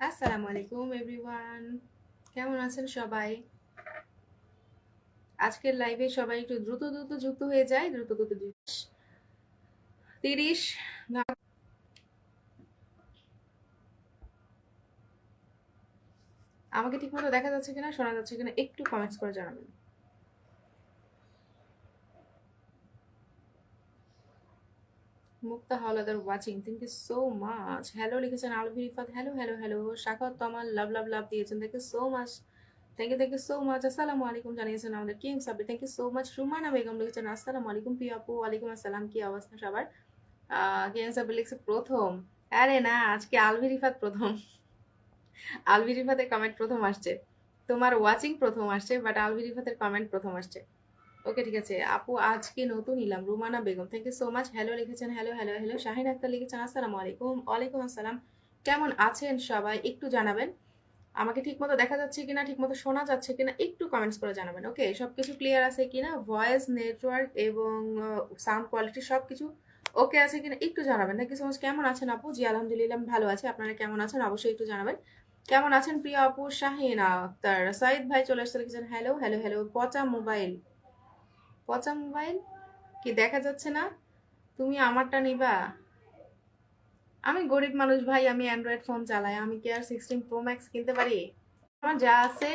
আসসালামু আলাইকুম এভরিওয়ান, কেমন আছেন সবাই? আজকের লাইভে সবাই একটু দ্রুত দ্রুত যুক্ত হয়ে যায়। দ্রুত দ্রুত 30 ভাগ। আমাকে ঠিকমতো দেখা যাচ্ছে কিনা, শোনা যাচ্ছে কিনা একটু কমেন্টস করে জানাবেন। Mukta Howlader watching, thank you so much. Hello লিখেছেন Alvi Rifat, hello hello hello. Shakhat Tamal love love love দিয়েছেন, thank you so much. Thank you so much. আসসালামু আলাইকুম জানিয়েছেন আমাদের king Sabbir, thank you so much. Rumana Begum লিখেছেন আসসালামু আলাইকুম প্রিয় আপু। ওয়ালাইকুম আসসালাম, কি অবস্থা সবার? কিং সাব্বির লিখছে প্রথম। আরে না, আজকে আলভি রিফাত প্রথম। আলভি রিফাতের কমেন্ট প্রথম আসছে, তোমার ওয়াচিং প্রথম আসছে, বাট আলভি রিফাতের কমেন্ট প্রথম আসছে। ওকে ঠিক আছে আপু, আজকে নতুন ইলাম। Rumana Begum, thank you so much. Hello লিখেছেন, hello hello hello. Shahin Akter লিখেছেন আসসালামু আলাইকুম। ওয়ালাইকুম আসসালাম। কেমন আছেন সবাই একটু জানাবেন। আমাকে ঠিকমতো দেখা যাচ্ছে কিনা, ঠিকমতো শোনা যাচ্ছে কিনা একটু কমেন্টস করে জানাবেন। ওকে, সবকিছু ক্লিয়ার আছে কিনা, ভয়েস, নেটওয়ার্ক এবং সাউন্ড কোয়ালিটি সবকিছু ওকে আছে কিনা একটু জানাবেন। Thank you so much. কেমন আছেন আপু? জি আলহামদুলিল্লাহ আমি ভালো আছি, আপনারা কেমন আছেন অবশ্যই একটু জানাবেন। কেমন আছেন প্রিয় আপু? শাহিন আক্তার, সাইদ ভাই চলে আসতে লিখেছেন হ্যালো হ্যালো হ্যালো। পচা মোবাইল, পচা মোবাইল কি দেখা যাচ্ছে না? তুমি আমারটা নিবা? আমি গরিব মানুষ ভাই, আমি অ্যান্ড্রয়েড ফোন চালাই, আমি কি আর 16 Pro Max কিনতে পারি? আমার যা আছে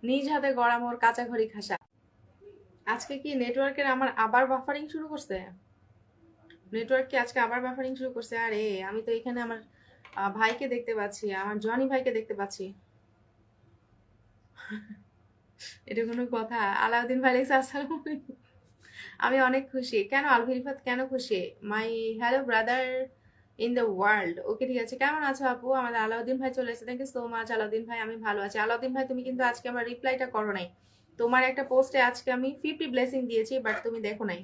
নিজ হাতে গড়া মোর কাঁচা খড়ি খাসা। আজকে কি নেটওয়ার্কের আমার আবার বাফারিং শুরু করছে? নেটওয়ার্ক কি আজকে আবার বাফারিং শুরু করছে? আরে আমি তো এখানে আমার ভাইকে দেখতে পাচ্ছি, আমার জনি ভাইকে দেখতে পাচ্ছি। এটা কোনো কথা? আলাউদ্দিন ভাই লিখছে আসসালামু আলাইকুম। আমি অনেক খুশি। কেন আলভি রিফাত কেন খুশি? My hello brother in the world. Okay ঠিক আছে, কেমন আছো আপু? আমাদের আলাউদ্দিন ভাই চলে এসেছে, thank you so much. Alauddin ভাই আমি ভালো আছি। আলাউদ্দিন ভাই তুমি কিন্তু আজকে আমার রিপ্লাইটা করো নাই। তোমার একটা পোস্টে আজকে আমি 50 ব্লেসিং দিয়েছি, বাট তুমি দেখো নাই।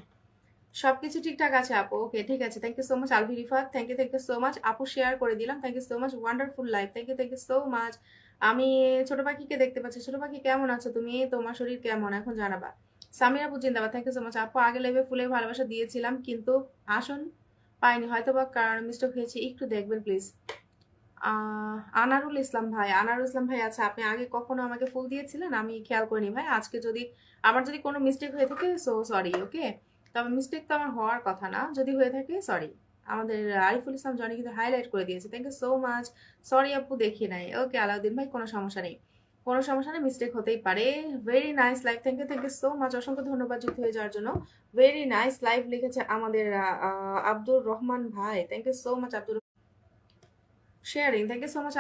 সবকিছু ঠিকঠাক আছে আপু? ওকে ঠিক আছে, thank you so much Alvi Rifat, thank you so much আপু, শেয়ার করে দিলাম, thank you so much. Wonderful life, thank you so much. আমি ছোট পাখিকে দেখতে পাচ্ছি। ছোট পাখি কেমন আছো তুমি? তোমার শরীর কেমন এখন জানাবা। সামির আপু জিন্দাবাদ, থ্যাংক ইউ সো মাচ আপু। আগে লেভে ফুলে ভালোবাসা দিয়েছিলাম কিন্তু আসন পাইনি, হয়তো বা কারণ মিস্টেক হয়েছে, একটু দেখবেন প্লিজ। আনারুল ইসলাম ভাই, আনারুল ইসলাম ভাই আচ্ছা, আপনি আগে কখনো আমাকে ফুল দিয়েছিলেন? আমি খেয়াল করিনি ভাই। আজকে যদি আমার যদি কোনো মিস্টেক হয়ে থাকে সো সরি, ওকে। তবে মিস্টেক তো আমার হওয়ার কথা না, যদি হয়ে থাকে সরি। আমাদের আরিফুল ইসলাম জনি কিন্তু হাইলাইট করে দিয়েছে, thank you so much. Sorry আপু দেখি নাই, ওকে আলাউদ্দিন ভাই কোনো সমস্যা নেই, কোনো সমস্যা নেই, মিস্টেক হতেই পারে। Very nice live, thank you so much, অসংখ্য ধন্যবাদ যুক্ত হয়ে যাওয়ার জন্য। ভেরি নাইস লাইভ লিখেছে আমাদের আব্দুর রহমান ভাই, thank you so much Abdur sharing, thank you so much.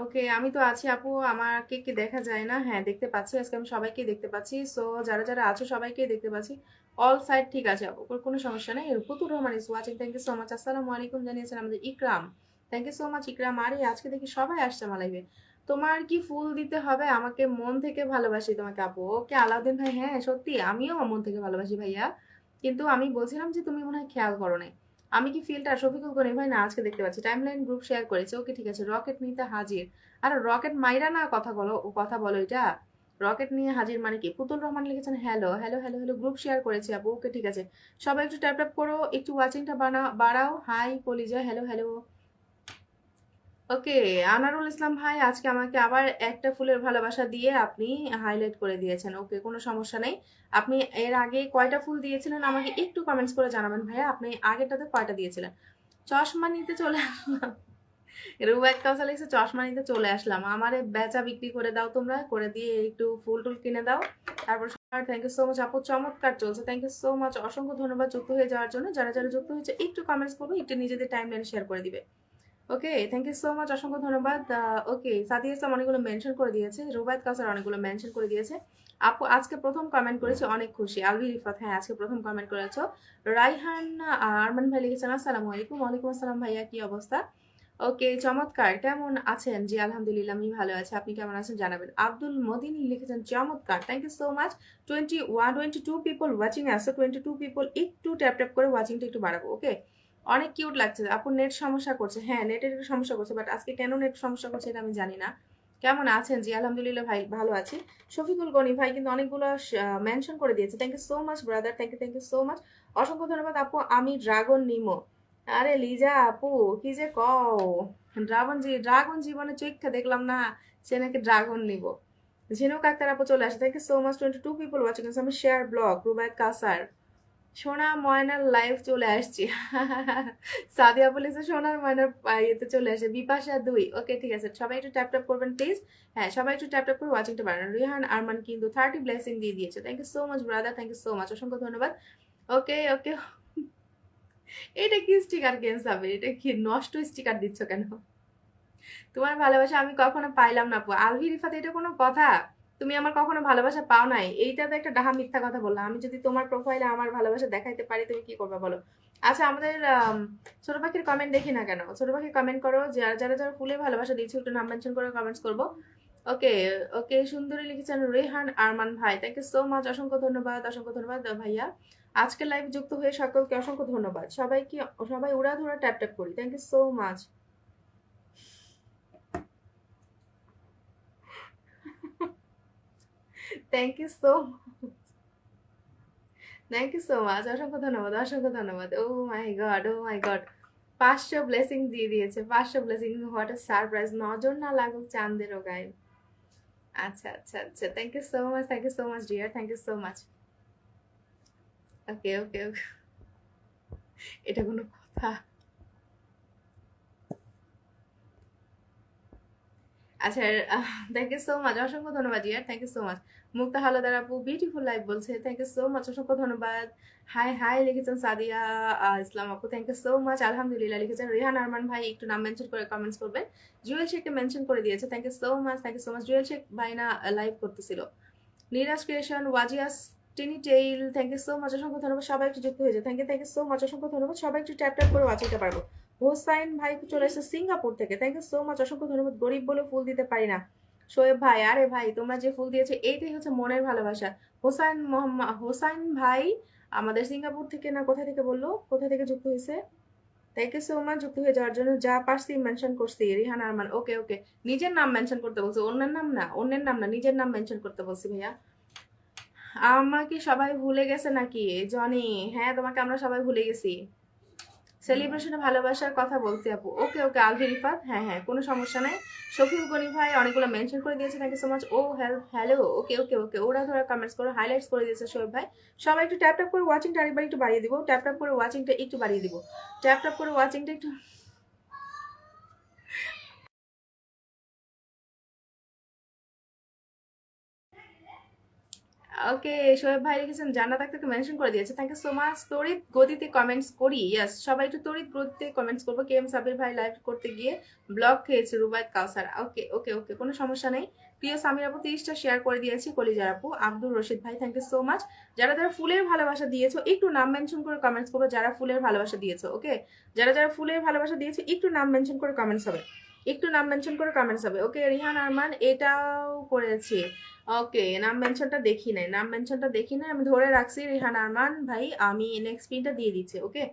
Okay আমি তো আছি আপু, আমাকে কি দেখা যায় না? হ্যাঁ দেখতে পাচ্ছি, আজকে আমি সবাইকে দেখতে পাচ্ছি। সো যারা যারা আছো সবাইকে দেখতে পাচ্ছি। অল সাইড ঠিক আছে আপু, কোনো সমস্যা নেই। Putul Rahman is watching, thank you so much. আসসালামু আলাইকুম জানিয়েছেন আমাদের Ikram, thank you so much Ikram. আরে আজকে দেখি সবাই আসছে আমার লাইভে। তোমার কি ফুল দিতে হবে? আমাকে মন থেকে ভালোবাসি তোমাকে আপু। ওকে আলাউদ্দিন ভাই, হ্যাঁ সত্যি আমিও মন থেকে ভালোবাসি ভাইয়া, কিন্তু আমি বলছিলাম যে তুমি মনে হয় খেয়াল করো নাই। আমি কি ফিল্টার শফিকুল করি ভাই? না আজকে দেখতে পাচ্ছি, টাইমলাইন গ্রুপ শেয়ার করেছে। ওকে ঠিক আছে, রকেট নিতে হাজির। আর রকেট মাইরা না কথা বলো, ও কথা বলো এটা। রকেট নিয়ে হাজির মানে কি? পুতুল রহমান লিখেছেন hello hello hello hello, group share করেছি আপু। ওকে ঠিক আছে, সবাই একটু ট্যাপ ট্যাপ করো, একটু ওয়াচিংটা বাড়াও। হাই কলিজা, হ্যালো হ্যালো। ওকে আনারুল ইসলাম ভাই, আজকে আমাকে আবার একটা ফুলের ভালোবাসা দিয়ে আপনি হাইলাইট করে দিয়েছেন। ওকে কোনো সমস্যা নেই। আপনি এর আগে কয়টা ফুল দিয়েছিলেন আমাকে একটু কমেন্টস করে জানাবেন ভাইয়া, আপনি আগেরটাতে কয়টা দিয়েছিলেন। চশমা নিতে চলে আসলাম। রুবাইত কাউসার লিখছে চশমা নিতে চলে আসলাম, আমারে বেচা বিক্রি করে দাও, তোমরা করে দিয়ে একটু ফুল টুল কিনে দাও। তারপর থ্যাংক ইউ সো মাচ আপু, চমৎকার চলছে, থ্যাংক ইউ সো মাচ, অসংখ্য ধন্যবাদ যুক্ত হয়ে যাওয়ার জন্য। যারা যারা যুক্ত হয়েছে একটু কমেন্টস করবে, একটু নিজেদের টাইম লাইন শেয়ার করে দিবে। Okay thank you so much, অসংখ্য ধন্যবাদ। ওকে সাদিয়া ইসলাম অনেকগুলো মেনশন করে দিয়েছে, রুবাইত কাউসার অনেকগুলো মেনশন করে দিয়েছে। আপু আজকে প্রথম কমেন্ট করেছে, অনেক খুশি। আলভি রিফাত, হ্যাঁ আজকে প্রথম কমেন্ট করেছো। রাইহান আরমান ভাই লিখেছেন আসসালামু আলাইকুম। ওয়ালাইকুম আসসালাম ভাইয়া, কি অবস্থা? ওকে চমৎকার, কেমন আছেন? জি আলহামদুলিল্লাহ আমি ভালো আছি, আপনি কেমন আছেন জানাবেন। আব্দুল মদিন লিখেছেন চমৎকার, thank you so much. 22 people watching আছে, 22 পিপল, একটু ট্যাপ ট্যাপ করে ওয়াচিংটা একটু বাড়াবো। ওকে অনেক কিউট লাগছে। আপু নেট সমস্যা করছে, হ্যাঁ নেটের একটু সমস্যা করছে, বাট আজকে কেন নেট সমস্যা করছে এটা আমি জানি না। কেমন আছেন? জি আলহামদুলিল্লাহ ভাই ভালো আছি। শফিকুল গনি ভাই কিন্তু অনেকগুলো মেনশন করে দিয়েছে। Thank you so much brother, thank you so much. অসংখ্য ধন্যবাদ আপু। আমি ড্রাগন নিমো। আরে লিজা আপু, কি যে কও, ড্রাগন জীবনে চোখটা দেখলাম না, সে নাকি ড্রাগন নিব। ঝিনুক আক্তার আপু চলে আসে, thank you so much. 22 people watching আমি শেয়ার ব্লগ রুবায়ত কাসার। সোনা ময়নার লাইভ চলে আসছি। সাদিয়া বলেছে সোনার ময়নার ইয়েতে চলে আসে। বিপাশা 2, ওকে ঠিক আছে, সবাই একটু ট্যাপ ট্যাপ করবেন প্লিজ। হ্যাঁ সবাই একটু ট্যাপ ট্যাপ করে ওয়াচিংটা বাড়ান। রিহান আরমান কিন্তু 30 ব্লেসিং দিয়ে দিয়েছে, thank you so much brother, thank you so much, অসংখ্য ধন্যবাদ। ওকে ওকে, এটা কি স্টিকার গেমস হবে? এটা কি নষ্ট স্টিকার দিচ্ছ কেন? তোমার ভালোবাসা আমি কখনো পাইলাম না আপু। আলভি রিফাত, এটা কোনো কথা? তুমি আমার কখনো ভালোবাসা পাও নাই, এইটা তো একটা ডাহা মিথ্যা কথা বললাম। আমি যদি তোমার প্রোফাইলে আমার ভালোবাসা দেখাইতে পারি, তুমি কি করবে বলো? আচ্ছা আমাদের ছোট পাখির কমেন্ট দেখি না কেন? ছোট পাখির কমেন্ট করো, যারা যারা যারা ফুলে ভালোবাসা দিচ্ছ একটু নাম মেনশন করে কমেন্টস করবো। ওকে ওকে, সুন্দরী লিখেছেন রেহান আরমান ভাই, থ্যাংক ইউ সো মাচ, অসংখ্য ধন্যবাদ, অসংখ্য ধন্যবাদ ভাইয়া। আজকে লাইভ যুক্ত হয়ে সকলকে অসংখ্য ধন্যবাদ। সবাই উড়াধুরা ট্যাপ ট্যাপ করি, thank you so much. Thank you so thank you so much, অসংখ্য ধন্যবাদ, অসংখ্য ধন্যবাদ। Oh my god, oh my god, 500 blessing দিয়ে দিয়েছে, 500 ব্লেসিং, হোয়াট আ সারপ্রাইজ। নজর না লাগুক চাঁদেরও গায়ে। আচ্ছা আচ্ছা আচ্ছা, thank you so much, thank you so much dear, thank you so much. Okay okay okay, এটা কোনো কথা? আচ্ছা, থ্যাংক ইউ সো মাচ, অসংখ্য ধন্যবাদ ইয়ার, থ্যাংক ইউ সো মাচ। মুক্তা হালদার আপু বিউটিফুল লাইফ বলছে, থ্যাংক ইউ সো মাচ, অসংখ্য ধন্যবাদ। হাই হাই লিখেছেন সাদিয়া ইসলাম আপু, থ্যাংক ইউ সো মাচ। আলহামদুলিল্লাহ লিখেছেন রেহান আরমান ভাই, একটু নাম মেনশন করে কমেন্টস করবেন। জুয়েল শেখকে মেনশন করে দিয়েছে, thank you so much, thank you so much. Jewel Sheikh ভাই না লাইভ করতেছিল। নিরাজ ক্রিয়েশন, ওয়াজিয়াস tiny tail, thank you so much, অসংখ্য ধন্যবাদ। সবাই একটু যুক্ত হয়ে যায়, থ্যাংক ইউ সো মাচ, অসংখ্য ধন্যবাদ। সবাই একটু ট্যাপ ট্যাপ করে ওয়াচিংটা পারবো। হোসাইন ভাই চলে এসেছে সিঙ্গাপুর থেকে, থ্যাংক ইউ সো মাচ, অসংখ্য ধন্যবাদ। গরিব বলে ফুল দিতে পারি না। শোয়েব ভাই, আরে ভাই তোমরা যে ফুল দিয়েছো এইটাই হচ্ছে মনের ভালোবাসা। হোসাইন ভাই আমাদের সিঙ্গাপুর থেকে না কোথা থেকে বললো, কোথা থেকে যুক্ত হয়েছে? থ্যাংক ইউ সো মাচ যুক্ত হয়ে যাওয়ার জন্য। যা পারছি মেনশন করছি, রিহান আরমান, ওকে ওকে। নিজের নাম মেনশন করতে বলছি, অন্যের নাম না, অন্যের নাম না, নিজের নাম মেনশন করতে বলছি ভাইয়া। আমাকে সবাই ভুলে গেছে নাকি জনি? হ্যাঁ তোমাকে আমরা সবাই ভুলে গেছি। সেলিব্রেশনে ভালোবাসার কথা বলছি আপু, ওকে ওকে। আলভি রিফাত, হ্যাঁ হ্যাঁ কোনো সমস্যা নাই। শফিউল গনি ভাই অনেকগুলো মেনশন করে দিয়েছে, thank you so much. Oh hello, okay okay okay, ওরা ধরা কমেন্টস করে হাইলাইটস করে দিয়েছে শোয়েব ভাই। সবাই একটু ট্যাপ ট্যাপ করে ওয়াচিংটা আরেকবার একটু বাড়িয়ে দিব, ট্যাপ ট্যাপ করে ওয়াচিংটা একটু বাড়িয়ে দিব, ট্যাপ ট্যাপ করে ওয়াচিংটা একটু। ওকে, শোয়েব ভাই লিখেছেন জান্নাত আক্তারকে মেনশন করে দিয়েছে, থ্যাংক ইউ সো মাচ। তড়িৎ গতিতে কমেন্টস করি, ইয়েস সবাই একটু তড়িৎ গতিতে কমেন্টস করবো। কে এম সাবির ভাই লাইভ করতে গিয়ে ব্লগ খেয়েছে রুবায়ত কাউসার, ওকে ওকে ওকে কোনো সমস্যা নেই। প্রিয় সামির আপু 30টা শেয়ার করে দিয়েছি, কলিজার আপু। আব্দুর রশিদ ভাই, থ্যাংক ইউ সো মাচ। যারা যারা ফুলের ভালোবাসা দিয়েছো একটু নাম মেনশন করে কমেন্টস করবো, যারা ফুলের ভালোবাসা দিয়েছো, ওকে। যারা যারা ফুলের ভালোবাসা দিয়েছো একটু নাম মেনশন করে কমেন্টস হবে, একটু নাম মেনশন করে কমেন্টস হবে, ওকে। রিহান আরমান এটাও করেছি, ওকে। নাম মেনশনটা দেখি নাই, নাম মেনশনটা দেখি নাই, আমি ধরে রাখছি রিহান আরমান ভাই, আমি নেক্সট পিনটা দিয়ে দিচ্ছি, ওকে।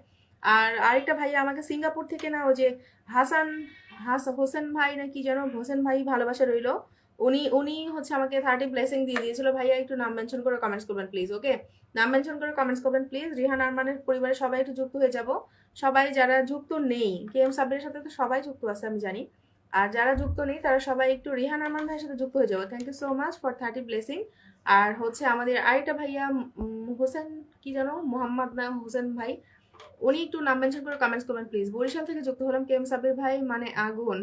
আর আরেকটা ভাই আমাকে সিঙ্গাপুর থেকে না, ওই যে হাসান হোসেন ভাই না কি যেন, হোসেন ভাই ভালোবাসা রইলো। উনি উনি হচ্ছে আমাকে 30 ব্লেসিং দিয়ে দিয়েছিল। ভাইয়া একটু নাম মেনশন করে কমেন্টস করবেন প্লিজ, ওকে। নাম মেনশন করে কমেন্টস করবেন প্লিজ। রিহান আরমানের পরিবারে সবাই একটু যুক্ত হয়ে যাব। সবাই যারা যুক্ত নেই, কে এম সাব্বিরের সাথে তো সবাই যুক্ত আছে আমি জানি, আর যারা যুক্ত নেই তারা সবাই একটু রিহান আরমান ভাইয়ের সাথে যুক্ত হয়ে যাবো। Thank you so much for 30 blessing. আর হচ্ছে আমাদের আরেকটা ভাইয়া হোসেন কি জানো, মোহাম্মদ না হোসেন ভাই, উনি একটু নাম মেনশন করে কমেন্টস করবেন প্লিজ। বরিশাল থেকে যুক্ত হলাম, কে এম সাব্বির ভাই মানে আগুন।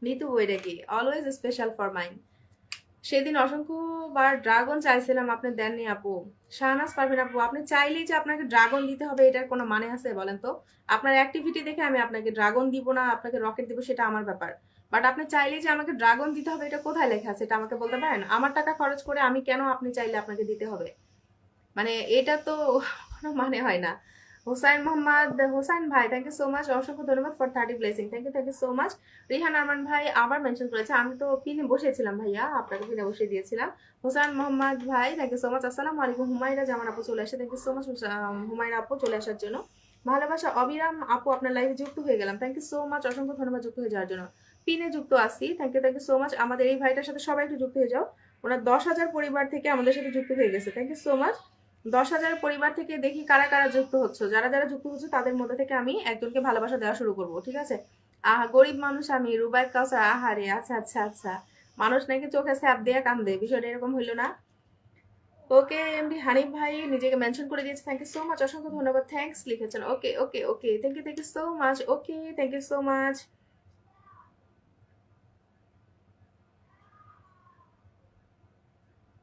নিতু বইটা কি অলওয়েজ স্পেশাল ফর মাইন্ড। সেদিন অসংখ্যবার ড্রাগন চাইছিলাম, আপনি দেননি আপু। শাহনাজ পারবেন আপু, আপনি চাইলেই যে আপনাকে ড্রাগন দিতে হবে এটার কোনো মানে আছে বলেন তো? আপনার অ্যাক্টিভিটি দেখে আমি আপনাকে ড্রাগন দিব না, আপনাকে রকেট দিব, সেটা আমার ব্যাপার। বাট আপনি চাইলেই যে আমাকে ড্রাগন দিতে হবে এটা কোথায় লেখা আছে, এটা আমাকে বলতে পারেন? আমার টাকা খরচ করে আমি কেন আপনি চাইলে আপনাকে দিতে হবে? মানে এটা তো কোনো মানে হয় না। হোসাইন ভাই, থ্যাংক ইউ সো মাচ, অসংখ্য ধন্যবাদ for 30 blessing, thank you so much. Rihan Arman ভাই আবার মেনশন করেছে, আমি তো পিনে বসেছিলাম ভাইয়া, আপনাকে পিনে বসিয়ে দিয়েছিলাম। হোসাইন মোহাম্মদ ভাই, থ্যাংক ইউ সো মাচ। আসসালামু আলাইকুম। হুমায়রা জামান আপু চলে আসে, thank you so much Humaira আপু চলে আসার জন্য। ভালোবাসা অবিরাম আপু আপনার লাইভে যুক্ত হয়ে গেলাম, থ্যাংক ইউ সো মাচ, অসংখ্য ধন্যবাদ যুক্ত হয়ে যাওয়ার জন্য। পিনে যুক্ত আছি, থ্যাংক ইউ সো মাচ। আমাদের এই ভাইটার সাথে সবাই একটু যুক্ত হয়ে যাও। ওনার 10,000 পরিবার থেকে আমাদের সাথে যুক্ত হয়ে গেছে, থ্যাংক ইউ সো মাচ। 10,000 পরিবার থেকে দেখি কারা কারা যুক্ত হচ্ছে। যারা যারা যুক্ত হচ্ছে তাদের মধ্যে থেকে আমি একজনকে ভালোবাসা দেওয়া শুরু করবো, ঠিক আছে? গরিব মানুষ আমি, রুবাই কাউসার। আহারে, আচ্ছা আচ্ছা আচ্ছা, মানুষ নাকি চোখে স্যাপ দিয়ে কান্দে, বিষয়টা এরকম হইলো না। ওকে, এমডি হানিফ ভাই নিজেকে মেনশন করে দিয়েছে, থ্যাংক ইউ সো মাচ, অসংখ্য ধন্যবাদ, থ্যাঙ্কস লিখেছেন। Okay okay okay, thank you so much. Okay, thank you so much.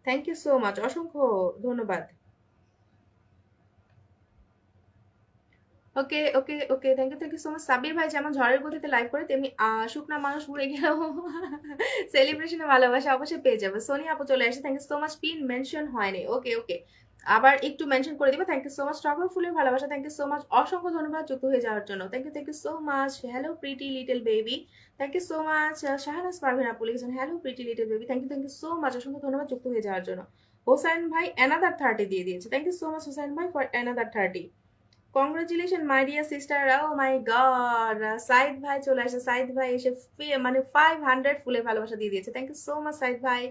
Thank you so much, অসংখ্য ধন্যবাদ। Okay okay okay, thank you so much. Sabir ভাই যেমন ঝড়ের গতিতে লাইভ করে, তেমনি শুকনা মানুষ উড়ে গেলেও সেলিব্রেশনে ভালোবাসা অবশ্যই পেয়ে যাবে। সোনি আপু চলে আসে, thank you so much. Pin mention হয়নি, ওকে ওকে, আবার একটু মেনশন করে দিবে। Thank you so much. টগর ফুলের ভালোবাসা, থ্যাংক ইউ সো মাচ, অসংখ্য ধন্যবাদ যুক্ত হয়ে যাওয়ার জন্য। Thank you so much. Hello pretty little baby, thank you so much. Shahanaj Parvin আপু লিখেছেন, hello pretty little baby, thank you so much, অসংখ্য ধন্যবাদ যুক্ত হয়ে যাওয়ার জন্য। হোসাইন ভাই অ্যানাদার 30 দিয়ে দিয়েছে, thank you so much Hossain ভাই for another 30। Congratulation my dear sister, oh my God. Saeed ভাই চলে আসে, সাইদ ভাই এসে মানে 500 ফুলে ভালোবাসা দিয়ে দিয়েছে, thank you so much Saeed ভাই,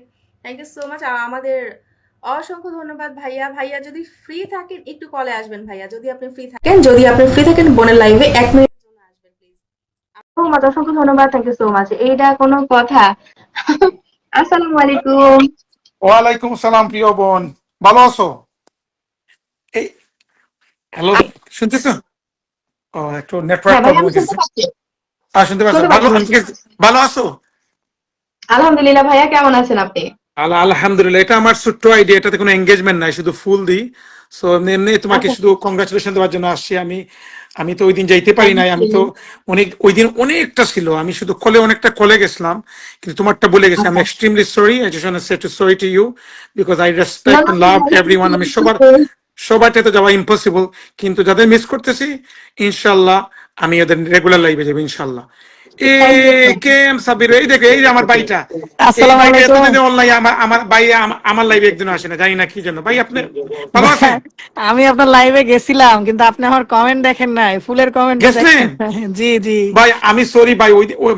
থ্যাংক ইউ সো মাচ। আমাদের অসংখ্য ধন্যবাদ ভাইয়া। ভাইয়া যদি ফ্রি থাকেন একটু কলে আসবেন ভাইয়া, যদি আপনি ফ্রি থাকেন, বোনের লাইভে 1 মিনিটের জন্য আসবেন প্লিজ। অসংখ্য ধন্যবাদ, থ্যাংক ইউ সো মাচ। এইটা কোনো কথা? আসসালামু আলাইকুম। ওয়ালাইকুম আসসালাম প্রিয় বোন, ভালো আছো? এই হ্যালো, শুনতেছো? ও, একটু নেটওয়ার্ক হ্যাঁ ভাই, প্রবলেম আমি শুনতে হয়েছে। পাচ্ছি, শুনতে পাচ্ছ? শুনতে ভালো পাচ্ছি। আজকে, ভালো আছো? আলহামদুলিল্লাহ ভাইয়া, কেমন আছেন আপনি? আলহামদুলিল্লাহ। এটা আমার ছোট্ট আইডিয়া, এটাতে কোনো এঙ্গেজমেন্ট নাই, শুধু ফুল দিই। সো এমনি এমনি তোমাকে আচ্ছা, শুধু কংগ্রাচুলেশন দেওয়ার জন্য আসছি আমি। আমি তো ওই দিন যাইতে পারি থ্যাংক নাই, আমি ইউ। তো ওই দিন অনেকটা ছিল, আমি শুধু অনেকটা কলে গেছিলাম, কিন্তু তোমারটা ভুলে গেছি। আমি আচ্ছা, extremely sorry, I just want to say to sorry to you, because I না রেসপেক্ট না এন্ড লাভ ভাইয়া, এভরিওয়ান। আমি সবারটা তো যাওয়া ইম্পসিবল, কিন্তু যাদের মিস করতেছি, ইনশাল্লাহ আমি ওদের রেগুলার লাইভে যাবো ইনশাল্লাহ। এ thank you. K M Sabir, এই দেখো, এই যে আমার ভাইটা, এই আসসালামু ভাইটা আলাইকুম। এতদিন অনলাইন, আমার ভাই আমার লাইভে একদিনও আসে না, জানি না কি জন্য। ভাই আপনি ভালো ভাই, আছেন? আমি আপনার লাইভে গেছিলাম, কিন্তু আপনি আমার কমেন্ট দেখেন নাই, ফুলের কমেন্টটা দেখেন গেছিলেন? নাই। জি জি। ভাই আমি সরি ভাই,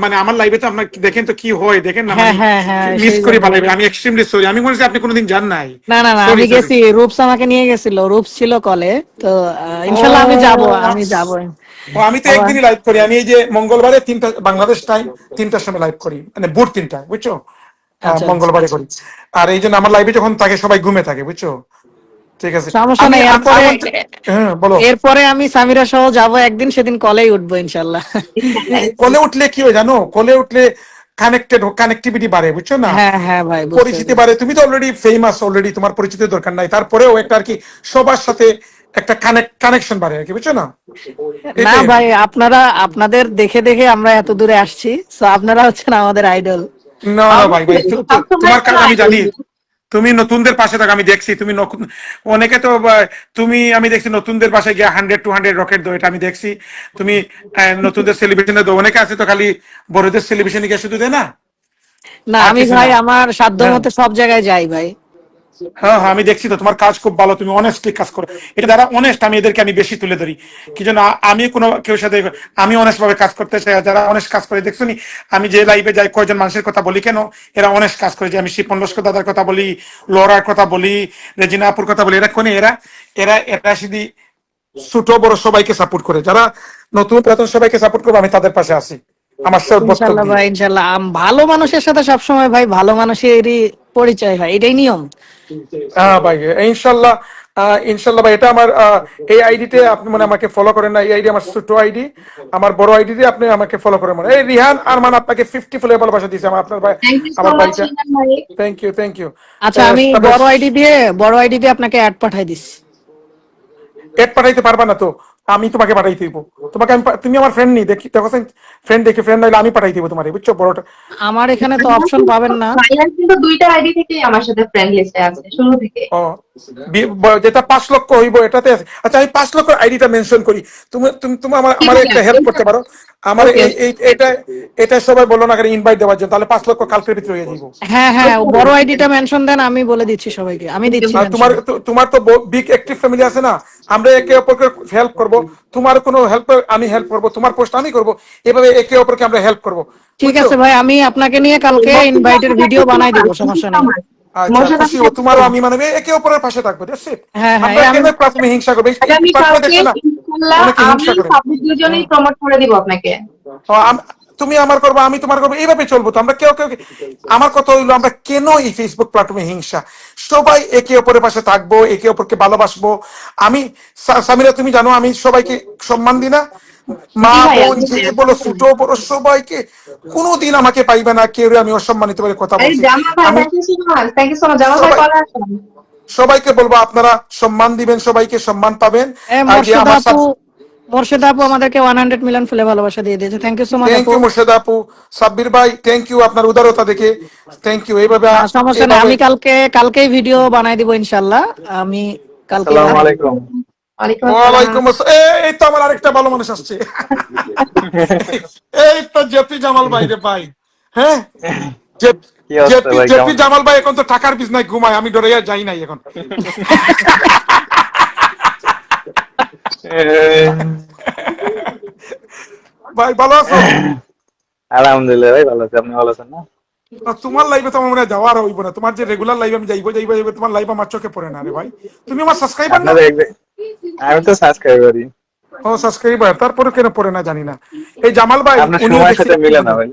মানে আমার লাইভে তো আপনার দেখেন তো কি হয়, দেখেন না, হ্যাঁ মানে হ্যাঁ হ্যাঁ, মিস সেই করি জন্য। ভালো। আমি এক্সট্রিমলি সরি, আমি মনে হচ্ছে আপনি কোনোদিন যান নাই। না না না, সরি আমি সরি। গেছি, রূপস আমাকে নিয়ে গেছিল, রূপস ছিল কলে। তো ইনশাল্লাহ আমি যাব, ও আমি যাব। ও, আমি তো আবার একদিনই লাইভ করি, আমি এই যে মঙ্গলবারে 3টা বাংলাদেশ টাইম, 3টার সময় লাইভ করি, মানে ভোর 3টায়, বুঝছো? আচ্ছা আচ্ছা, মঙ্গলবারে করি। আর এই জন্য আমার লাইভে যখন থাকে সবাই ঘুমে থাকে, বুঝছো? ঠিক আছে। সমস্যা আমি নেই। এরপরে হ্যাঁ বলো। এরপরে আমি সামিরা সহ যাব একদিন, সেদিন কলেই উঠবো ইনশাল্লাহ। কলে উঠলে কি হয় জানো? কলে উঠলে কানেক্টিভিটি বাড়ে, বুঝছো না? হ্যাঁ হ্যাঁ ভাই, বুঝতে পরিচিতি পেরেছি। বাড়ে। তুমি তো অলরেডি ফেমাস, অলরেডি তোমার পরিচিতির দরকার নাই, তারপরেও একটা আর কি সবার সাথে একটা কানেকশন বাড়ে আর কি, বুঝছো না? না এটাই আর ভাই, কি। আপনাদের দেখে দেখে আমরা এত দূরে আসছি, তো আপনারা হচ্ছেন আমাদের আইডল। না না ভাই ভাই, অবশ্যই সবসময় তোমার তো কাজ আমি আইডল। জানি। তুমি নতুনদের পাশে থাকো, আমি দেখছি তুমি অনেকে তো তুমি, আমি দেখছি নতুনদের পাশে গিয়ে 100-200 রকেট দাও, এটা আমি দেখছি। তুমি নতুনদের সেলিব্রেশনে দাও, অনেকে আছে তো খালি বড়দের সেলিব্রেশনে গিয়ে শুধু দেয় না, না, আর আমি কিছু ভাই না। আমার সাধ্য হ্যাঁ মতো সব জায়গায় যাই ভাই। হ্যাঁ হ্যাঁ, আমি দেখছি তো তোমার কাজ খুব ভালো, তুমি অনেস্টলি কাজ করো। এটা যারা অনেস্ট, আমি এদেরকে আমি বেশি তুলে ধরি। কি জন্য? আমি কোনো কেউ সাথে, আমি অনেস্ট ভাবে কাজ করতে চাই। আর যারা অনেস্ট কাজ করে, দেখছো নি আমি যে লাইভে যাই কয়জন মানুষের কথা বলি, কেন? এরা অনেস্ট কাজ করে। যে আমি শিপন লস্কর দাদার কথা বলি, লরার কথা বলি, রেজিনা আপুর কথা বলি, এরা কোনে? এরা এরা এরা শুধু ছোট বড় সবাইকে সাপোর্ট করে। যারা নতুন পুরাতন সবাইকে সাপোর্ট করবে, আমি তাদের পাশে আছি আমার সর্বোত্তম ইনশাল্লাহ দিয়ে। ভাই, ইনশাল্লাহ। ভালো মানুষের সাথে সবসময় ভাই ভালো মানুষেরই পরিচয় হয়, এটাই নিয়ম। হ্যাঁ ভাই, ইনশাল্লাহ। ইনশাল্লাহ ভাই, এটা আমার এই আইডিতে আপনি মানে আমাকে ফলো করেন না, এই আইডি আমার ছোট আইডি। আমার বড় আইডিতে আপনি আমাকে ফলো করেন। মানে এই রিহান আরমান আপনাকে 50 ফুলের ভালোবাসা দিয়েছে, আমার আপনার ভাই, থ্যাংক ইউ সো আমার মাচ ভাইটা। রিহান ভাই। Thank you thank you. আচ্ছা, আমি তবে বড় আইডি দিয়ে আপনাকে অ্যাড পাঠাই দিচ্ছি। এড পাঠাইতে পারবা না তো? আমি তোমাকে পাঠাই দিব। তোমাকে আমি তুমি আমার ফ্রেন্ড নি, দেখি দেখো, ফ্রেন্ড দেখে ফ্রেন্ড নাইলে আমি পাঠাই দিব তোমারে, বুঝছো? বড়টা। আমার এখানে তো অপশন পাবেন না। ভাইয়া কিন্তু 2টা আইডি থেকেই আমার সাথে ফ্রেন্ড লিস্টে আছে শুরু থেকে। ও যেটা 5 লক্ষ হইব এটাতে আছে। আচ্ছা আমি 5 লক্ষ আইডিটা মেনশন করি, তুমি তুমি তুমি কি আমার একটা বলেন? হেল্প করতে পারো। আমার ওকে, এটা এটা সবাই বলো না ইনভাইট দেওয়ার জন্য, তাহলে 5 লক্ষ কালকের ভিতরে হয়ে যাবো। হ্যাঁ হ্যাঁ, বড় আইডিটা মেনশন দেন, আমি বলে দিচ্ছি সবাইকে, আমি দিচ্ছি আর মেনশন। তোমার তো বিগ অ্যাক্টিভ ফ্যামিলি আছে না, আমরা একে অপরকে হেল্প করব। তোমার কোনো হেল্প আমি হেল্প করব, তোমার পোস্ট আমি করব, এভাবে একে অপরকে আমরা হেল্প করব, ঠিক বুঝছো? আছে ভাই, আমি আপনাকে নিয়ে কালকে ইনভাইটের ভিডিও বানাই দিব, সমস্যা নেই। আচ্ছা খুশি হব, তোমারও আমি মানে একে অপরের পাশে থাকবো, দ্যাটস ইট। হ্যাঁ হ্যাঁ, আমরা কেন আমি প্লাটফর্মে হিংসা করবো? এই প্ল্যাটফর্মে আগামীকালকে দেখছো না ইনশাল্লাহ অনেকে আমি হিংসা করে। সাব্বির দুজনেই হ্যাঁ। প্রমোট করে দিব আপনাকে। ও, তুমি আমার করবো আমি তোমার করবো, এইভাবে চলবো তো আমরা কেউ কেউ। আমার কথা হইলো আমরা কেন এই ফেসবুক প্ল্যাটফর্মে হিংসা? সবাই একে অপরের পাশে থাকবো, একে অপরকে ভালোবাসবো। আমি সামিরা তুমি জানো আমি সবাইকে সম্মান দিই না, মা জি ভাইয়া, বোন জি যে ভাইয়া। বলো ছোট বড় সবাইকে, কোনোদিন আমাকে পাইবে না কেউ আমি অসম্মানিত বলে কথা আরে বলছি। জামাল ভাই, আমি thank you so much, thank you so much. Jamal ভাই সবাই কল আসুন। সবাইকে বলবো আপনারা সম্মান দিবেন, সবাইকে সম্মান পাবেন। আর যে মোর্শেদা আমার আপু, সাথে মোর্শেদা আপু আমাদেরকে 100 মিলিয়ন ফুলে ভালোবাসা দিয়ে দিয়েছে, thank you so much thank আপু। ইউ মুর্শেদা আপু, সাব্বির ভাই থ্যাংক ইউ আপনার উদারতা দেখে, থ্যাংক ইউ। এইভাবে না সমস্যা নেই, এইভাবে আমি কালকেই ভিডিও বানাই দিব ইনশাল্লাহ, আমি কালকেই আসসালামু বানাই দিব। আলাইকুম। ওয়ালাইকুম আসসালাম। ওয়ালাইকুম আসসালাম। এই তো আমার আরেকটা ভালো মানুষ আসছে। এই তো জেপি জামাল ভাই রে ভাই। হ্যাঁ, কি অবস্থা ভাই, জেপি কেমন? জামাল ভাই এখন তো টাকার বিজনেস ঘুমায়, আমি ডরাইয়া যাই নাই এখন। ভাই ভালো আছো? আলহামদুলিল্লাহ ভাই, ভালো আছি। আপনি ভালো আছেন না? তোমার লাইভে তো আমার মনে হয় যাওয়ার হইব না, তোমার যে রেগুলার লাইভ আমি যাইবো, তোমার লাইভ আমার চোখে পড়ে না রে ভাই। তুমি আমার সাবস্ক্রাইবার না? আপনার আমি তো সাবস্ক্রাইব করি। ও সাবস্ক্রাইবার, তারপরে কেন পড়ে না জানি না। এই জামাল ভাই আপনার উনিও সময়ের দেখছি সাথে মিলে না active। ভাই।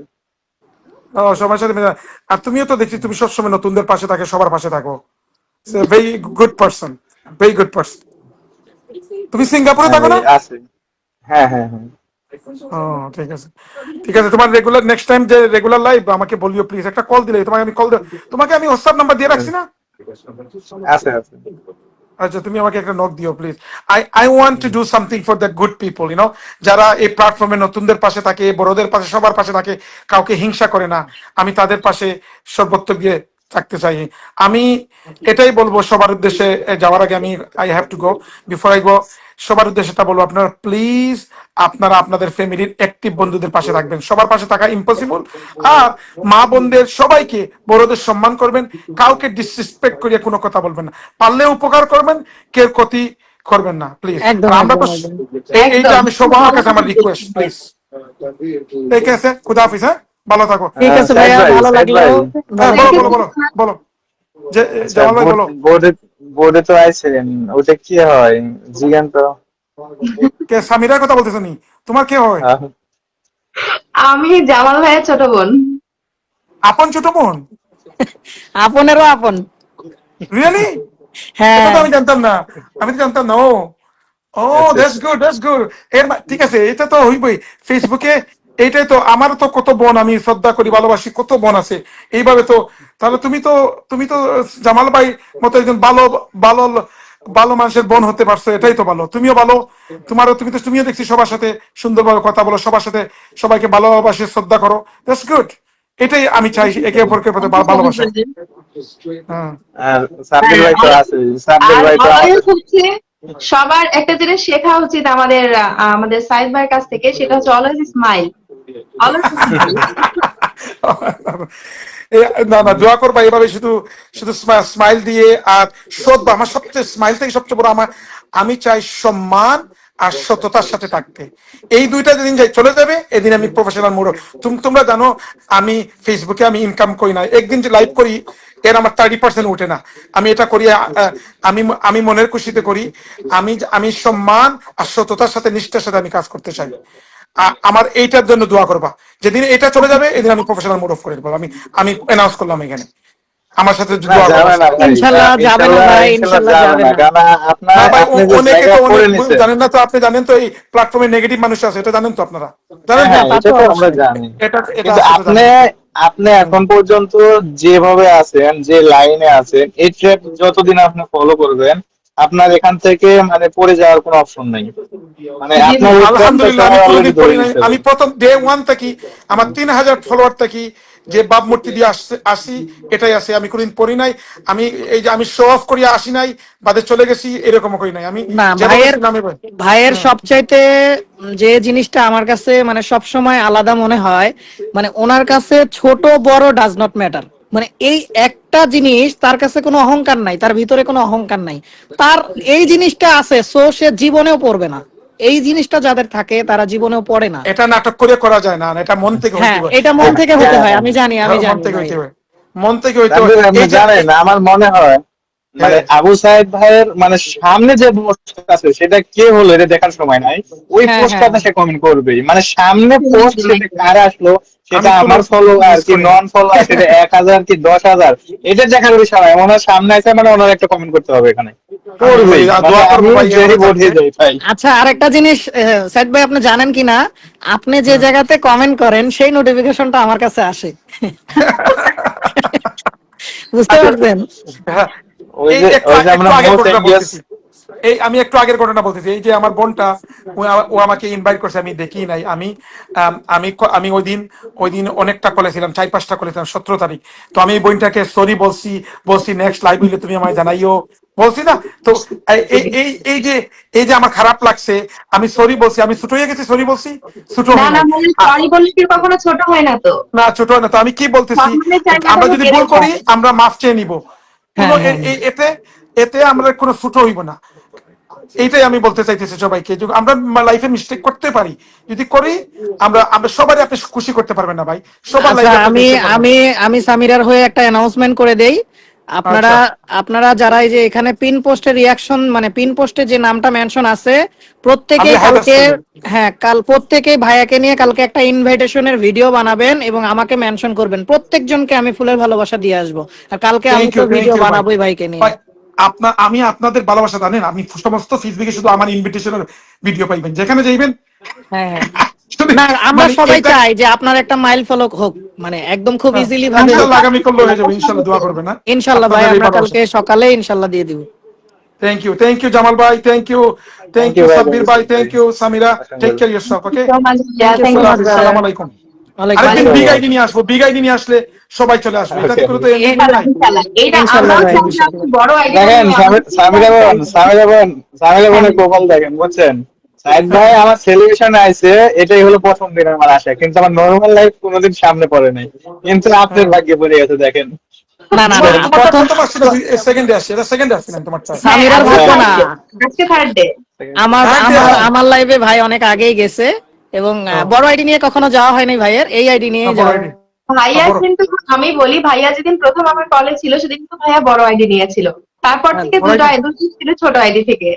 ও সবার সাথে মিলে। আর তুমিও তো দেখছি তুমি সবসময় নতুনদের পাশে থাকে, সবার পাশে থাকো। Very good person, very good person. তুমি সিঙ্গাপুরে হ্যাঁ থাকো ভাই, না? আছে। হ্যাঁ হ্যাঁ হ্যাঁ, ও ঠিক আছে, ঠিক আছে। তোমার রেগুলার নেক্সট টাইম যে রেগুলার লাইভ আমাকে বলিও প্লিজ, একটা কল দিলে তোমাকে আমি কল দেব। তোমাকে আমি হোয়াটসঅ্যাপ নাম্বার দিয়ে রাখছি না? আছে আছে। আচ্ছা তুমি আমাকে একটা নক দিও please. I want to do something for the good people, যারা এই প্ল্যাটফর্মে নতুনদের পাশে থাকে, বড়দের পাশে, সবার পাশে থাকে, কাউকে হিংসা করে না। আমি তাদের পাশে সর্বত্র গিয়ে থাকতে চাই। আমি এটাই বলবো সবার উদ্দেশ্যে যাওয়ার আগে, আমি I have to go, before I go, সবার উদ্দেশ্যে তা বলবো আপনারা প্লিজ আপনারা আপনাদের ফ্যামিলির অ্যাক্টিভ বন্ধুদের পাশে থাকবেন। সবার পাশে থাকা ইম্পসিবল। আর মা বোনদের সবাইকে, বড়দের সম্মান করবেন, কাউকে ডিসরেসপেক্ট করিয়ে কোনো কথা বলবেন না, পারলে উপকার করবেন, কেউ ক্ষতি করবেন না প্লিজ। একদম আর আমরা তো একদম একদম। এইটা একদম। আমি সবার কাছে আমার রিকোয়েস্ট প্লিজ। ঠিক আছে, খুদা হাফিজ। হ্যাঁ, ভালো থাকো। ঠিক আছে সাইদ ভাইয়া, ভাই, ভালো সাইদ লাগলো। ভাই। হ্যাঁ ভালো বলো লাগলো। বলো বলো বলো, যে আচ্ছা, জামাল ভাই বলো। বোর্ডে বোর্ডে তো আইছেন, ওটা কি হয় জিগান তো। কে সামিরার কথা বলতেছো নি? তোমার কে হয়? আহ, আমি জামাল ভাইয়ের ছোট বোন। আপন ছোট বোন? আপনেরও আপন। রিয়েলি? এটা হ্যাঁ তো আমি জানতাম না, আমি তো জানতাম না। ও ও আচ্ছা দ্যাটস আচ্ছা। Good, that's good. ঠিক আছে, এটা তো হইবই ফেসবুকে। এইটাই তো, আমারও তো কত বোন আমি শ্রদ্ধা করি, ভালোবাসি, কত বোন আছে এইভাবে তো। তাহলে তুমি তো জামাল ভাই মতো একজন ভালো ভালো ভালো মানুষের বোন হতে পারছো, এটাই তো ভালো। তুমিও ভালো, তুমিও দেখছি সবার সাথে সুন্দরভাবে কথা বলো, সবার সাথে সবাইকে ভালোবাসে, শ্রদ্ধা করো, দ্যাটস গুড। এটাই আমি চাই, একে অপরকে প্রতি Thank you so much, ভালোবাসা। ভাইয়া। হ্যাঁ আর সাব্বির ভাই তো আর আছে, সাব্বির আর ভাই তো অলওয়েজ আমাদের। হচ্ছে সবার একটা জিনিস শেখা উচিত আমাদের আমাদের সাইদ ভাইয়ের কাছ থেকে, সেটা হচ্ছে অলওয়েজ স্মাইল, অলওয়েজ স্মাইল। না না, দোয়া করবা এভাবে, শুধু শুধু স্মাইল দিয়ে। আর সৎ, আমার সবচেয়ে স্মাইল থেকে সবচেয়ে বড় আমি চাই সম্মান আর সততার সাথে থাকতে। এই দুইটা যেদিন যাই চলে যাবে, এদিন আমি প্রফেশনাল মোড়। তোমরা জানো আমি ফেসবুকে আমি ইনকাম করি না, একদিন যে লাইভ করি এর আমার 30% উঠে না। আমি এটা করি আমি আমি মনের খুশিতে করি। আমি সম্মান আর সততার সাথে, নিষ্ঠার সাথে আমি কাজ করতে চাই। আমার এইটার জন্য দোয়া করবা। যেদিন এটা চলে যাবে এদিন আমি প্রফেশনাল মোড অফ করে দেবো। আমি আমি অ্যানাউন্স করলাম এখানে, আমার সাথে না দোয়া করবা। যাবে না ভাই, ইনশাল্লাহ যাবে না ইনশাল্লাহ ভাই, ইনশাল্লাহ ইনশাল্লাহ যাবে যাবে না, না। কারণ আপনার না ভাই, আপনি যে অনেকে জায়গা তো করে অনেক নিছেন। জানেন না তো, আপনি জানেন তো এই প্ল্যাটফর্মে নেগেটিভ মানুষ আছে, এটা জানেন তো আপনারা? জানেন হ্যাঁ তো? হ্যাঁ, তা এটা তো তো আমরা অবশ্যই। জানি। এটা এটা কিন্তু আছে, এটা আপনি জানেন। আপনি এখন পর্যন্ত যেভাবে আছেন, যে লাইনে আছেন, এই ট্র্যাক যতদিন আপনি ফলো করবেন, আপনার এখান থেকে মানে পড়ে যাওয়ার কোনো অপশন নাই। মানে জি আপনার ভাই। ওই ট্র্যাকটা আলহামদুলিল্লাহ, আমি সবাই অলরেডি কোনোদিন ধরে পড়ি নাই। নিচ্ছে আমি ভাই। প্রথম ডে 1 থেকে আমার 3000 ফলোয়ার থেকে যে বাপ মূর্তি দিয়ে আসি এটাই আছে, আমি কোনোদিন পড়ি নাই, আমি এই যে আমি শো অফ করিয়া আসি নাই, বাদে চলে গেছি এরকমও করি নাই, আমি না যেভাবে ভাইয়ের ছিলাম ভাইয়ের সবচাইতে যে জিনিসটা আমার কাছে মানে সব সময় আলাদা মনে হয়, মানে ওনার কাছে ছোট বড় ডাজ নট ম্যাটার। মানে এই একটা জিনিস তার কাছে কোনো অহংকার নাই, তার ভিতরে কোনো অহংকার নাই, তার এই জিনিসটা আছে, সো সে জীবনেও পড়বে না। এই জিনিসটা যাদের থাকে তারা জীবনেও পড়ে না। এটা নাটক করে করা যায় না, এটা মন থেকে হইতে হ্যাঁ, হয়। এটা মন থেকে হতে হয়, হ্যাঁ, আমি জানি মন থেকে ভাই। হইতে হয়, মন থেকে হইতে হয়। তানভীর, আপনি এই যে জানেন আমার মনে হয় মানে হ্যাঁ, আবু সাইদ ভাইয়ের মানে সামনে যে পোস্ট আছে সেটা কে হলো এটা দেখার সময় নাই, ওই হ্যাঁ হ্যাঁ, পোস্টটাতে সে কমেন্ট করবেই, মানে সামনে পোস্ট সেটা কারা আসলো, সেটা আমি কোনো আমার ফলোয়ার মিস কি করি না। নন ফলোয়ার, সেটা 1000 কি 10,000, এটা দেখার বিষয় নয়, ওনার সামনে আছে মানে ওনার একটা কমেন্ট করতে হবে এখানে, আমি করবেই, মানে দোয়া করবো আমি ভাই যেই এভাবে ভোট থাকতে। হয়ে যাই ভাই। আচ্ছা আরেকটা জিনিস সাইদ ভাই, আপনি জানেন কিনা, আপনি যে জায়গাতে কমেন্ট করেন সেই নোটিফিকেশনটা আমার কাছে আসে। বুঝতে আচ্ছা, পারছেন? হ্যাঁ, ওই এই যে একটু ওই যে একটু আমরা আগের মোস্ট ঘটনা এঙ্গেজ। বলতেছি, এই আমি একটু আগের ঘটনা বলতেছি, এই যে আমার বোনটা ও আমাকে ইনভাইট করছে, আমি দেখি নাই, আমি ওই দিন অনেকটা কলেছিলাম, 4-5টা কলেছিলাম, 17 তারিখ। তো আমি এই বোনটাকে সরি বলছি নেক্সট লাইভ হইলে তুমি আমায় জানাইও, বলছি না? তো এই যে আমার খারাপ লাগছে, আমি সরি বলছি, আমি ছোট হয়ে গেছি, সরি বলছি, ছোট না হই না নাই। মানে সরি বললে কি কখনো ছোট হয় না তো, না ছোট হয় না, তো আমি কি বলতেছি, সম্মানের জায়গাটা আমরা তো যদি বেড়ে ভুল করি যায়। আমরা মাফ চেয়ে নিব, কোনো হ্যাঁ হ্যাঁ, এতে এতে আমরা কোনো ছোট হইব না। এইটাই আমি বলতে চাইতেছি সবাইকে, যে আমরা লাইফে মিস্টেক করতে পারি, যদি করি আমরা সবাই আপনি খুশি করতে পারবেন না ভাই, সবার আচ্ছা লাইফে আপনি আমি দেখতে পারবেন। আমি আমি সামিরার হয়ে একটা অ্যানাউন্সমেন্ট করে দেই। আপনারা আচ্ছা, আপনারা যারা এই যে এখানে পিন পোস্টের রিয়াকশন, মানে পিন পোস্টে যে নামটা মেনশন আছে, আমি প্রত্যেকেই হায়দার কালকে, স্টুডেন্ট। হ্যাঁ কাল প্রত্যেকেই ভাইয়াকে নিয়ে কালকে একটা ইনভাইটেশনের ভিডিও বানাবেন এবং আমাকে মেনশন করবেন। প্রত্যেকজনকে আমি ফুলের ভালোবাসা দিয়ে আসবো। আর কালকে আমি তো থ্যাংক ভিডিও ইউ ভাই। বানাবোই ভাইকে নিয়ে। ভাই, আমি আপনাদের ভালোবাসা জানেন, আপনি সমস্ত ফেসবুকে শুধু আমার ইনভিটেশনের ভিডিও পাইবেন, যেখানে যাইবেন হ্যাঁ হ্যাঁ, শুধু না আমরা মানে সবাই এইটা। চাই যে আপনার একটা মাইল ফলক হোক, মানে একদম খুব হ্যাঁ, ইজিলি ভাবে হোক। ইনশাল্লাহ আগামী করলে হয়ে যাবে, ইনশাল্লাহ দোয়া করবেন না ইনশাল্লাহ ভাই, আপনাদের এই আমরা ভালোবাসা। কালকে সকালে ইনশাল্লাহ দিয়ে দিব। থ্যাংক ইউ জামাল ভাই, থ্যাংক থ্যাংক ইউ ইউ ভাই, সাব্বির ভাই, থ্যাংক ইউ সামিরা, টেক অসংখ্য care yourself, okay, So much, yeah, thank you thank so you আল্লাহ মাচ হাফিজ, brother. ব্রাদার। সালাম আলাইকুম। ওয়ালাইকুম আরেকদিন আসসালাম। বিগ আইডি নিয়ে আসবো, বিগ আইডি নিয়ে আসলে সবাই চলে আসবে, এটাতে ওকে, কোনো তো এমনি ইনশাল্লাহ নাই। ইনশাল্লাহ এটা ইনশাল্লাহ আমরাও ভাই, চাই যে আপনি ইনশাল্লাহ। বড় আইডিয়া দেখেন নিয়ে আমাদের সামিরা বোন, সামিরা হ্যাঁ বোনের প্রোফাইল দেখেন, বুঝছেন? সাইদ ভাই আমার সেলিব্রেশন আইছে, এটাই হলো প্রথম দিন আমার আসা, কিন্তু আমার নর্মাল লাইফ কোনোদিন সামনে পড়ে নাই, কিন্তু আপনার হ্যাঁ, ভাগ্যে পড়ে গেছে দেখেন। না না না, তোমারটা প্রথম প্রথম আসছে না, সেকেন্ডে আসছে, এটা সেকেন্ডে আসছিলাম তোমারটা। হ্যাঁ সামিরার আজকে ভাগ্য হ্যাঁ, না, থার্ড ডে, আজকে থার্ড ডে। আমার হ্যাঁ আমার আমার লাইভে ভাই অনেক আগেই গেছে এবং বড় আইডি নিয়ে কখনো যাওয়া হয়নি ভাইয়ের, এই আইডি নিয়ে বড় যাওয়া। আইডি, ভাইয়া বড় কিন্তু, আমি বলি ভাইয়া যেদিন প্রথম আমার কলে ছিল সেদিন কিন্তু ভাইয়া বড় আইডি নিয়েছিল, তারপর থেকে বড় দুটো আইডি। দুটো ছিল ছোট আইডি থেকে।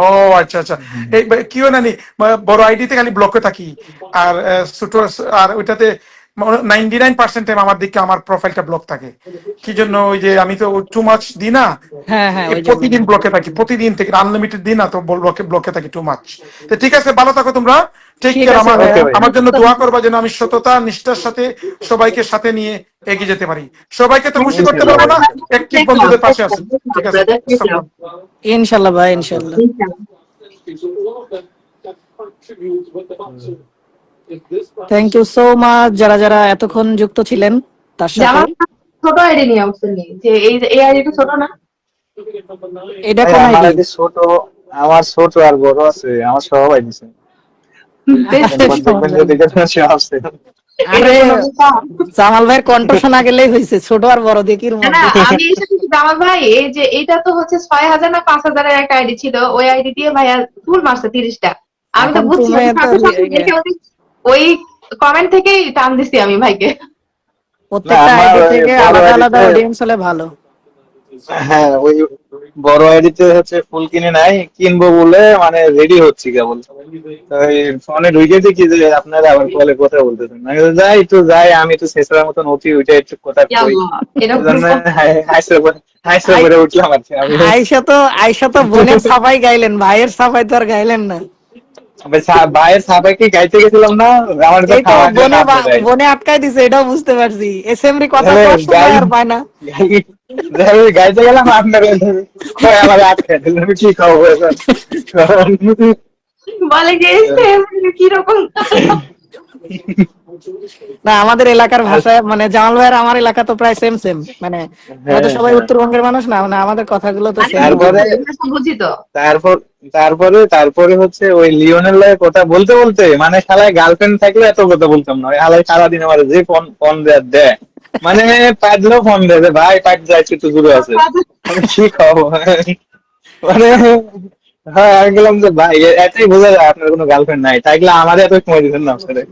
ও আচ্ছা, এই কিও নানি, বড় আইডিতে খালি ব্লকে থাকি, আর ছোট, আর ওইটাতে 99% টাইম আমার দিকে আমার প্রোফাইলটা ব্লক থাকে। কি জন্য, ওই যে আমি তো টু মাচ দিই না, হ্যাঁ হ্যাঁ, ওই জন্য। প্রতিদিন ব্লকে থাকি, প্রতিদিন থেকে আনলিমিটেড দিই না, তো ব্লকে থাকি টু মাচ। তো ঠিক আছে, ভালো থাকো তোমরা, টেক ঠিক কেয়ার। আছে আমার ভাইয়া। ওকে ভাই, আমার জন্য দোয়া করবা যেন আমি সততা নিষ্ঠার সাথে সবাইকে সাথে নিয়ে এগিয়ে যেতে পারি। সবাইকে তো খুশি করতে পারবো না, একটিভ বন্ধুদের পাশে আছি। ঠিক আছে, আসসালামু আলাইকুম। ইনশাল্লাহ ভাই, ইনশাল্লাহ। থ্যাংক ইউ সো মাচ যারা যারা এতক্ষণ যুক্ত ছিলেন তার যে সাথে। আমার ছোট আইডি নিয়ে অপশন নেই, যে এই আইডিটা ছোট না। এটা ভাই কোন আমার আইডি? আইডি ছোট, আমার ছোট আর বড় আছে, আমার সবাই দিছে, বেশ এরপর দেখবেন যে দেখে সব আছে। আরে এটা কোনো ব্যাপার? জামাল ভাইয়ের কণ্ঠ শোনা গেলেই হয়েছে, ছোট আর বড় দেখির না না, মধ্যে। আমি এসে কিছু জামাল ভাই, এই যে এটা তো হচ্ছে 6,000 না 5,000-এর একটা আইডি ছিল, ওই আইডি দিয়ে ভাইয়া ফুল মারছে 30টা। আমি তো এখন বুঝছি, তুমি আমি তো সাথে সাথে দেখে ওই কমেন্ট থেকেই টান দিছি আমি ভাইকে। না প্রত্যেকটা আমার আইডি ওই থেকে বড় আলাদা আলাদা আইডিতে, অডিয়েন্স হলে ভালো। হ্যাঁ ওই বড় আইডিতে হচ্ছে ফুল কিনে নাই, কিনবো বলে মানে রেডি হচ্ছি কেবল, তো এই ফোনে ঢুকে দেখি যে আপনারা আবার কলে কথা বলতেছেন, আমি বললাম, যাই আমি তো শেষের মতন উঠি, উঠে একটু কথা ইয়া কই, আল্লাহ, এরকম এই জন্য হাইসে আই- করে উঠলাম আর কি আমি। আয়শা তো বোনের সাফাই গাইলেন, ভাইয়ের সাফাই তো আর গাইলেন না। ভাইয়ের সাবাইকে গাইতে গেছিলাম না, আমার তো এই তো খাওয়ার জন্য বনে আপনি দেয়, বনে আটকাই দিছে, এটাও বুঝতে পারছি। এসএমরি কথা তাহলে কওয়ার সময় গাই আর পায় না। গাইতে গেলাম আপনার, কয় আমার আটকে দিল, আমি কি খাবো এখন? বলে যে কিরকম না আমাদের এলাকার ভাষায় মানে জামাল ভাইয়ের আমার এলাকা তো প্রায় সেম সেম, মানে আমরা তো হ্যাঁ সবাই হ্যাঁ। উত্তরবঙ্গের মানুষ না, মানে আমাদের কথাগুলো তো আরে সেম। তারপরে বুঝি তো। তারপর তারপরে হচ্ছে ওই লিওনেল লয়ের কথা বলতে বলতে মানে শালায় গার্লফ্রেন্ড থাকলে এত কথা বলতাম না, ওই হালাই সারাদিন আমার যে ফোন ফোন দেয় মানে পাইলেও ফোন দেয় যে ভাই পাইট যাইছে একটু দূরে আছে, মানে কি খাবো মানে হ্যাঁ আমি গেলাম যে ভাই এতই বোঝা যায় আপনার কোনো গার্লফ্রেন্ড নাই, তাইলে আমাদের এত সময় দিতেন না আসলে।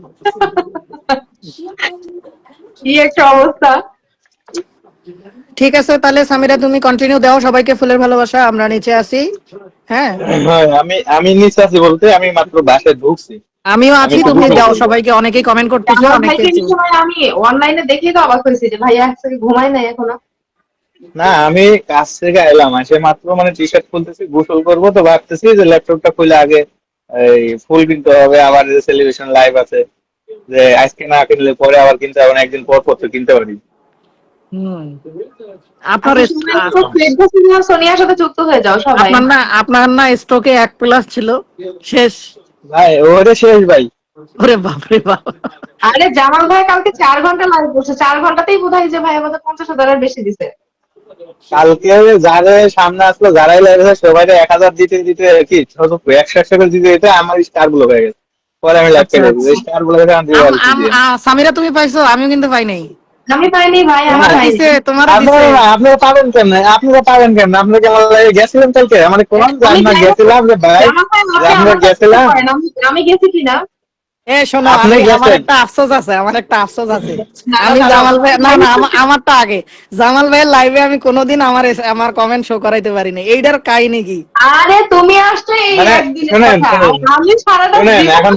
কি একটা অবস্থা। ঠিক আছে তাহলে সামিরা তুমি কন্টিনিউ দাও সবাইকে ফুলের ভালোবাসা, আমরা নিচে আসি। হ্যাঁ হ্যাঁ আমি নিচে আছি বলতে আমি মাত্র বাসায় ঢুকছি, আমিও আমি আছি, একটু তুমি গোসল দাও করবো। সবাইকে, অনেকেই কমেন্ট করতেছো জামাল অনেকে। ভাইকে এই সময় আমি অনলাইনে দেখেই তো অবাক হয়েছি যে ভাইয়া একসাথে ঘুমায় নাই এখনো। না আমি কাজ থেকে এলাম, এসে মাত্র মানে টি শার্ট খুলতেছি, গোসল করবো তো ভাবতেছি যে ল্যাপটপটা খুলে আগে এই ফুল কিনতে হবে, আবার যে সেলিব্রেশন লাইভ আছে যে আজকে না কিনলে পরে আবার কিনতে হবে না, একদিন পর পর তো কিনতে পারি। হুম আপনার আচ্ছা শুনলাম তো শ্রদ্ধা সিনহা সোনিয়ার সাথে যুক্ত হয়ে যাও সবাই। আপনার না স্টকে 1+ ছিল, শেষ। ভাই ওরে শেষ ভাই। ওরে বাপ রে বাপ। আরে জামাল ভাই কালকে 4 ঘন্টা লাইভ করছে, 4 ঘন্টাতেই বোধ হয় যে ভাই আমাদের 50,000 বেশি দিছে। কালকে যারা সামনে আসলো যারাই লাগছে সবাই 1,000 দিতে দিতে কি ছোট 100 করে দিতে দিতে আমার স্টার গুলো হয়ে গেছে, পরে আমি লাইভ আচ্ছা কেটে দিই আচ্ছা। স্টার গুলো আমি দিয়ে অল্প দিয়ে। সামিরা তুমি পাইছো, আমিও কিন্তু পাই নাই। আমি পাইনি ভাই, আমি তোমারও পাইনি। দিছে, তোমারও দিছে। আপনারা আপনারা পাবেন কেমন, আপনারা পাবেন কেমন, আপনারা কেমন গেছিলেন কালকে মানে কোন যে আমি আমরা যাই হোক, গেছিলাম যে ভাই জামাল ভাই যে আপনি আমরা আমার কাছে কি গেছিলাম করেন, আমি গেছি কিনা। শোনো, আপনি আমার গেছেন একটা আফসোস আছে, আমার একটা আফসোস আছে। দাঁড়াও আমি দাঁড়াও। জামাল ভাই, না না আমারটা আগে। জামাল ভাইয়ের লাইভে আমি কোনোদিন আমার কমেন্ট শো করাইতে পারিনি, এইটার কাহিনী কি? আরে তুমি আসছো এই মানে একদিনের শুনেন কথা, আর শুনেন আমি সারাটা শুনেন জীবন। এখন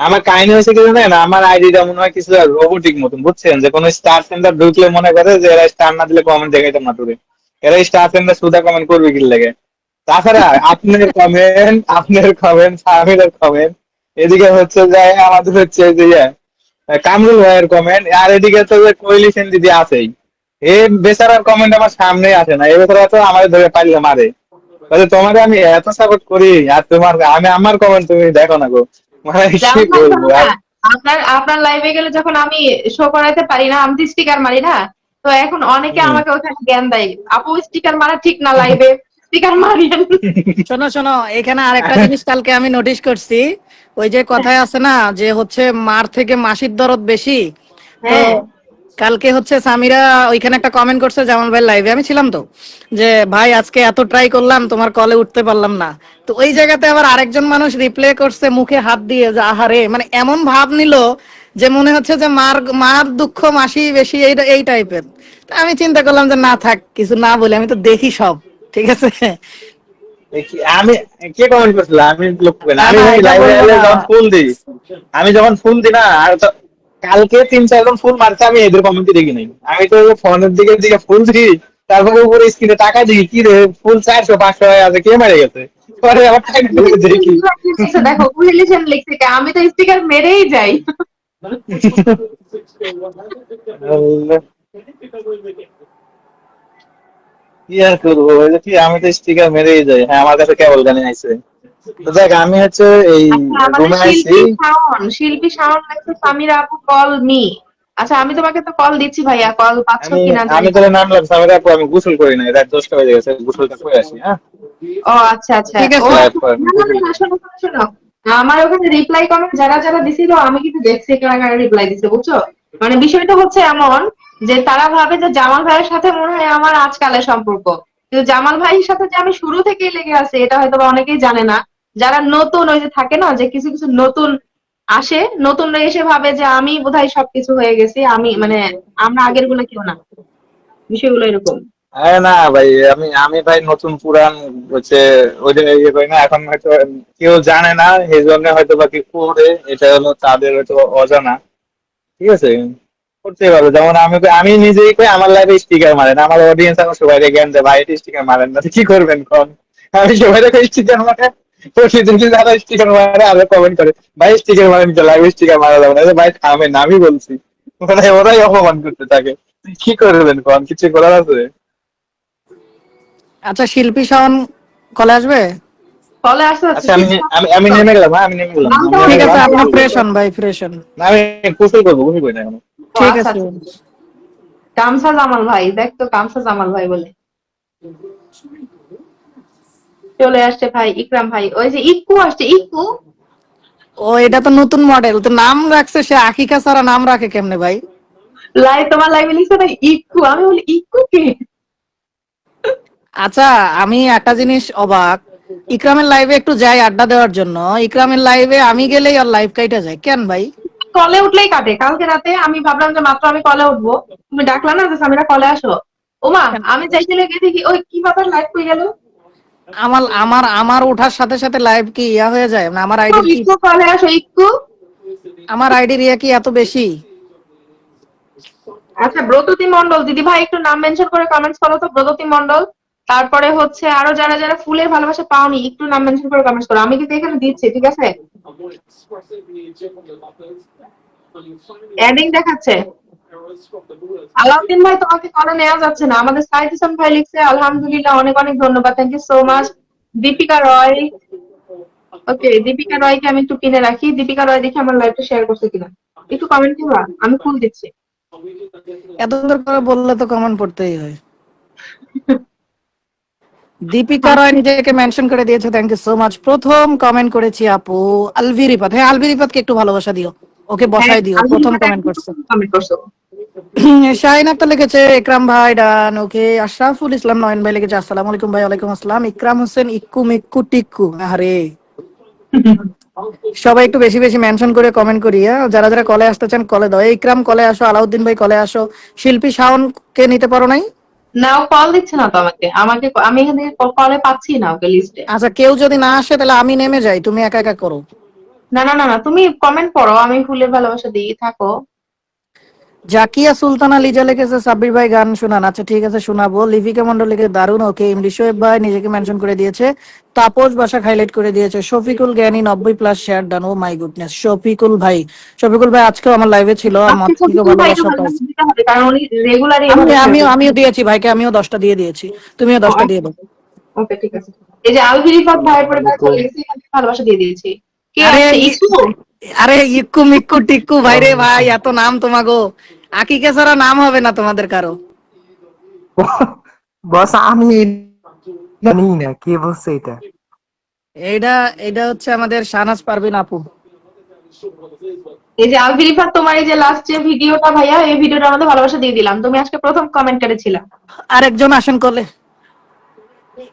আমার কাহিনী হয়েছে কি জানেন, আমার আইডিটা মনে হয় কিছু রোবোটিক মতন বুঝছেন, যে কোনো স্টার সেন্টার ঢুকলে মনে করে যে এরা স্টার না দিলে কমেন্ট দেখাইতে না তোরে, এরা স্টার সেন্টার সুদা কমেন্ট করবে কি লাগে। তাছাড়া আপনার কমেন্ট সামিরের কমেন্ট, এদিকে হচ্ছে যে আমাদের হচ্ছে যে কামরুল ভাইয়ের কমেন্ট, আর এদিকে তো যে কোহলি সেন দিদি আছেই, এই বেচারার কমেন্ট আমার সামনে আসে না, এই বেচারা তো আমাদের ধরে পারলে মারে, বলে তোমাকে আমি এত সাপোর্ট করি আর তোমার আমি আমার কমেন্ট তুমি দেখো না গো, মানে কি জামাল ভাই বলবো শোনো না, আর। আপনার লাইভে গেলে যখন আমি শো করাইতে পারি না, আমি তো স্টিকার মারি না, তো এখন অনেকে হুম। আমাকে ওখানে জ্ঞান দেয়, আপু স্টিকার মারা ঠিক না, লাইভে স্টিকার মারিয়েন। শোনো শোনো, এখানে আরেকটা জিনিস কালকে আমি নোটিস করছি। ওই যে কথায় আছে না যে হচ্ছে মার থেকে মাসির দরদ বেশি। তো হ্যাঁ কালকে হচ্ছে সামিরা ওইখানে একটা কমেন্ট করছে জামাল ভাই লাইভে, আমি ছিলাম তো, যে ভাই আজকে এত ট্রাই করলাম তোমার কলে উঠতে পারলাম না। তো ওই জায়গাতে আবার আরেকজন মানুষ রিপ্লে করছে মুখে হাত দিয়ে, যে আহারে, মানে এমন ভাব নিল যে মনে হচ্ছে যে মার মার দুঃখ মাসি বেশি, এই টাইপের। আমি চিন্তা করলাম যে না থাক, কিছু না বলে, আমি তো দেখি সব, ঠিক আছে। আমি কে কমেন্ট করছিল আমি লক্ষ্য করি না, না আমি না ভাই এটা লাইভে বলবো না। যখন ফুল দিই, আমি যখন ফুল দিই না আর তো কালকে 3-4 জন ফুল মারছে, আমি এদের কমেন্ট দেখি নাই, আমি তো ফোনের দিকে ফুল দিই, তারপরে উপরে স্ক্রিনে টাকা দিই কি রে ফুল 400-500 হয়ে আছে, কে মারা গেছে, পরে আবার টাকা দিয়ে দেখি। লিখছে, দেখো কুহেলি সেন লিখছে কি, আমি তো স্টিকার মেরেই যাই। আল্লাহ, কি আর করবো, ওই যে কি আমি তো স্টিকার মেরেই যাই, হ্যাঁ আমার কাছে কেবল গানে আইছে। তো দেখ আমি হচ্ছে এই আচ্ছা আমাদের রুমে আইছি। শিল্পী শাওন লাগছে সামিরা আপু কল মি। আচ্ছা আমি তোমাকে তো কল দিচ্ছি ভাইয়া, কল পাচ্ছ আমি কিনা আমি জানি না। তাহলে নামলাম সামনে, আপু আমি গোসল করি না, রাত 10টা বেজে গেছে, গোসলটা করে আসি হ্যাঁ। ও আচ্ছা আচ্ছা, ঠিক ও আছে। লাইভ আচ্ছা, করেন না না গোসল না না, করি। শোনো শোনো শোনো, আমার ওখানে রিপ্লাই কমেন্ট যারা যারা দিছিল আমি কিন্তু দেখছি কারা কারা রিপ্লাই দিছে বুঝছো। মানে বিষয়টা হচ্ছে এমন যে তারা ভাবে যে জামাল ভাইয়ের সাথে মনে হয় আমার আজকালের সম্পর্ক, কিন্তু জামাল ভাইয়ের সাথে যে আমি শুরু থেকেই লেগে আছি এটা হয়তো বা অনেকেই জানে না। যারা নতুন, ওই যে থাকে না যে কিছু কিছু নতুন আসে, নতুনরা এসে ভাবে যে আমি বোধহয় সবকিছু হয়ে গেছি, আমি মানে আমরা আগের গুলো কেউ না, বিষয়গুলো এরকম। আরে না ভাই, আমি ভাই নতুন পুরান হচ্ছে ওই যে ইয়ে করি না, এখন হয়তো কেউ জানে না এই জন্য হয়তো বা কি করে, এটা হলো তাদের হয়তো অজানা, ঠিক আছে, করতে পারবে, যেমন আমি নিজেই কই আমার লাইফে স্টিকার মারেন, আমার অডিয়েন্স আমার সবাই জ্ঞান দেয় ভাই স্টিকার মারেন না, তো কি করবেন কোন, আমি সবাই স্টিকার মারে, প্রতিদিন যারা স্টিকার মারে আরো কমেন্ট করে ভাই স্টিকার মারেন, তো লাইভে স্টিকার মারা যাবে না, আরে ভাই থামেন, আমি বলছি, মানে ওরাই অপমান করতে থাকে, কি করবেন কোন, কিছু করার আছে। আচ্ছা শিল্পী শাওন কলে আসবে? কলে আসতে আচ্ছা আমি নেমে গেলাম, হ্যাঁ আমি নেমে গেলাম, নামটা আমি ঠিক নেমে অনেক আছে, গেলাম। আপনি ফ্রেশ হন ভাই, ফ্রেশ হন। না, আমি গোসল করবো, গোসল করি না এখন। ঠিক আচ্ছা আছে। আচ্ছা। কামসা জামাল ভাই, দেখ তো কামসা জামাল ভাই বলে চলে আসছে ভাই, ইকরাম ভাই, ওই যে ইক্কু আসছে, ইক্কু। ও এটা তো নতুন মডেল, তো নাম রাখছে সে, আকিকা ছাড়া নাম রাখে কেমনে ভাই? তোমার লাইভে লিখছে না ইক্কু, আমি বলি ইক্কু কে? আচ্ছা, আমি একটা জিনিস অবাক, ইকরামের লাইভে একটু যাই আড্ডা দেওয়ার জন্য, ইকরামের লাইভে আমি গেলেই আর লাইভ কাইটা যায় কেন ভাই? কলে উঠলেই কাটে। কালকে রাতে আমি ভাবলাম যে মাত্র আমি কলে উঠবো, তুমি ডাকলা না যে সামিরা কলে আসো, ওমা আমি চাইতে লেগে দেখি ওই কি ব্যাপার, লাইভ হয়ে গেল। আমার আমার আমার ওঠার সাথে সাথে লাইভ কি ইয়া হয়ে যায়, মানে আমার তো আইডির কি, ইক্কু কলে আসো, ইক্কু। আমার আইডির ইয়া কি এত বেশি? আচ্ছা, ব্রততী মন্ডল দিদি ভাই একটু নাম মেনশন করে কমেন্টস করো তো, ব্রততী মন্ডল। তারপরে হচ্ছে আরো যারা যারা ফুলের ভালোবাসা পাওনি একটু নাম মেনশন করে কমেন্টস করো, আমি কিন্তু এখানে দিচ্ছি, ঠিক আছে? অ্যাডিং দেখাচ্ছে। আলাউদ্দিন ভাই তোমাকে কলে নেওয়া যাচ্ছে না। আমাদের সাইদ ইসলাম ভাই লিখছে আলহামদুলিল্লাহ, অনেক অনেক ধন্যবাদ, thank you so much. Dipika Roy, okay, Dipika রয়কে আমি একটু কিনে রাখি। দীপিকা রয় দেখি আমার লাইভটা শেয়ার করছে কিনা, একটু কমেন্ট করবা, আমি ফুল দিচ্ছি। এত সুন্দর করে বললে তো কমেন্ট পড়তেই হয়। দীপিকা রয় নিজেকে মেনশন করে দিয়েছে, থ্যাংক ইউ সো মাচ। প্রথম কমেন্ট করেছি আপু আলভি রিফাত, হ্যাঁ আলভি রিফাতকে একটু ভালোবাসা দিও, ওকে হ্যাঁ, বসাই দিও, আমি প্রথম কিন্তু কমেন্ট একদম করছে। কমেন্ট করছো। শাহিন আক্তার লিখেছে একরাম ভাই ডান, ওকে। আশরাফুল ইসলাম নয়ন ভাই লিখেছে আসসালামু আলাইকুম ভাই। ওয়ালাইকুম আসসালাম। ইকরাম হোসেন ইক্কু মিক্কু টিক্কু, আরে সবাই একটু বেশি বেশি মেনশন করে কমেন্ট করি, হ্যাঁ? যারা যারা কলে আসতে চান কলে দাও, এই ইকরাম কলে আসো, আলাউদ্দিন ভাই কলে আসো, শিল্পী শাওন কে নিতে পারো নাই? না, ও কল দিচ্ছে না তো আমাকে, আমি এখান থেকে কলে পাচ্ছি না ওকে লিস্টে। আচ্ছা, কেউ যদি না আসে তাহলে আমি নেমে যাই, তুমি একা একা করো। না না না না, তুমি কমেন্ট করো, আমি ফুলের ভালোবাসা দিই, থাকো। জাকিয়া সুলতানা লিজা লিখেছে সাব্বির ভাই গান শোনান, আচ্ছা ঠিক আছে শোনাবো। লিপিকা মন্ডল লিখে দারুন, ওকে। ইমরি শোয়েব ভাই নিজেকে মেনশন করে দিয়েছে, তাপস বাসা হাইলাইট করে দিয়েছে, শফিকুল জ্ঞানী 90+ share done, oh my goodness. Shafikul ভাই, শফিকুল ভাই আজকেও আমার লাইভে ছিল, আমার আজকে থেকেও শফিকুল ভাইকে ভালোবাসা ভালোবাসা পাইছে। দিতে হবে, কারণ উনি রেগুলারই আমি এভাবে শেয়ার আমিও করছেন। আমিও দিয়েছি ভাইকে, আমিও 10টা দিয়ে দিয়েছি, তুমিও 10টা দিয়ে দাও। ওকে, ঠিক আছে। এই যে আলভি রিফাত ভাইয়ের পরিবার চলে গেছে, এখান থেকে ভালোবাসা দিয়ে দিয়েছি। কে আরে আসছে, ইকু? আরে ইক্কু মিক্কু টিক্কু ভাই রে ভাই, এত নাম তোমাগো, আকিকা ছাড়া নাম হবে না তোমাদের কারো। বস আমি জানি না কে বলছে এটা। এইটা এটা হচ্ছে আমাদের শাহনাজ পারভিন আপু। এই যে আলভি রিফাত, তোমার এই যে লাস্ট যে ভিডিওটা ভাইয়া, এই ভিডিওটা আমাদের ভালোবাসা দিয়ে দিলাম, তুমি আজকে প্রথম কমেন্ট করেছিলা। আরেকজন আসেন কলে।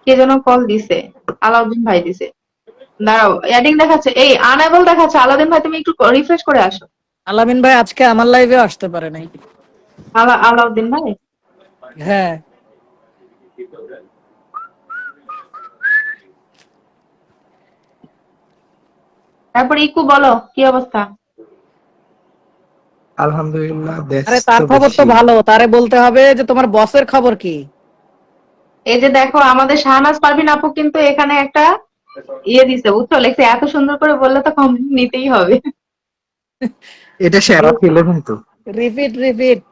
কে যেন কল দিছে, আলাউদ্দিন ভাই দিছে। দাঁড়াও, অ্যাডিং দেখাচ্ছে, এই আনএবল দেখাচ্ছে। আলাউদ্দিন ভাই তুমি একটু রিফ্রেশ করে আসো। আলামিন ভাই আজকে আমার লাইভে আসতে পারে নাই। আলাউদ্দিন ভাই, হ্যাঁ, তারপর ইকু বলো কি অবস্থা? আলহামদুলিল্লাহ, আরে ব্যস্ত তার খবর তো বেশি। ভালো, তারে বলতে হবে যে তোমার বসের খবর কি। এই যে দেখো, আমাদের শাহনাজ পারভিন আপু কিন্তু এখানে একটা দিছে, বুঝছো, লেখছে এত সুন্দর করে বললে তো কমেন্ট নিতেই হবে। এটা সেরা ছিল কিন্তু। Repeat repeat.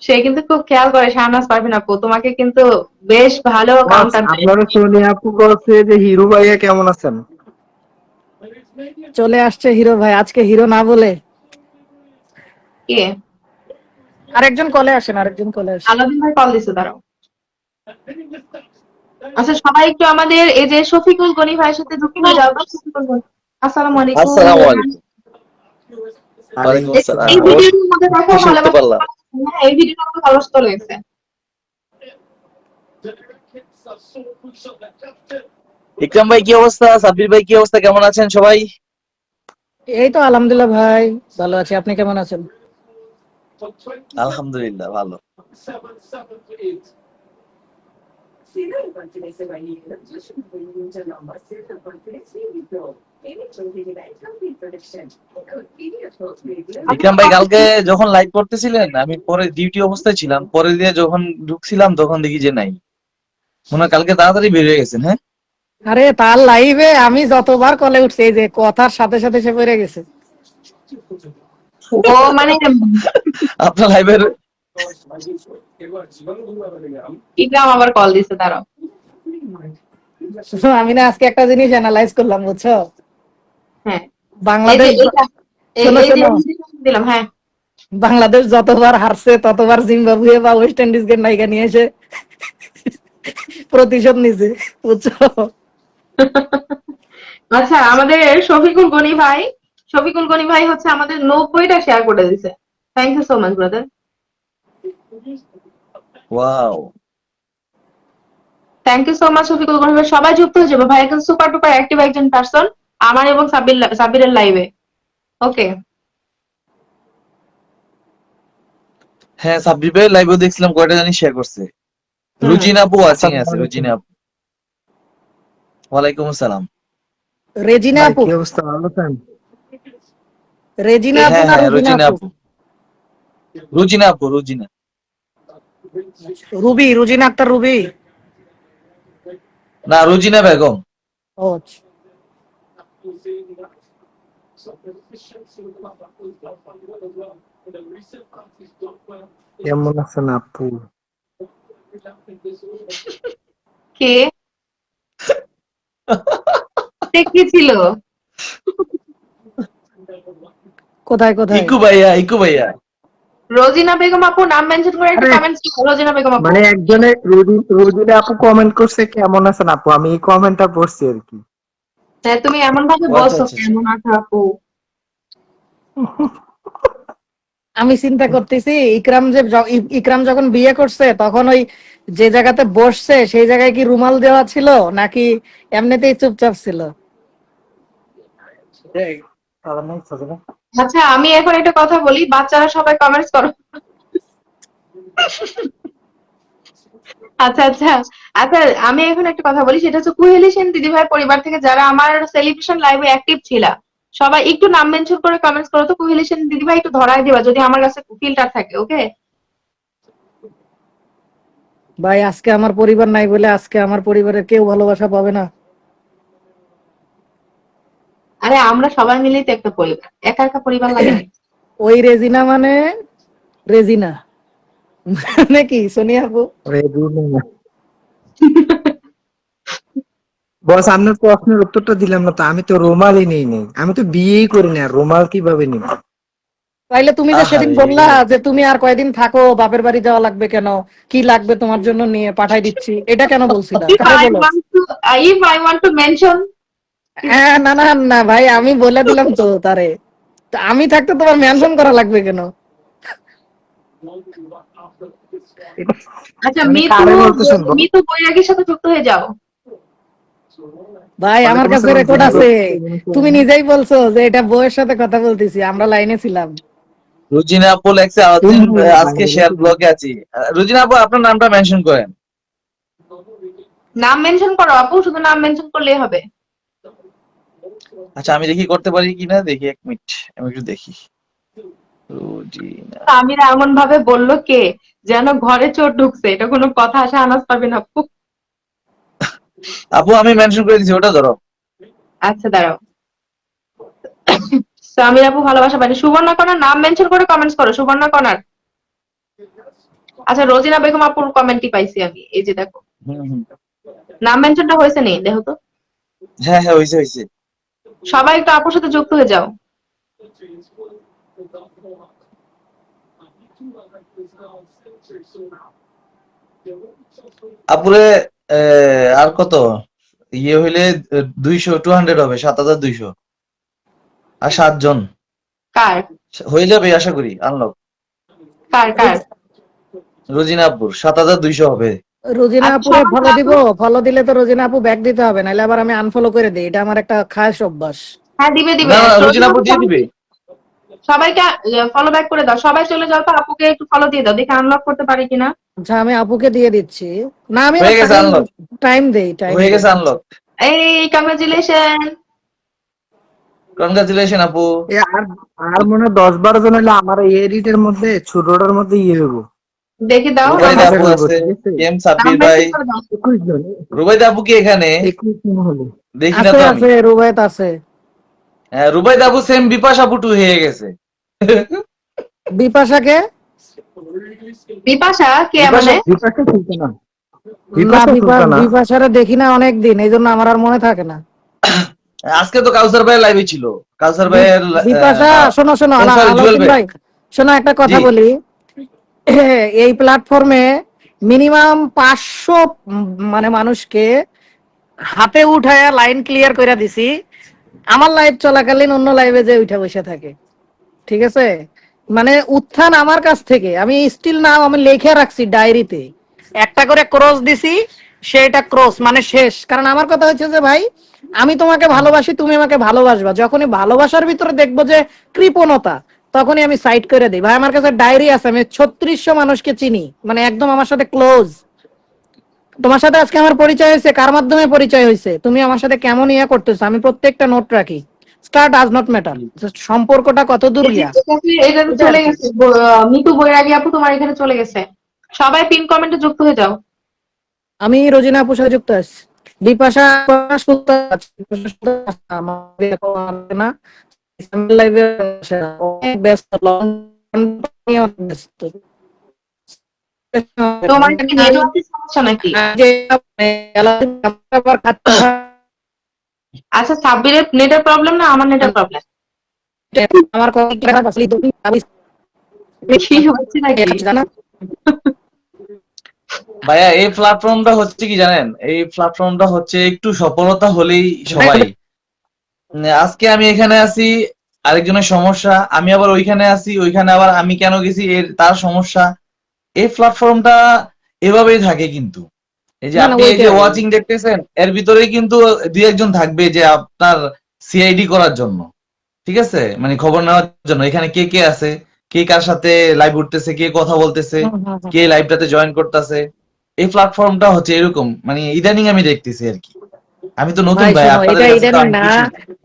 সে কিন্তু খুব খেয়াল করে, শাহনাজ পারভিন আপু তোমাকে কিন্তু বেশ ভালো বস কাউন্টার দেয়। আপনারা সোনিয়া আপু বলছে যে হিরো ভাইয়া কেমন আছেন। চলে আসছে হিরো ভাই, আজকে হিরো না বলে কে? আরেকজন কলে আসেন, আরেকজন কলে আসেন। আলাউদ্দিন ভাই কল দিছে, দাঁড়াও। আচ্ছা, সবাই একটু আমাদের এই যে শফিকুল গনি ভাইয়ের সাথে যুক্ত হয়ে যাও তো। শফিকুল গনি, আসসালামু আলাইকুম। আসসালামু আলাইকুম। ওয়ালাইকুম আলাইকুম আসসালাম। এই ভিডিওর মধ্যে দেখো খুশি হতে ভালোবাসা, পারলাম। হ্যাঁ, এই ভিডিওটা আমাকে ভালোবাসা চলে গেছে। ইকরাম ভাই কি অবস্থা, সাব্বির ভাই কি অবস্থা, কেমন আছেন সবাই? এই তো আলহামদুলিল্লাহ ভাই, ভালো আছি, আপনি কেমন আছেন? আলহামদুলিল্লাহ ভালো। ইকরাম ভাই কালকে যখন লাইভ করতেছিলেন আমি পরে ডিউটি অবস্থায় ছিলাম, পরে দিয়ে যখন ঢুকছিলাম তখন দেখি যে নাই, মনে হয় কালকে তাড়াতাড়ি বের হয়ে গেছেন। হ্যাঁ, আরে তার লাইভে আমি যতবার কলে উঠছি, এই যে কথার সাথে সাথে সে পড়ে গেছে। ও মানে আপনার লাইভের ইকরাম আবার কল দিছে, দাঁড়াও। আমি না আজকে একটা জিনিস অ্যানালাইজ করলাম, বুঝছো? হ্যাঁ, এই যে বাংলাদেশ এইটা শোনো এই যে শোনো, দিলাম। হ্যাঁ। বাংলাদেশ যতবার হারছে ততবার জিম্বাবুয়ে বা ওয়েস্ট ইন্ডিজকে নায়িকা নিয়ে এসে প্রতিশোধ নিছে, বুঝছো? আচ্ছা, আমাদের শফিকুল গনি ভাই হচ্ছে আমাদের 90টা শেয়ার করে দিছে। Thank you so much brother. Wow, thank you so much Shafikul Gani ভাই। সবাই যুক্ত হয়ে যাবে ভাই, একজন সুপার টুপার অ্যাক্টিভ একজন পার্সন আমার এবং সাব্বিরের লাইভে। ওকে। হ্যাঁ সাব্বির ভাই লাইভও দেখছিলাম, কয়টা জানি শেয়ার করছে। রুজিনা আপু ওয়াচিং আছে, রুজিনা আপু। ওয়ালাইকুম আসসালাম। রেজিনা ভাই আপু, কি অবস্থা, ভালো আছেন? রেজিনা আপু হ্যাঁ না হ্যাঁ, রুজিনা রুজিনা আপু? আপু, রুজিনা আপু, রুজিনা। রুবি, রুজিনা আক্তার রুবি। না, রুজিনা বেগম। ও আচ্ছা। কেমন আছেন আপু? কে সে কি ছিল? কোথায় কোথায়? ইকু ভাইয়া, ইকু ভাইয়া। রোজিনা বেগম আপু নাম মেনশন করে একটু আরে কমেন্টস করো, রোজিনা বেগম আপু। মানে একজনে রোজিনা আপু কমেন্ট করছে কেমন আছেন আপু, আমি এই কমেন্টটা পড়ছি আর কি। হ্যাঁ, তুমি এমন ভাবে ও আচ্ছা বলছো আচ্ছা আচ্ছা। কেমন আছো আপু। আমি চিন্তা করতেছি ইকরাম যখন বিয়ে করছে তখন ওই যে জায়গাতে বসছে সেই জায়গায় কি রুমাল দেওয়া ছিল নাকি এমনিতেই চুপচাপ ছিল? আচ্ছা, আমি এখন একটা কথা বলি, বাচ্চারা সবাই কমেন্টস করো। আচ্ছা আচ্ছা আচ্ছা, আমি এখন একটা কথা বলি, সেটা হচ্ছে কুহেলি সেন দিদিভাই পরিবার থেকে যারা আমার সেলিব্রেশন লাইভে অ্যাক্টিভ ছিল, সবাই একটু নাম মেনশন করে কমেন্টস করো তো। কুহেলি সেন দিদিভাই একটু ধরায় দিবা যদি আমার কাছে ফিল্টার থাকে। ওকে। ভাই আজকে আমার পরিবার নাই বলে আজকে আমার পরিবারের কেউ ভালোবাসা পাবে না। আরে আমরা সবাই মিলেই তো একটা পরিবার, একা একা পরিবার লাগে না। ওই রেজিনা মানে রেজিনা মানে কি সোনিয়া আপু? বস, আপনার প্রশ্নের উত্তরটা দিলাম না তো, আমি তো রুমালই নেই নেই, আমি তো বিয়েই করি না, রুমাল কিভাবে নিব? তাইলে তুমি যে সেদিন আহারে, বললা যে তুমি আর কয়দিন থাকো, বাপের বাড়ি যাওয়া লাগবে কেন, কি লাগবে তোমার জন্য নিয়ে পাঠাই দিচ্ছি, এটা কেন বলছিলা? If কারে I বলো? want to, if I want to mention, হ্যাঁ, না না না ভাই, আমি বলে দিলাম তো তারে। তো আমি থাকতে তোমার মেনশন করা লাগবে কেন? আচ্ছা মানে কারে বলতেছেন বল? মিতু বৈরাগীর সাথে যুক্ত হয়ে যাও। ভাই আমার ওয়ালাইকুম কাছে আসসালাম রেকর্ড জিনিস। আছে, তুমি নিজেই বলছো যে এটা বউয়ের সাথে কথা বলতেছি, আমরা লাইনে ছিলাম। রুজিনা আপু লেখছে আজকে শেয়ার ব্লগে আছি। রুজিনা আপু আপনার নামটা মেনশন করেন। নাম মেনশন করো আপু, শুধু নাম মেনশন করলেই হবে। আচ্ছা আমি দেখি করতে পারি কিনা, দেখি এক মিনিট, আমি একটু দেখি। রুজিনা আমিরা এমন ভাবে বললো কে যেন ঘরে চোর ঢুকছে, এটা কোনো কথা? আসে আনাজ পাবেন আপু। আপু আমি মেনশন করে দিছি, ওটা ধরো। আচ্ছা দাঁড়াও। সামির আপু ভালোবাসা পাইনি। সুবর্ণা কণার নাম মেনশন করে কমেন্টস করো, সুবর্ণা কণার। আচ্ছা, রোজিনা বেগম আপুর কমেন্টই পাইছি আমি, এই যে দেখো। হুম হুম। নাম মেনশনটা হয়েছে নি দেখো তো। হ্যাঁ হ্যাঁ, হয়েছে হয়েছে। সবাই একটু আপুর সাথে যুক্ত হয়ে যাও। আপুরে আর কত ইয়ে হইলে 200 হবে, 7200। আর 7 জন কার হয়ে যাবে আশা করি আনলক। কার কার? রোজিনা আপুর 7200 হবে। রোজিনা আচ্ছা, আপুরে ফলো সমস্যা দিব, আপু। ফলো দিলে তো রোজিনা আপু ব্যাক দিতে হবে, নাহলে আবার আমি আনফলো করে দিই, এটা আমার একটা খাস অভ্যাস। হ্যাঁ, দিবে দিবে। না না, রোজিনা রোজিনা আপু আপু দিয়ে দিবে। সবাইকে ফলো ব্যাক করে দাও। সবাই চলে যাও তো, আপুকে একটু ফলো দিয়ে দাও, দেখে আনলক করতে পারি কিনা। আচ্ছা আমি আপুকে দিয়ে দিচ্ছি। না আমি হয়ে গেছে টাইম আনলক, টাইম দেই, টাইম হয়ে দেই। গেছে আনলক। এই কংগ্রেচুলেশন। কনগ্রাচুলেশন আপু। এ আর আর মনে হয় 10-12 জন হলে আমার এই এডিটের মধ্যে ছোটটার মধ্যে ইয়ে হইব, দেখে দাও রুবাইদা হাজার আপু হইব, আছে, ঠিক আছে? কেম নাম সাব্বির ভাই। মেনশন করে দাও। 21 জন, রুবাইদা আপু কি এখানে? 21 জন হলো। দেখি না আছে তো আমি। আছে, রুবায়েত আছে। হ্যাঁ, রুবাইদা আপু সেম বিপাশ আপু 2 হয়ে গেছে। বিপাশাকে? বিপাশা কে বিপাশা মানে? বিপাশা সুলতানা, না, বিপাশা সুলতানা? বিপাশারে দেখি না অনেকদিন, এই জন্য আমার আর মনে থাকে না। আজকে তো কাউসার ভাইয়ের লাইভে ছিল, কাউসার ভাইয়ের বিপাশা, শোনো শোনো সরি জুয়েল আলাউদ্দিন ভাই। ভাই, শোনো একটা কথা জি। বলি। এই প্ল্যাটফর্মে মিনিমাম 500 মানে মানুষকে হাতে উঠায় লাইন ক্লিয়ার করে দিছি। আমার লাইভ চলাকালীন অন্য লাইভে যে উঠে বসে থাকে, ঠিক আছে? মানে উত্থান আমার কাছ থেকে, আমি স্টিল নাম আমি লিখে রাখছি ডায়েরিতে, একটা করে ক্রস দিছি, সেটা ক্রস মানে শেষ। কারণ আমার কথা হচ্ছে যে ভাই, আমি তোমাকে ভালোবাসি, তুমি আমাকে ভালোবাসবা, যখনই ভালোবাসার ভিতরে দেখবো যে কৃপণতা, তখনই আমি সাইড করে দিই। ভাই আমার কাছে ডায়েরি আছে, আমি 3600 মানুষকে চিনি, মানে একদম আমার সাথে ক্লোজ। তোমার সাথে আজকে আমার পরিচয় হয়েছে, কার মাধ্যমে পরিচয় হয়েছে, তুমি আমার সাথে কেমন ইয়া করতেছো, আমি প্রত্যেকটা নোট রাখি। স্টার ডাজ নট ম্যাটার, সম্পর্কটা কত দূর এই যে গিয়া, এটা তো এটা আর চলে কি। গেছে, মিতু বৈরাগী আপু তোমার এখানে চলে গেছে। সবাই পিন কমেন্টে যুক্ত হয়ে যাও। আমি রোজিনা আপুর সাথে যুক্ত আছি। বিপাশা সুলতানা আছে, বিপাশা সুলতানা আছে, আমাদের এখন আসে না, ইসলামের লাইভে আসে না, অনেক ব্যস্ত, অনেক ব্যস্ত। তোমার কি নেটওয়ার্কের সমস্যা নাকি? যে আবার খাচ্ছে হয়, আচ্ছা, সাব্বিরের নেটের প্রবলেম না আমার নেটের প্রবলেম? আমার কথা আসলে তুমি কি হচ্ছে নাকি? জানা। ভাইয়া এই প্ল্যাটফর্মটা হচ্ছে কি জানেন, এই প্ল্যাটফর্মটা হচ্ছে একটু সফলতা হলেই সবাই, আজকে আমি এখানে আছি আরেকজনের সমস্যা, আমি আবার ওইখানে আছি, ওইখানে আবার আমি কেন গেছি এর তার সমস্যা। এই প্ল্যাটফর্মটা এভাবেই থাকে কিন্তু। এই যে না না, আপনি এই যে ওইটাই। ওয়াচিং দেখতেছেন, এর ভিতরেই কিন্তু দুই একজন থাকবে যে আপনার সিআইডি করার জন্য, ঠিক আছে, মানে খবর নেওয়ার জন্য এখানে কে কে আছে, কে কার সাথে লাইভ উঠতেছে, কে কথা বলতেছে, কে লাইভটাতে জয়েন করতেছে। এই প্ল্যাটফর্মটা হচ্ছে এরকম, মানে ইদানিং আমি দেখতেছি আর কি। আমি তো নতুন ভাই ভাই, শোনো, আপনাদের এটা কাছে তো ইদানিং আমি না, কিছুই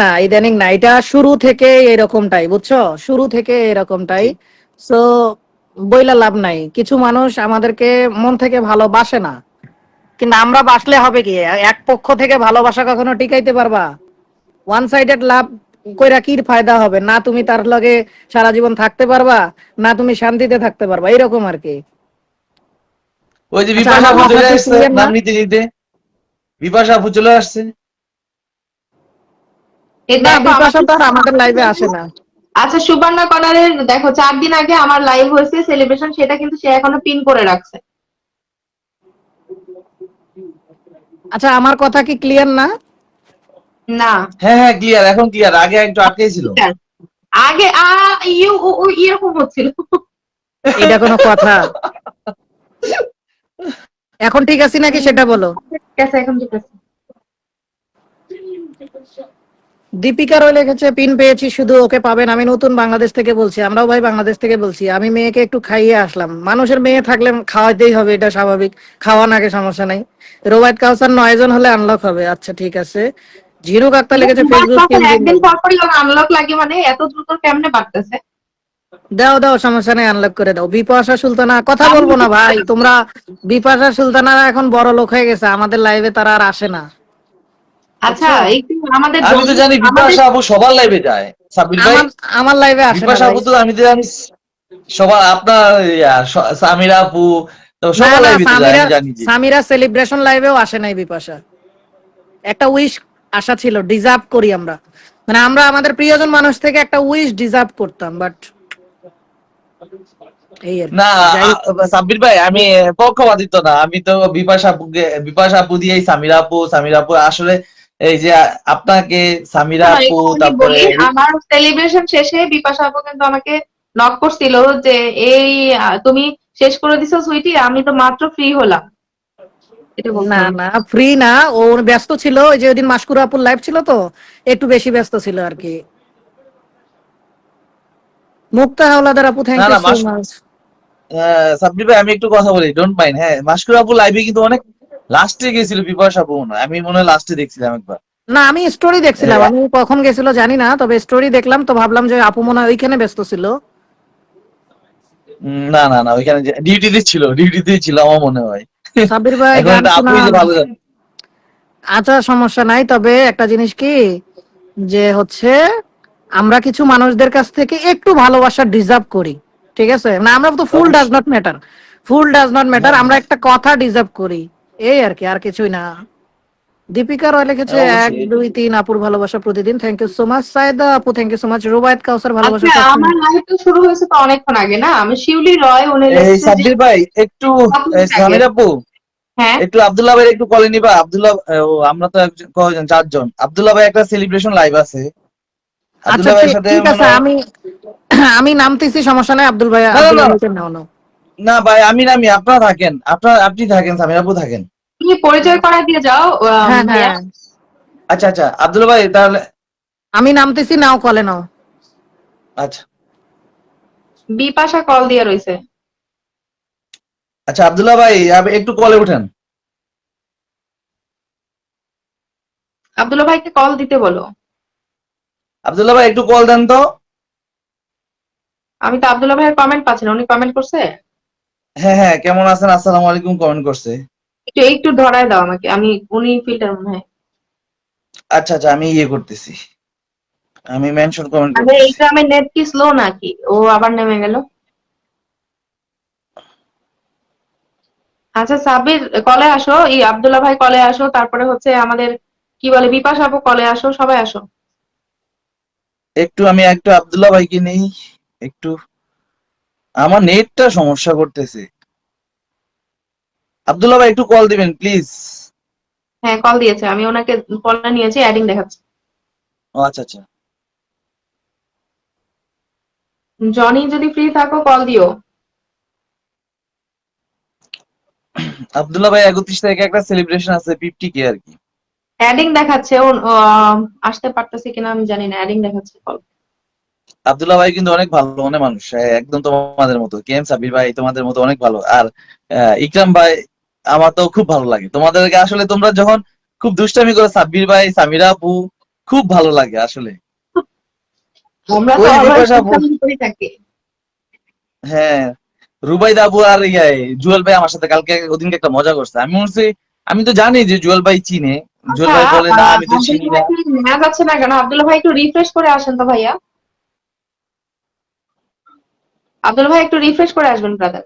না। ইদানিং না, এটা শুরু থেকে এরকমটাই, বুঝছো? শুরু থেকে এরকমটাই। জি। সো বইলা লাভ নাই, কিছু মানুষ আমাদেরকে মন থেকে ভালোবাসে না, কিন্তু আমরা বাসলে হবে কি, এক পক্ষ থেকে ভালোবাসা কখনো টিকাইতে পারবা? ওয়ান সাইডেড লাভ কইরা কি ফায়দা হবে? না তুমি তার লগে সারা জীবন থাকতে পারবা, না তুমি শান্তিতে থাকতে পারবা, এরকম আর কি। ওই যে আচ্ছা, বিপাশা আমার আপু কথা চলে কি আসছে ক্লিয়ার না? নাম নিতে নিতে, বিপাশা আপু চলে আসছে। এই না, দেখো বিপাশা আমাদের তো আর আমাদের লাইভে আসে না। আচ্ছা, সুবর্ণা কর্নারের দেখো 4 দিন আগে আমার লাইভ হয়েছে সেলিব্রেশন, সেটা কিন্তু সে এখনো পিন করে রাখছে। আচ্ছা, আমার কথা কি ক্লিয়ার না? না, হ্যাঁ হ্যাঁ ক্লিয়ার, এখন ক্লিয়ার, আগে একটু আটকেই ছিল। আগে এরকম হচ্ছিল। এটা কোনো কথা? এখন ঠিক আছে নাকি সেটা বলো। ঠিক আছে, এখন ঠিক আছে। দীপিকারও লিখেছে পিন পেয়েছি, শুধু ওকে পাবেন। আমি নতুন বাংলাদেশ থেকে বলছি, আমরাও ভাই বাংলাদেশ থেকে বলছি। আমি মেয়েকে একটু খাইয়ে আসলাম, মানুষের মেয়ে থাকলে খাওয়াতেই হবে, এটা স্বাভাবিক, খাওয়া নাকে সমস্যা নাই। রোবায়ত কাউসার 9 জন হলে আনলক হবে, আচ্ছা ঠিক আছে। ঝিনুক আক্তার লিখেছে ফেসবুক 3 দিন একদিন ধরে। পর পরই আনলক লাগে, মানে এত দ্রুত কেমনে বাড়তেছে? দাও দাও, সমস্যা নেই, আনলক করে দাও। বিপাশা সুলতানা কথা বলবো না ভাই তোমরা, বিপাশা সুলতানারা এখন বড় লোক হয়ে গেছে, আমাদের লাইভে তারা আর আসে না, আচ্ছা, বুঝছো? একটু আমাদের আমি তো জানি আমাদের বিপাশা আপু সবার লাইভে যায়, সাবির ভাই। আমার আমার লাইভে আসে না বিপাশা ভাই। আপু তো আমি তো জানি সবার, আপনার সামিরা আপু তো না সবার না, লাইভে তো যায়, সামিরা, আমি জানি যে। সামিরা সেলিব্রেশন লাইভেও আসে নাই বিপাশা। একটা উইশ আশা ছিল, ডিজার্ভ করি আমরা, মানে আমরা আমাদের প্রিয়জন মানুষ থেকে একটা উইশ ডিজার্ভ করতাম, বাট এই আর না কি। যাই হোক, সাব্বির ভাই, আমি পক্ষপাতিত্ব না, আমি তো বিপাশা আপু দিয়েই সামিরা আপু, সামিরা আপু আসলে এই যে আপনাকে সামিরা শোনো, আপু, এখানে আমি তারপরে বলি, আমার সেলিব্রেশন শেষে বিপাশা আপু কিন্তু আমাকে নক করছিল যে এই তুমি শেষ করে দিছো সুইটি, আমি তো মাত্র ফ্রি হলাম, এটা বলছো না আমাকে। না, ফ্রি না, ও ব্যস্ত ছিল, ওই যে ওইদিন মাসকুরা আপুর লাইভ ছিল তো, একটু বেশি ব্যস্ত ছিল আর কি। মুক্তা হাওলাদার আপু, থ্যাংক না ইউ না সো মাচ। সাব্বির ভাই আমি একটু কথা বলি, ডোন্ট মাইন্ড। হ্যাঁ, মাসকুর আপু লাইভে কিন্তু অনেক লাস্টে গেছিল বিপাশা আপু, মনে হয় আমি মনে হয় লাস্টে দেখছিলাম একবার। না, আমি স্টোরি দেখছিলাম, এ, আমি কখন গেছিল জানি না, তবে স্টোরি দেখলাম তো ভাবলাম যে আপু মনে হয় ওইখানে ব্যস্ত ছিল। না না না, ওইখানে ডিউটিতে ছিল আমার মনে হয়। সাবির ভাই এখন গান এটা আপুই শোনান। যে ভালো জানে। আচ্ছা, সমস্যা নাই, তবে একটা জিনিস কি, যে হচ্ছে আমরা কিছু মানুষদের কাছ থেকে একটু ভালোবাসা ডিজার্ভ করি, ঠিক আছে? না, আমরা তো ফুল ডাজ অবশ্যই। Not matter, full does not matter, আমরা একটা কথা ডিজার্ভ করি, এই আর কি, আর কিছুই না। দীপিকা রয় লিখেছে হ্যাঁ, 1 অবশ্যই। 2 3 আপুর ভালোবাসা প্রতিদিন, thank you so much. Saida আপু thank you so much. Rubayet Kawsar ভালোবাসা আচ্ছা, সবসময়। আমার লাইভটা শুরু হয়েছে তো অনেকক্ষণ আগে না? আমি শিউলি রয়, উনি এই লিখছে যে সাব্বির ভাই একটু, 5 মিনিট আগে। সামির আপু হ্যাঁ, একটু আব্দুল্লাহ ভাই একটু কলে নিবা। আব্দুল্লাহ ও আমরা তো কয়জন, 4 জন। আব্দুল্লাহ ভাই একটা সেলিব্রেশন লাইভ আছে, আচ্ছা আব্দুল্লাহ ভাইয়ের সাথে ঠিক মনে আছে, হয়। আমি আমি নামতেছি, সমস্যা নাই। আব্দুল ভাই, না না আব্দুল্লাহ না ভাইকে নাও নাও। না ভাই, আমি নামি, আপনারা থাকেন, আপনি থাকেন, সামির আপু থাকেন। তুমি পরিচয় করায় দিয়ে যাও হ্যাঁ ভাইয়া। হ্যাঁ, আচ্ছা আচ্ছা আব্দুল্লাহ ভাই তাহলে। আমি নামতেছি, নাও কলে নাও। আচ্ছা বিপাশা কল দিয়ে রইছে। আচ্ছা আব্দুল্লাহ ভাই একটু কলে উঠেন। আব্দুল্লাহ ভাইকে কল দিতে বলো। আব্দুল্লাহ ভাই একটু কল দেন তো। আমি তো আব্দুল্লাহ ভাইয়ের কমেন্ট পাচ্ছি না, উনি কমেন্ট করছে। হ্যাঁ হ্যাঁ, কেমন আছেন, আসসালামু আলাইকুম কমেন্ট করছে। একটু একটু ধরায় দাও আমাকে, আমি উনি ফিল্টার মনে হয়। আচ্ছা আচ্ছা, আমি ইয়ে করতেছি, আমি মেনশন কমেন্ট আরে এই করতেছি। গ্রামে নেট কি স্লো নাকি? ও আবার নেমে গেল। আচ্ছা সাবির কলে আসো, আব্দুল্লাহ ভাই কলে আসো, তারপরে হচ্ছে আমাদের কি বলে বিপাশা আপু কলে আসো, সবাই আসো। আমি একটু আব্দুল্লাহ ভাইকে নেই একটু, আমার নেটটা সমস্যা করতেছে। আব্দুল্লাহ ভাই একটু কল দিবেন প্লিজ। হ্যাঁ কল দিয়েছে, আমি ওনাকে কলটা নিয়েছি, অ্যাডিং দেখাচ্ছে। ও আচ্ছা আচ্ছা। জনি যদি ফ্রি থাকো কল দিও। আব্দুল্লাহ ভাই 31 তারিখে একটা সেলিব্রেশন আছে 50K আর কি। অ্যাডিং দেখাচ্ছে, ও আসতে পারতেছে কিনা আমি জানি না, অ্যাডিং দেখাচ্ছে কল। আব্দুল্লাহ ভাই কিন্তু অনেক ভালো মনের মানুষ, একদম তোমাদের মতো। কেম সাবির ভাই তোমাদের মতো অনেক ভালো। আর ইকরাম ভাই আমার তো খুব ভালো লাগে তোমাদেরকে, আসলে তোমরা যখন খুব দুষ্টামি করো, সাব্বির ভাই সামিরা আপু, খুব ভালো লাগে আসলে। আমরা তো ওই অলওয়েজ বিপাশা আপু, করে থাকি। হ্যাঁ, রুবাইদ আপু আর জুয়েল ভাই আমার সাথে কালকে ওদিনকে একটা মজা করছে। আমি মনে হচ্ছে, আমি তো জানি যে জুয়েল ভাই চিনে, জুয়েল আচ্ছা, ভাই বলে না আমি তো চিনি আব্দুল্লাহ না। ভাই কি নেওয়া যাচ্ছে না কেন? আব্দুল্লাহ ভাই একটু রিফ্রেশ করে আসেন তো ভাইয়া। আব্দুল্লাহ ভাই একটু রিফ্রেশ করে আসবেন ব্রাদার।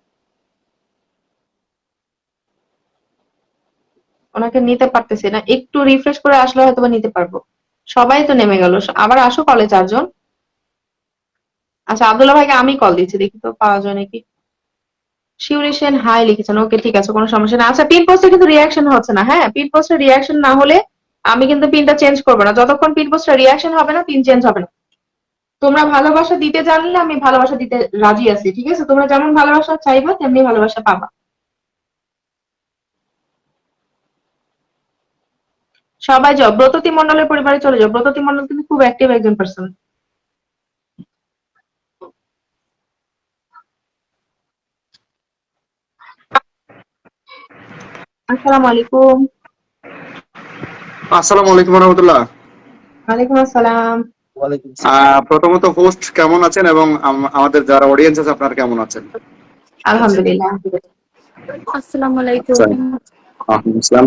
ওনাকে নিতে পারতেছি না, একটু রিফ্রেশ করে আসলে হয়তো বা নিতে পারবো। সবাই তো নেমে গেল, আবার আসো কলে 4 জন। আচ্ছা আব্দুল্লাহ ভাইকে আমি কল দিচ্ছি, দেখি তো পাওয়া যায় নাকি। শিউরি সেন হাই লিখেছেন, ওকে ঠিক আছে, কোনো সমস্যা না। আচ্ছা পিন পোস্টে কিন্তু রিয়াকশন হচ্ছে না, হ্যাঁ পিন পোস্টে রিয়াকশন না হলে আমি কিন্তু পিনটা চেঞ্জ করবো না, যতক্ষণ পিন পোস্টে রিয়াকশন হবে না পিন চেঞ্জ হবে না। তোমরা ভালোবাসা দিতে জানলে আমি ভালোবাসা দিতে রাজি আছি, ঠিক আছে? তোমরা যেমন ভালোবাসা চাইবা তেমনি ভালোবাসা পাবা। সবাই যাও ব্রততী মন্ডলের পরিবারে চলে যাও, ব্রততী মন্ডল কিন্তু খুব অ্যাক্টিভ একজন পার্সন। আসসালামু আলাইকুম। আসসালামু আলাইকুম রহমতুল্লাহ। ওয়ালাইকুম আসসালাম। ওয়ালাইকুম আসসালাম। প্রথমত হোস্ট কেমন আছেন এবং আমাদের যারা অডিয়েন্স আছে আপনারা কেমন আছেন? আলহামদুলিল্লাহ। আসসালামু আচ্ছা, আলাইকুম। ওয়ালাইকুম আসসালাম।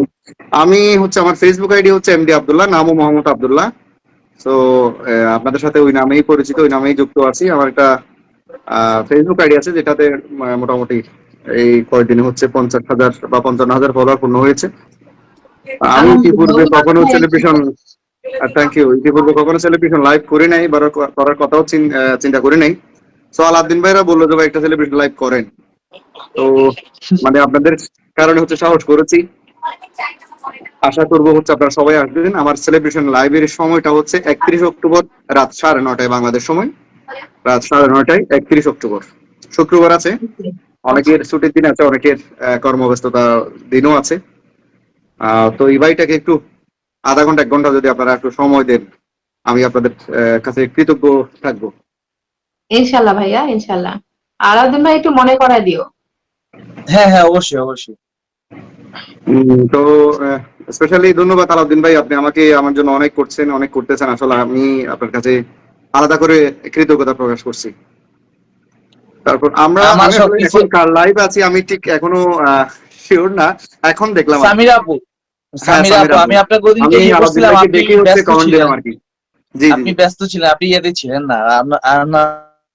আমি হচ্ছে আমার ফেসবুক আইডি হচ্ছে এমডি আব্দুল্লাহ, নামও মোহাম্মদ আব্দুল্লাহ। তো আপনাদের সাথে ওই নামেই পরিচিত, ওই নামেই যুক্ত আছি। আমার একটা ফেসবুক আইডি আছে যেটাতে মোটামুটি এই কয়েকদিনে হচ্ছে 50,000 বা 55,000 ফলোয়ার পূর্ণ হয়েছে। আমি ইতিপূর্বে কখনো সেলিব্রেশন, থ্যাংক ইউ, ইতিপূর্বে কখনো সেলিব্রেশন লাইভ করি নাই বা করার কথাও চিন্তা করি নাই। সো আলাউদ্দিন ভাইরা বললো যে ভাই একটা সেলিব্রেশন লাইভ করেন, তো মানে আপনাদের কারণে হচ্ছে সাহস করেছি। আশা করবো হচ্ছে আপনারা সবাই আসবেন। আমার সেলিব্রেশন লাইভের সময়টা হচ্ছে 31 অক্টোবর রাত 9:30 বাংলাদেশ সময়, রাত 9:30 31 অক্টোবর শুক্রবার আছে। অনেকের ছুটির দিন আছে, অনেকের কর্মব্যস্ততা দিনও আছে। তো এই ভাইটাকে একটু আধা ঘন্টা 1 ঘন্টা যদি আপনারা একটু সময় দেন, আমি আপনাদের কাছে কৃতজ্ঞ থাকবো। ইনশাল্লাহ ভাইয়া, ইনশাল্লাহ। আলাউদ্দিন ভাই একটু মনে করায় দিও। হ্যাঁ হ্যাঁ, অবশ্যই অবশ্যই। তো স্পেশালি ধন্যবাদ আলাউদ্দিন ভাই, আপনি আমাকে আমার জন্য অনেক করছেন, অনেক করতেছেন। আসলে আমি আপনার কাছে আলাদা করে কৃতজ্ঞতা প্রকাশ করছি। তারপর আমার আমি আসলে সবকিছু এখন কার লাইভ আছি আমি ঠিক এখনো শিওর না, এখন দেখলাম আর কি। সামিরা আপু, হ্যাঁ সামিরা সামির আপু, আপু, আমি আপনাকে ওদিনকে আমি ইয়ে আলাউদ্দিন করছিলাম, ভাইকে আপনি দেখে হচ্ছে ব্যস্ত কমেন্ট দিলাম ছিলেন। আর কি। জি জি আপনি জি। ব্যস্ত ছিলেন, আপনি ইয়েতে ছিলেন না, আর না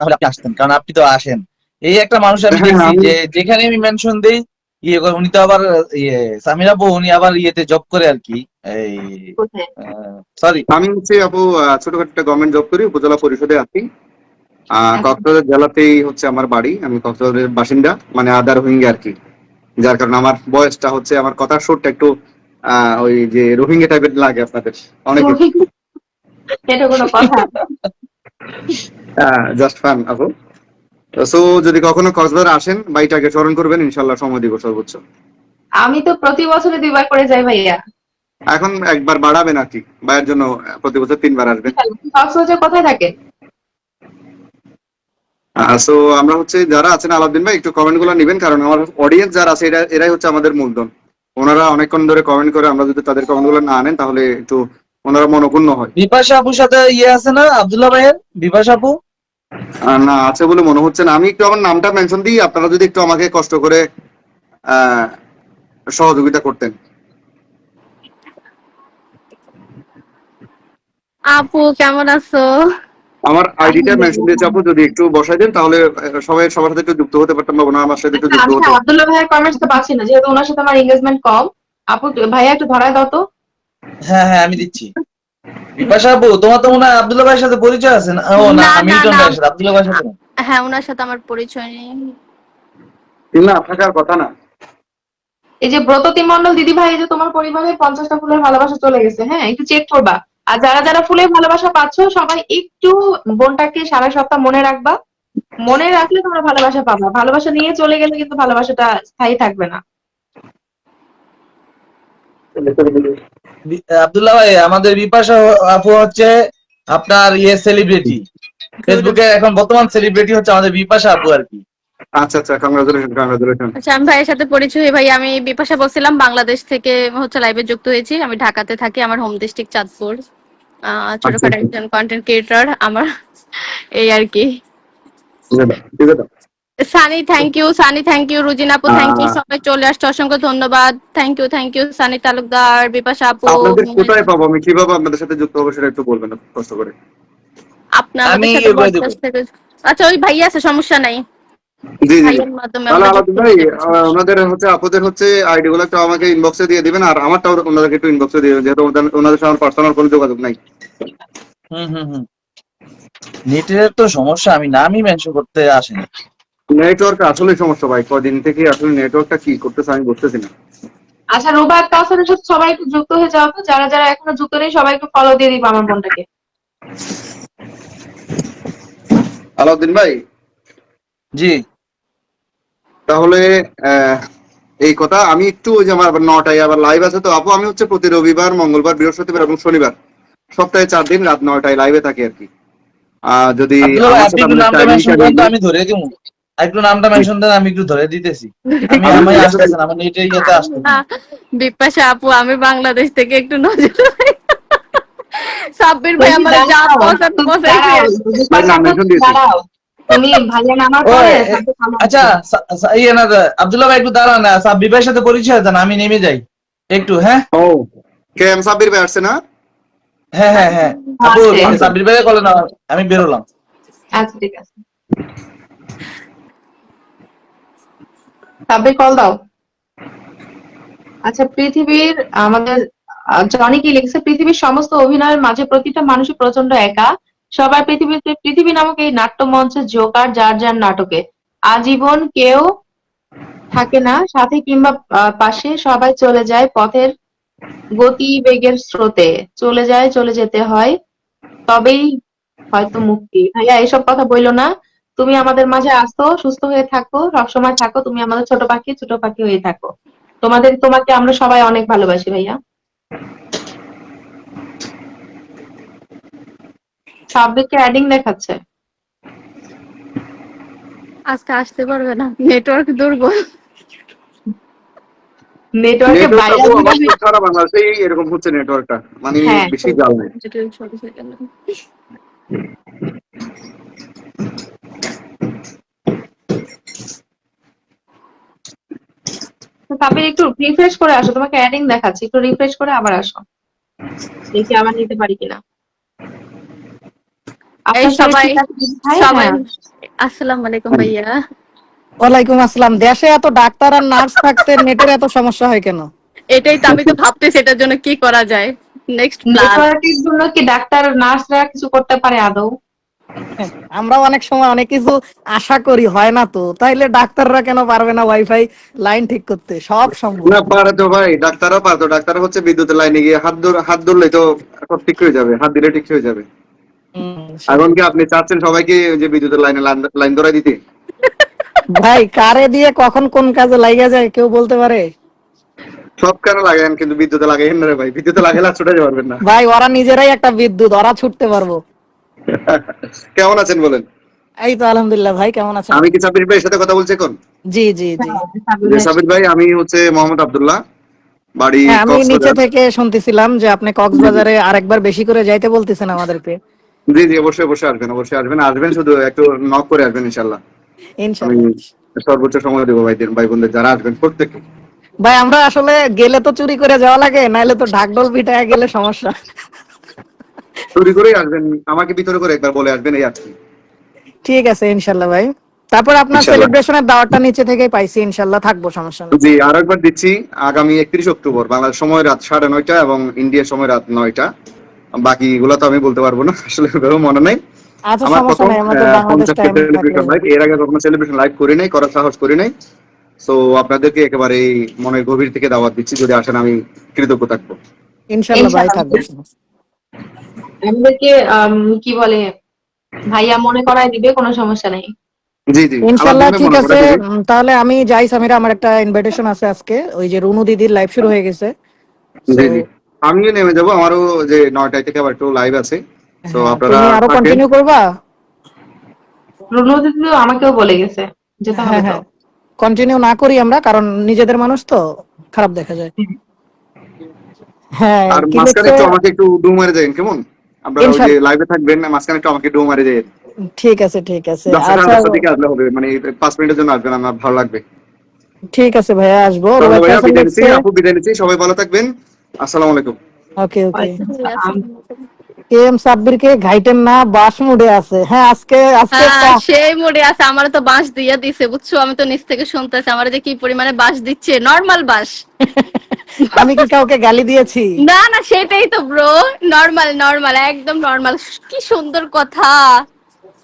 হলে আপনি আসতেন, কারণ আপনি তো আসেন এই একটা মানুষ আমি হ্যাঁ, দেখছি আমি যে যেখানে আমি মেনশন দেই ইয়ে করে, উনি তো আবার ইয়ে সামিরা আপু উনি আবার ইয়েতে জব করে আর কি, এই কোথায়? সরি। আমি হচ্ছে আপু ছোটখাটো একটা গভর্নমেন্ট জব করি, উপজেলা পরিষদে আছি। আচ্ছা। কক্সবাজার জেলাতেই হচ্ছে আমার বাড়ি, আমি কক্সবাজারের বাসিন্দা, মানে আদার রোহিঙ্গা আর কি। যার কারণে আমার বয়সটা হচ্ছে, আমার কথার সুরটা একটু ওই যে রোহিঙ্গা টাইপের লাগে আপনাদের অনেক। এটা কোনো কথা? জাস্ট ফান আপু। সো যদি কখনো কক্সবাজার আসেন, বাইটাকে স্মরণ করবেন, ইনশাল্লাহ সময় দিব সর্বোচ্চ। আমি তো প্রতি বছরে 2 বার করে যাই ভাইয়া। এখন একবার বাড়াবেন আর কি, ভাইয়ের জন্য প্রতি বছর 3 বার আসবেন। কক্সবাজার কোথায় থাকে? সো আমরা হচ্ছে যারা আছেন, আলাউদ্দিন ভাই একটু কমেন্ট গুলো নিবেন, কারণ আমার অডিয়েন্স যারা আছে এরাই হচ্ছে আমাদের মূলধন। ওনারা অনেকক্ষণ ধরে কমেন্ট করে, আমরা যদি তাদের কমেন্ট গুলো না আনেন তাহলে একটু ওনারা মনক্ষুণ্ণ হয়। বিপাশা আপুর সাথে ইয়ে আছে না আব্দুল্লাহ ভাইয়ের, বিপাশা আপু? না, আছে বলে মনে হচ্ছে না। আমি একটু আমার নামটা মেনশন দিই, আপনারা যদি একটু আমাকে কষ্ট করে আহ সহযোগিতা করতেন। আপু কেমন আছো? আমার আইডিটা মেনশন দিয়েছে আপু, যদি একটু বসাই দেন তাহলে সবাই সবার সাথে একটু যুক্ত হতে পারতাম, বা ওনারা আমার সাথে একটু আচ্ছা, যুক্ত আমি হতো। আব্দুল্লাহ ভাইয়ের কমেন্টস তো পাচ্ছি না, যেহেতু ওনার সাথে আমার এঙ্গেজমেন্ট কম। আপু ভাইয়া একটু ধরায় দাও তো। হ্যাঁ হ্যাঁ আমি দিচ্ছি। বিপাশা আপু তোমার তো মনে হয় আব্দুল্লাহ ভাইয়ের সাথে পরিচয় আছে না? ও না, না না মিল্টন না, ভাইয়ের সাথে, আব্দুল্লাহ ভাইয়ের সাথে না। হ্যাঁ ওনার সাথে আমার পরিচয় নেই। না, থাকার কথা না। এই যে ব্রততী মন্ডল দিদি ভাই, এই যে তোমার পরিবারে 50টা ফুলের ভালোবাসা চলে গেছে, হ্যাঁ একটু চেক করবা। আর যারা যারা ফুলের ভালোবাসা পাচ্ছ, সবাই একটু বোনটাকে সারা সপ্তাহ মনে রাখবা। মনে রাখলে তোমরা ভালোবাসা পাবা, ভালোবাসা নিয়ে চলে গেলে কিন্তু ভালোবাসাটা স্থায়ী থাকবে না। আব্দুল্লাহ ভাই আমাদের বিপাশা আপু হচ্ছে আপনার ইয়ে সেলিব্রিটি, ফেসবুকে এখন বর্তমান সেলিব্রিটি হচ্ছে আমাদের বিপাশা আপু আর কি। আচ্ছা আচ্ছা, কংগ্রাচুলেশন কংগ্রাচুলেশন। আচ্ছা আমি ভাইয়ের সাথে পরিচয়, ভাই আমি বিপাশা বলছিলাম, বাংলাদেশ থেকে হচ্ছে লাইভে যুক্ত হয়েছি। আমি ঢাকাতে থাকি, আমার হোম ডিস্ট্রিক্ট চাঁদপুর। আচ্ছা ছোটখাটো একজন কন্টেন্ট ক্রিয়েটর আমার, এই আর কি। ঠিক আছে। Sunny thank you, Sunny thank you, Rujin আপু থ্যাংক ইউ, সবাই চলে আসছে, অসংখ্য ধন্যবাদ। থ্যাংক ইউ সানি তালুকদার, বিপাশা আপু। আপনাদের কোথায় পাবো, আমি কিভাবে আপনাদের সাথে যুক্ত হবো সেটা একটু বলবেন কষ্ট করে। আপনি আমাদের আমি সাথে ইয়ে করে দেবো। পডকাস্ট থেকে, আচ্ছা ওই ভাইয়া আছে, সমস্যা নাই, জি জি জি। ভাইয়ের মাধ্যমে তাহলে আমরা যুক্ত আলাদা ভাই, হতে পারছি। ওনাদের হচ্ছে আপুদের হচ্ছে আইডি গুলো একটু আমাকে ইনবক্সে দিয়ে দিবেন, আর আমারটাও ওনাদেরকে একটু ইনবক্সে দিয়ে দিবেন, যেহেতু ওনাদের সাথে আমার পার্সোনাল কোনো যোগাযোগ নাই। হুম। নেটের তো সমস্যা, আমি নামই মেনশন করতে আসেনি। নেটওয়ার্ক আসলে সমস্যা ভাই, কদিন থেকে আসলে নেটওয়ার্কটা কি করতেছে আমি বুঝতেছি না। আচ্ছা, রুবাত কাউসারের সাথে সবাই একটু যুক্ত হয়ে যাও তো, যারা যারা এখনো যুক্ত নেই সবাই একটু ফলো দিয়ে দিবা আমার বোনটাকে। আলাউদ্দিন ভাই, জি তাহলে আহ, এই কথা আমি একটু, ওই যে আমার আবার 9টায় আবার লাইভ আছে তো আপু, আমি হচ্ছে প্রতি রবিবার, মঙ্গলবার, বৃহস্পতিবার এবং শনিবার সপ্তাহে 4 দিন রাত 9টায় লাইভে থাকি আর কি। যদি আব্দুল্লাহ ভাই আমার আপনি সাথে একটু আপনাদের নামটা টাইমিংটা মেনশন করেন তো, মিলে। আমি ধরে দিব। একটু নামটা মেনশন দেন, আমি একটু ধরে দিতেছি। আমি আসতেছেন, আমার নেটে ইয়েতে আসতেছেন। না, বিপাশা আপু আমি বাংলাদেশ থেকে একটু নজর সাব্বির ভাই আমার যা পছন্দ পছাইছে। ভাই নাম মেনশন দিয়েছি। দাঁড়াও, তুমি ভাইয়া নামার ও পরে এ- আচ্ছা ইয়ে না আব্দুল্লাহ ভাই একটু দাঁড়ান না, সাব্বির ভাইয়ের সাথে পরিচয় দেন, আমি নেমে যাই একটু। হ্যাঁ ও, কে এম সাব্বির ভাই আসছে না? হ্যাঁ আপু আছে। সাব্বির ভাই বলে না, আমি বেরোলাম। আচ্ছা ঠিক আছে, সাব্বির কল দাও। আচ্ছা, পৃথিবীর আমাদের জনি কি লিখছে, পৃথিবীর সমস্ত অভিনয়ের মাঝে প্রতিটা মানুষই প্রচন্ড একা। সবার পৃথিবীতে পৃথিবী নামক এই নাট্যমঞ্চে জোকার যার যার নাটকে। আজীবন কেউ থাকে না সাথে কিংবা পাশে, সবাই চলে যায় পথের গতিবেগের স্রোতে। চলে যেতে হয়, তবেই হয়তো মুক্তি। ভাইয়া এইসব কথা বইলো না, তুমি আমাদের মাঝে আসো, সুস্থ হয়ে থাকো, সবসময় থাকো, তুমি আমাদের ছোট পাখি হয়ে থাকো। তোমাকে আমরা সবাই অনেক ভালোবাসি ভাইয়া। সাব্বিরকে অ্যাডিং দেখাচ্ছে, আজকে আসতে পারবে না, নেটওয়ার্ক দুর্বল। নেটওয়ার্কে নেটওয়ার্ক বাইরে আপু আসবে আমার না। সারা বাংলাদেশেই এরকম হচ্ছে নেটওয়ার্কটা, মানে হ্যাঁ, বেশি জাল নেই। সাব্বির একটু রিফ্রেশ করে আসো, তোমাকে অ্যাডিং দেখাচ্ছে, একটু রিফ্রেশ করে আবার আসো, দেখি আবার নিতে পারি কিনা। এই আপনার শরীর সবাই ঠিক আছে দিদি ভাই? সবাই হ্যাঁ, আসসালামু আলাইকুম ভাইয়া। ওয়ালাইকুম আসসালাম। দেশে এত ডাক্তার আর নার্স থাকতে নেটের এত সমস্যা হয় কেন? এটাই তো আমি তো ভাবতেছি এটার জন্য কি করা যায়, নেক্সট প্ল্যান। নেটওয়ার্কের জন্য কি ডাক্তার নার্সরা কিছু করতে পারে আদৌ? আমরা অনেক সময় অনেক কিছু আশা করি, হয় না তো, তাইলে ডাক্তাররা কেন পারবে না ওয়াইফাই লাইন ঠিক করতে? সব সম্ভব। না পারে তো ভাই, ডাক্তাররা পারতো। ডাক্তার হচ্ছে বিদ্যুতের লাইনে গিয়ে হাত ধরলেই তো সব ঠিক হয়ে যাবে, হাত দিলে ঠিক হয়ে যাবে। এখন সেটাই। কি আপনি চাচ্ছেন সবাইকে ওই যে বিদ্যুতের লাইনে লাইন ধরাই দিতে? ভাই কারে দিয়ে কখন কোন কাজে লাগিয়ে যায় কেউ বলতে পারে? সব কেন লাগান, কিন্তু বিদ্যুতে লাগাইন না রে ভাই, বিদ্যুতে লাগাইলে আর ছুটাতে পারবেন না। ভাই ওরা নিজেরাই একটা বিদ্যুৎ, ওরা ছুটতে পারবো। কেমন আছেন বলেন? এই তো আলহামদুলিল্লাহ। ভাই কেমন আছেন আমি আপনি? কি সাবির ভাইয়ের সাথে কথা বলছি এখন? জি জি জি। যে সাবির ভাই, আমি হচ্ছে মোহাম্মদ আব্দুল্লাহ, বাড়ি হ্যাঁ, আমি নিচে কক্সবাজার। থেকে শুনতেছিলাম যে আপনি জি জি কক্সবাজারে আরেকবার বেশি করে যাইতে বলতেছেন আমাদেরকে। জি জি, অবশ্যই অবশ্যই আসবেন, অবশ্যই আসবেন, আসবেন, শুধু একটু নক করে আসবেন ইনশাল্লাহ। আমি ইনশাল্লাহ। সর্বোচ্চ সময় দেবো ভাই বোনদের যারা আসবেন প্রত্যেককে। ভাই আমরা আসলে গেলে তো চুরি করে যাওয়া লাগে, নাইলে তো ঢাকঢোল পিটায় গেলে সমস্যা। চুরি করেই আসবেন, আমাকে ভিতরে করে একবার বলে আসবেন, এই আর কি। ঠিক আছে ইনশাল্লাহ ভাই। তারপর আপনার ইনশাল্লাহ। সেলিব্রেশনের দাওয়াতটা নিচে থেকেই পাইছি, ইনশাল্লাহ থাকবো, সমস্যা নেই। জি, আরো একবার দিচ্ছি। আগামী 31 অক্টোবর বাংলাদেশ সময় রাত 9:30 এবং ইন্ডিয়ার সময় রাত 9টা। বাকি গুলো তো আমি বলতে পারবো না, আসলে ওভাবে মনে নেই। আচ্ছা আমার সমস্যা প্রথম নাই, আমাদের বাংলাদেশ 50টি টাইম থাকলে। সেলিব্রেশন লাইভ, এর আগে কখনো সেলিব্রেশন লাইভ করি নাই, করার সাহস করি নাই। সো আপনাদেরকে একেবারে মনের গভীর থেকে দাওয়াত দিচ্ছি, যদি আসেন আমি কৃতজ্ঞ থাকবো। ইনশাল্লাহ ভাই থাকবো। ইনশাআল্লাহ আমাদেরকে কি বলে ভাইয়া মনে করায় দিবে, কোনো সমস্যা নেই। জি জি, আমার ইনশাল্লাহ জন্য ঠিক মনে করে আছে। দিবে। তাহলে আমি যাই সামিরা, আমার একটা ইনভাইটেশন আছে আজকে, ওই যে রুনু দিদির লাইভ শুরু হয়ে গেছে। সো জি জি, আমিও নেমে যাবো, আমারও যে 9টায় থেকে আবার একটু লাইভ আছে। তো হ্যাঁ, আপনারা তুমি আরো থাকেন। কন্টিনিউ করবা? রুনু দিদি আমাকেও বলে গেছে যেতে হবে হ্যাঁ তো। হ্যাঁ, কন্টিনিউ না করি আমরা, কারণ নিজেদের মানুষ তো, খারাপ দেখা যায়। হ্যাঁ আর কি মাঝখানে লিখছে? একটু আমাকে একটু ডু মারে যাবেন কেমন? আপনারা ওই যে ইনশাল্লাহ লাইভে থাকবেন না, মাঝখানে একটু আমাকে ডু মারে যায়। ঠিক আছে ঠিক আছে। 10টা আচ্ছা 10টার দিকে আসলে হবে, মানে 5 মিনিটের জন্য আসবেন, আমার ভালো লাগবে। ঠিক আছে ভাইয়া, আসবো। তাহলে রোয়েট ভাইয়া হাসান বিদায় নিচ্ছি, লিখছে। আপু বিদায় নিচ্ছি, সবাই ভালো থাকবেন। আসসালামু আলাইকুম। ওকে ওকে। ওয়ালাইকুম আসসালাম। কে এম সাব্বির কে ঘাইটেন না, বাস মুডে আছে। হ্যাঁ আজকে আজকে হ্যাঁ একটা সেই মোডে আছে, আমারও তো বাঁশ দিয়ে দিছে বুঝছো, আমি তো নিচ থেকে শুনতেছি আমার যে কি পরিমাণে বাঁশ দিচ্ছে, নর্মাল বাঁশ। আমি কি কাউকে গালি দিয়েছি? না না সেটাই তো ব্রো, নর্মাল নর্মাল একদম নর্মাল। কি সুন্দর কথা।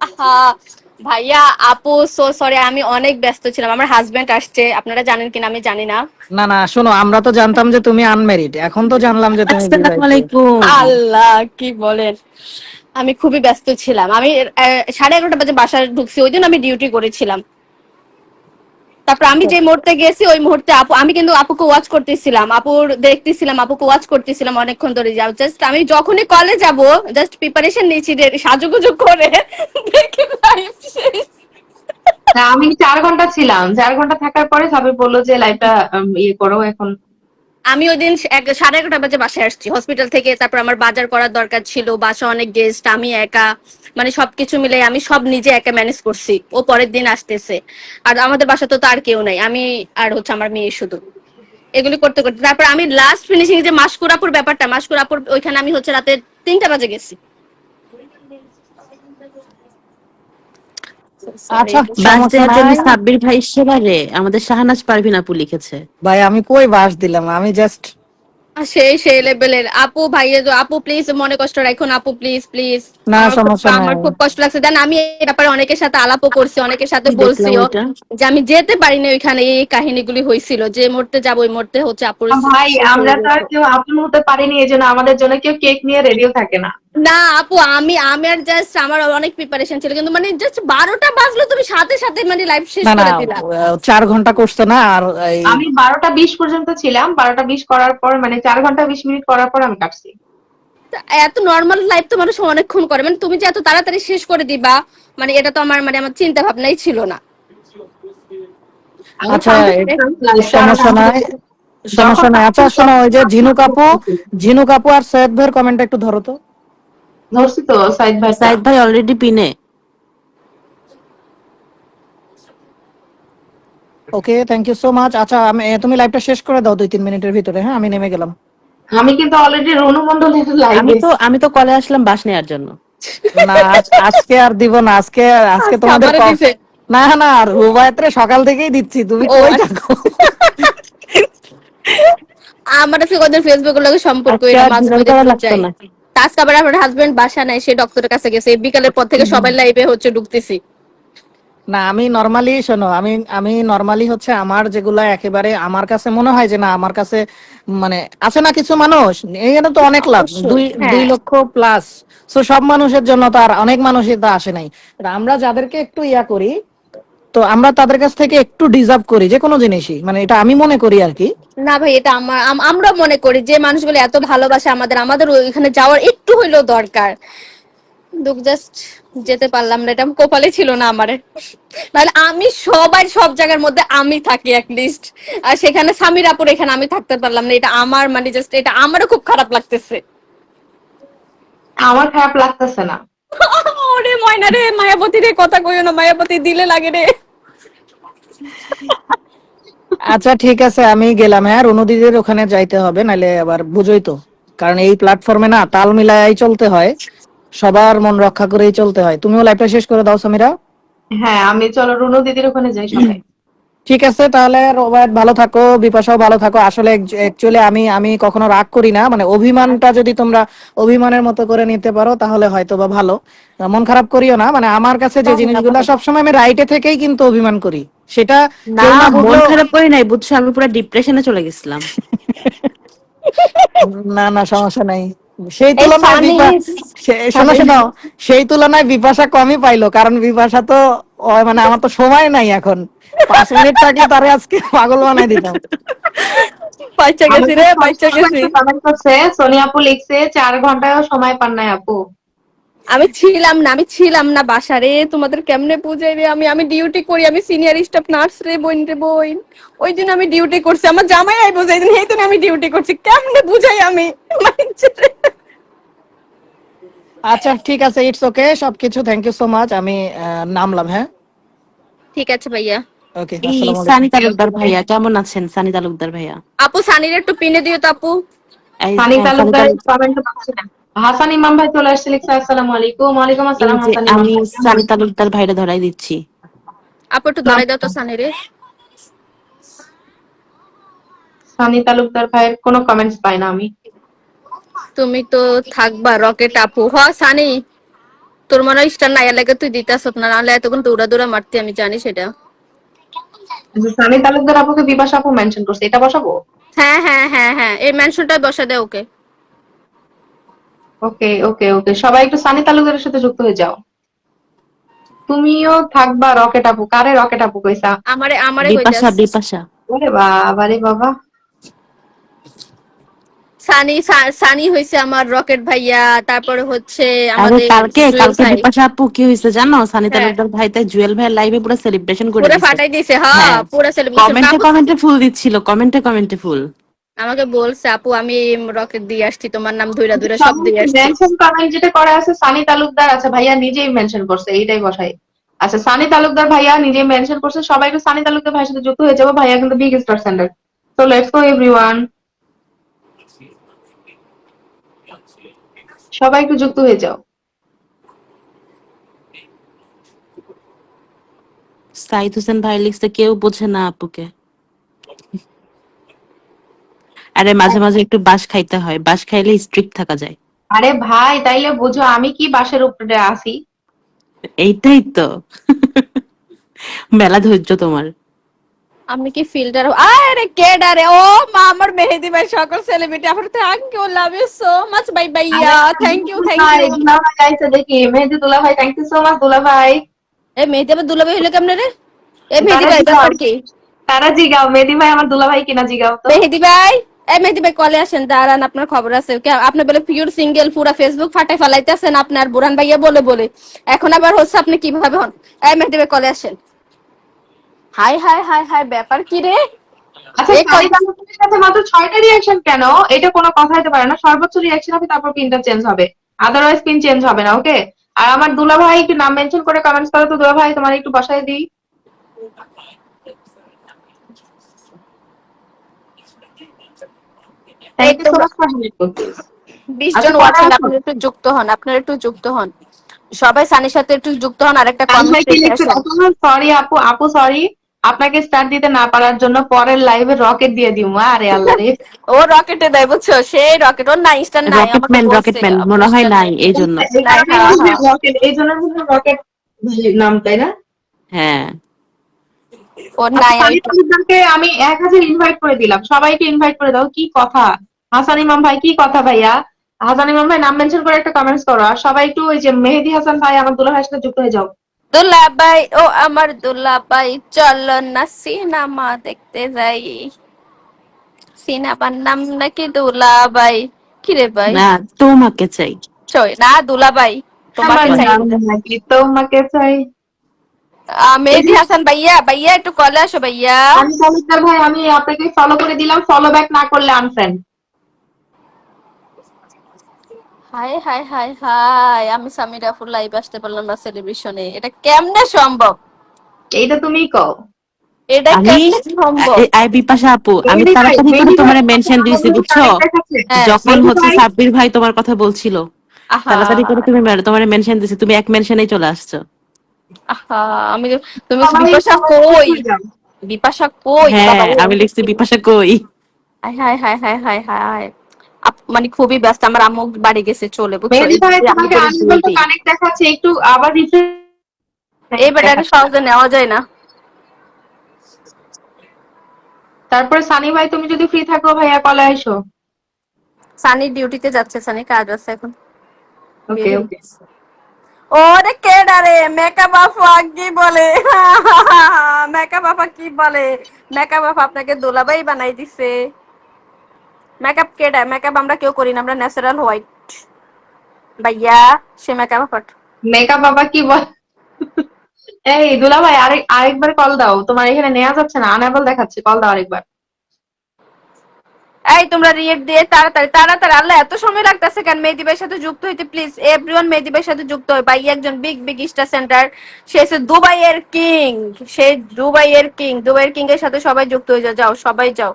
আহা ভাইয়া আপু সো সরি, আমি অনেক ব্যস্ত ছিলাম, আমার হাজবেন্ড আসছে, আপনারা জানেন কিনা আমি জানি না। না না শোনো, আমরা তো জানতাম যে তুমি আনমেরিড, এখন তো জানলাম যে তুমি আসসালামু বিবাহিত। আলাইকুম। আল্লাহ কি বলেন, আমি খুবই ব্যস্ত ছিলাম, আমি 11:30 বাজে বাসায় ঢুকছি, ওই দিন আমি ডিউটি করেছিলাম। তারপর আমি যে মুহূর্তে গেছি ওই মুহূর্তে আপু, আমি কিন্তু আপুকে ওয়াচ করতেছিলাম, আপুর দেখতেছিলাম, আপুকে ওয়াচ করতেছিলাম অনেকক্ষণ ধরে। যাও জাস্ট আমি যখনই কলে যাব, জাস্ট প্রিপারেশন নিয়েছি সাজুগুজু করে, দেখি লাইভ শেষ। না, আমি 4 ঘন্টা ছিলাম, 4 ঘন্টা থাকার পরে সবাই বললো যে লাইভটা ইয়ে করো এখন। আমি ওই দিন 11:30 বাজে বাসায় আসছি হসপিটাল থেকে। তারপর আমার বাজার করার দরকার ছিল, বাসা অনেক গেস্ট, আমি একা, মানে সবকিছু মিলে আমি সব নিজে একা ম্যানেজ করছি। ও পরের দিন আসতেছে, আর আমাদের বাসা তো আর কেউ নাই, আমি আর হচ্ছে আমার মেয়ে শুধু। এগুলি করতে করতে তারপর আমি লাস্ট ফিনিশিং যে মাসকুরাপুর ব্যাপারটা, মাসকুরাপুর ওইখানে আমি হচ্ছে রাতে 3টা বাজে গেছি। আচ্ছা বাস সমস্যা দেওয়ার জন্য নাই সাব্বির ভাই সেবারে আমাদের শাহনাজ পারভিন আপু লিখেছে। ভাই, আমি কই বাস দিলাম, আমি জাস্ট সেই সেই লেভেলের আপু ভাইয়া, আপু প্লিজ মনে কষ্ট রাখুন, আপু প্লিজ প্লিজ। না আমার খুব সমস্যা নাই। আমার খুব কষ্ট লাগছে, দেন আমি এই ব্যাপারে অনেকের সাথে আলাপও করছি, অনেকের সাথে কি দেখলাম বলছিও ওইটা? যে আমি যেতে পারিনি ওইখানে, এই কাহিনীগুলি হয়েছিল, যে মুহূর্তে যাবো ওই মুহূর্তে হচ্ছে আপুর ভাই শেষ আমরা হয়ে তো আর গেছে। কেউ আপন হতে পারিনি, এই জন্য আমাদের জন্য কেউ কেক নিয়ে রেডিও থাকে না। না আপু আমি আর জাস্ট আমার অনেক প্রিপারেশন ছিল, কিন্তু মানে জাস্ট 12টা বাজলো তুমি সাথে সাথে মানে লাইভ শেষ না না, করে দিলা। 4 ঘন্টা করছে না, আর এই আমি 12টা 20 পর্যন্ত ছিলাম, 12টা 20 করার পর মানে 4 ঘন্টা 20 মিনিট করার পর আমি কাটছি। এত নর্মাল লাইফ তো মানুষ অনেকক্ষণ করে, মানে তুমি যে এত তাড়াতাড়ি শেষ করে দিবা, মানে এটা তো আমার চিন্তা ভাবনাই ছিল না। আমি আচ্ছা শান্ত ছিলাম লাইভটা, আর সমস্যা নাই, সমস্যা নাই। আচ্ছা শোনো, ওই যে ঝিনুক আপু আর সৈয়দ ভাইয়ের কমেন্টটা একটু ধরো তো। ধরছি তো সাইদ ভাইটা। সাইদ ভাই অলরেডি পিনে। Okay thank you so much. আচ্ছা তুমি লাইভটা শেষ করে দাও 2-3 মিনিটের ভিতরে। হ্যাঁ আমি নেমে গেলাম। আমি কিন্তু অলরেডি রনু মন্ডলের লাইভে। আমি তো কলে আসলাম বাস নেওয়ার জন্য। না আজকে আর দিব না, আজকে আজকে আজকে তোমাদের আমারে দিছে। না না, রুবায়াত্রে সকাল থেকেই দিচ্ছি, তুমি ও কই আচ্ছা। থাকো? আমার কাছে ওদের ফেসবুকের লগে সম্পর্ক আজকে এটা আর মাঝে ডিনার মধ্যে করা একটু লাগতো যাই। না। আজকে আবার আমার হাজবেন্ড বাসা নাই, সে ডক্টরের কাছে গেছে, এই বিকালের পর থেকে সবাই লাইভে হচ্ছে ঢুকতেছি। না আমি নরমালি শোনো, আমি আমি নরমালি হচ্ছে আমার যেগুলা একেবারে আমার কাছে মনে হয় যে না আমার কাছে মানে আছে না কিছু মানুষ, এখানে তো অনেক লাভ, অবশ্যই দুই দুই হ্যাঁ। লক্ষ প্লাস। তো সব মানুষের জন্য তো আর অনেক মানুষই তো আসে নাই। আর আমরা যাদেরকে একটু ইয়া করি, তো আমরা তাদের কাছ থেকে একটু ডিজার্ভ করি যে কোনো জিনিসই, মানে এটা আমি মনে করি আর কি। না ভাই, এটা আমরা মনে করি যে মানুষগুলো এত ভালোবাসে আমাদের, আমাদের ওইখানে যাওয়ার একটু হইলেও দরকার। দুঃখ জাস্ট যেতে পারলাম না, এটা আমার কপালে ছিল না আমারে। নাহলে আমি সবাই সব জায়গার মধ্যে আমি থাকি লিস্ট, আর সেখানে সামির আপুর এখানে আমি থাকতে পারলাম না, এটা আমার মানে জাস্ট এটা আমারও খুব খারাপ লাগতেছে। আমার খারাপ লাগতেছে না। ওরে ময়না রে, মায়াবতী রে, কথা কইও না, মায়াবতী দিলে লাগে রে। আচ্ছা ঠিক আছে, আমি গেলাম, হ্যাঁ রুনু দিদির ওখানে যাইতে হবে, নাহলে আবার বুঝোই তো, কারণ এই প্ল্যাটফর্মে না তাল মিলাই চলতে হয়, সবার মন রক্ষা করেই চলতে হয়। তুমিও লাইভটা শেষ করে দাও সামিরা। হ্যাঁ, আমি চলো রুনু দিদির ওখানে যাই সবাই। ঠিক আছে তাহলে, রোবায়াত ভালো থাকো, বিপাশাও ভালো থাকো। আসলে অ্যাকচুয়ালি আমি আমি কখনো রাগ করি না, মানে অভিমানটা যদি তোমরা অভিমানের মতো করে নিতে পারো তাহলে হয়তো বা ভালো। মন খারাপ করিও না, মানে আমার কাছে যে জিনিসগুলো সবসময় আমি রাইটে থেকেই কিন্তু অভিমান করি, সেটা না, কেউ না মন বুঝলেও। খারাপ করি নাই, বুঝছো, আমি পুরো ডিপ্রেশনে চলে গেছিলাম। না না, সমস্যা নাই। সেই এই তুলনায় সানি, শোনো শোনো, সেই তুলনায় বিপাশা কমই পাইলো, কারণ বিপাশা তো মানে আমার তো সময় নাই এখন, 5 মিনিট থাকলে তারে আজকে পাগল বানাই দিতাম। বাচ্চা গেছি আমাকে রে, বাচ্চা সবসময় গেছি। একটু কমেন্ট করছে, সোনিয়া আপু লিখছে 4 ঘন্টায়ও সময় পান নাই আপু। আমি ছিলাম না বাসারে, তোমাদের কেমনে বুঝাই রে, আমি ডিউটি করি, আমি সিনিয়র স্টাফ নার্স রে বোন রে বোন। ওই দিন আমি ডিউটি করছি, আমার জামাই আই বোঝাই দিন, এই দিন আমি ডিউটি করছি, কেমনে বুঝাই আমি মানুষেরে? আচ্ছা ঠিক আছে, ইটস ওকে, সবকিছু থ্যাংক ইউ সো মাচ, আমি নামলাম, হ্যাঁ। ঠিক আছে ভাইয়া। ওকে, এই আসসালামু সানি আলাইকুম। তালুকদার ভাইয়া কেমন আছেন? সানি তালুকদার ভাইয়া, আপু সানির একটু পিনে দিও তো আপু। এই সানি হ্যাঁ, সানি তালুকদারের তালুক, কমেন্ট পাচ্ছি না। হাসান ইমাম ভাই চলে আসছে, লিখছে আসসালামু আলাইকুম। ওয়ালাইকুম এই আসসালাম যে হাসান ইমাম আমি ভাই, কেমন সানি আছেন? তালুকদার ভাইরা ধরাই দিচ্ছি। আপু একটু নাম ধরাই দাও তো সানিরে। সানি তালুকদার ভাইয়ের কোনো কমেন্টস পাই না আমি। তুমি তো থাকবা রকেট আপু, হ সানি, তোর মনে হয় স্টার নাই লাগে তুই দিতাস না, নাহলে এতক্ষণ দৌড়া দৌড়া মারতি, আমি জানি সেটা। আচ্ছা, সানি তালুকদার আপুকে বিপাশা আপু মেনশন করছে, এটা বসাবো? হ্যাঁ হ্যাঁ হ্যাঁ হ্যাঁ, এই মেনশনটাই বসা দে ওকে। ওকে ওকে ওকে, সবাই একটু সানি তালুকদারের সাথে যুক্ত হয়ে যাও। তুমিও থাকবা রকেট আপু? কারে রকেট আপু কইসা? আমারে আমারে বিপাশা, কইতাস। বিপাশা। ওরে বাবা রে বাবা। সানি হইছে আমার রকেট ভাইয়া, তারপরে হচ্ছে আরে আমাদের কালকে জুয়েল কালকে ভাই। বিপাশা আপু কি হয়েছে জানো? সানি হ্যাঁ, তালুকদার ভাই তাই জুয়েল ভাইয়ের লাইভে পুরো সেলিব্রেশন করে পুরো দিছে। ফাটাই দিছে, হ্যাঁ হ্যাঁ, পুরো সেলিব্রেশন। কমেন্টে আপু কমেন্টে ফুল দিচ্ছিল, কমেন্টে কমেন্টে ফুল। আমাকে বলছে আপু আমি রকেট দিয়ে আসছি, তোমার নাম ধইরা ধইরা সব সবাই দিয়ে আসছি। মেনশন কমেন্ট যেটা করা আছে সানি তালুকদার, আচ্ছা ভাইয়া নিজেই মেনশন করছে, এইটাই বসাই। আচ্ছা, সানি তালুকদার ভাইয়া নিজেই মেনশন করছে, সবাই একটু সানি তালুকদার ভাইয়ের সাথে যুক্ত হয়ে যাবো। ভাইয়া কিন্তু big star centre. So let's go everyone, সবাই একটু যুক্ত হয়ে যাও। সাইদ হোসেন ভাই লিখছে কেউ বোঝে না আপুকে। আরে মাঝে মাঝে একটু বাঁশ খাইতে হয়, বাঁশ খাইলে স্ট্রিক্ট থাকা যায়। আরে ভাই, তাইলে বুঝো আমি কি বাসের উপরে আসি? এইটাই তো। মেলা ধৈর্য তোমার। আমি কি ফিল্টার, আরে কে ডারে, ও মা আমার মেহেদি ভাই, সকল সেলিব্রিটি আমার thank you, love you so much bye ভাইয়া, থ্যাংক ইউ থ্যাংক ইউ। দুলা ভাই আইছে দেখি, মেহেদি দুলা ভাই, থ্যাংক ইউ সো মাচ দুলা ভাই। এই মেহেদি আবার দুলাভাই হইলো কেমনে রে? এই মেহেদি তারা ভাই জিগাও, ব্যাপার কি? তারা জিগাও মেহেদি ভাই আমার দুলা ভাই কিনা জিগাও তো। মেহেদি ভাই, এই মেহেদি ভাই কলে আসেন, দাঁড়ান আপনার খবর আছে। আপনি বলে পিওর সিঙ্গেল, পুরা ফেসবুক ফাটাই ফেলাইতেছেন আপনার বুরান ভাইয়া বলে বলে, এখন আবার হচ্ছে আপনি কিভাবে হন? এই মেহেদি ভাই কলে আসেন। হাই হাই হাই হাই, ব্যাপার কি রে? আচ্ছা, এই সানি তালুকদারের কাছে মাত্র 6টা রিয়াকশন কেন? এটা কোনো কথা হতে পারে না। সর্বোচ্চ রিয়াকশন হবে, তারপর পিনটা চেঞ্জ হবে, আদারওয়াইজ পিন চেঞ্জ হবে না। ওকে। আর আমার দুলা ভাই একটু নাম মেনশন করে কমেন্টস করো তো, দুলা ভাই তোমার একটু বসায় দিই। থ্যাংক ইউ সো তোমরা মাচ ফর হেল্প। 20 আচ্ছা, জন পরে ওয়াচিং, আসো। আপনারা একটু যুক্ত হন, আপনারা একটু যুক্ত হন। সবাই সানির সাথে একটু যুক্ত হন, আরেকটা সানি কমেন্ট ভাই কি রেখে লিখছে আসেন। দেখো? সরি আপু, আপু সরি, আপনাকে স্টার দিতে না পারার জন্য পরের লাইভে রকেট দিয়ে দিব। আরে আল্লাহ রে। ও রকেটে দেয় বুঝছো, সেই রকেট, ওর না ইনস্টা নাই, আমাকে বলছে রকেটম্যান আপনার মনে হয় ইনস্টা নাই নাই। এই জন্য। এই নাই, কারণেই হ্যাঁ বুঝি হ্যাঁ রকেট, এই জন্য বুঝি রকেট নাম, তাই না? হ্যাঁ ওর আচ্ছা, নাই সানি ওইটা। তালুকদারকে আমি 1000 ইনভাইট করে দিলাম, সবাইকে ইনভাইট করে দাও। কি কথা হাসান ইমাম ভাই, কি কথা ভাইয়া? হাসান ইমাম ভাই নাম মেনশন করে একটা কমেন্টস করো। আর সবাই একটু ওই যে মেহেদী হাসান ভাই, আমার দুলা ভাইয়ের সাথে যুক্ত হয়ে যাও। দুলাভাই, ও আমার দুলাভাই, চলো না সিনেমা দেখতে যাই। সিনেমার নাম নাকি দুলাভাই? কিরে ভাই? না, তোমাকে চাই। চই না দুলাভাই, তোমাকে আমার তোমাকে। চাই নাম বোধহয়। নাকি তোমাকে চাই। এই মেহেদী যে হাসান ভাইয়া, ভাইয়া একটু কলে আসো ভাইয়া। আমি তালুকদার ভাই, আমি আপনাকে ফলো করে দিলাম, ফলো ব্যাক না করলে unfriend. High high high high, আমি সামিরা ফুল লাইভ আসতে পারলাম না সেলিব্রেশনে, এটা কেমনে সম্ভব? এইটা তুমিই কও। এটা আমি কেমনে সম্ভব? আই বিপাশা আপু, আমি মেহেদী ভাই, তাড়াতাড়ি করে মেহেদী ভাই, তোমার আচ্ছা, মেনশন আমার দিয়েছি কিন্তু বুঝছো, কানেক্ট দেখাচ্ছে। হ্যাঁ। যখন মেহেদী হচ্ছে ভাই, সাব্বির ভাই তোমার কথা বলছিল, আহা তাড়াতাড়ি করে তুমি তোমার মেনশন দিয়েছি, তুমি এক মেনশনেই চলে আসছো। আহা, আমি তুমি সবাই বিপাশা সবাই যুক্ত কই? হয়ে যাও। বিপাশা কই হ্যাঁ বাবা? ও আমি লিখছি বিপাশা কই। High high high high high high. মানে খুবই ব্যস্ত, আমার আম্মু বাড়ি গেছে চলে বুঝছো, মেহেদী এই ভাই, যে আমি তোমাকে করে আনএবল দিয়ে টু দিই। কানেক্ট দেখাচ্ছে, একটু আবার রিফ্রেশ এই বেটাকে দেখাচ্ছে। সহজে নেওয়া যায় না। তারপরে সানি ভাই, তুমি যদি ফ্রি থাকো ভাইয়া কলে আইসো। সানি ডিউটিতে যাচ্ছে, সানি কাজ আছে এখন, বের ওকে হয়ে ওকে। গেছে। ওরে কেডা রে? মেকআপ আপা কি বলে? মেকআপ আপা কি বলে? মেকআপ আপা আপনাকে দোলাবাই বানাই দিছে। মেকআপ কেডা? মেকআপ আমরা কেউ করি না, আমরা ন্যাচারাল হোয়াইট। ভাইয়া সে মেকআপ আপা। মেকআপ বাবা কি বল? এই দুলা ভাই, আরেকবার কল দাও, তোমার এখানে নেওয়া যাচ্ছে না, আনএবল দেখাচ্ছে, কল দাও আরেকবার। এই তোমরা রিয়েক্ট দিয়ে তাড়াতাড়ি তাড়াতাড়ি, আল্লাহ এত সময় লাগতেছে কেন? মেহেদী ভাইয়ের সাথে যুক্ত হইতে প্লিজ এভরিওয়ান, মেহেদী ভাইয়ের সাথে যুক্ত হয়। ভাই একজন বিগ বিগ স্টার সেন্টার, সে হচ্ছে দুবাইয়ের কিং, সে দুবাইয়ের কিং, দুবাইয়ের কিং এর সাথে সবাই যুক্ত হয়ে যাও, যাও সবাই যাও।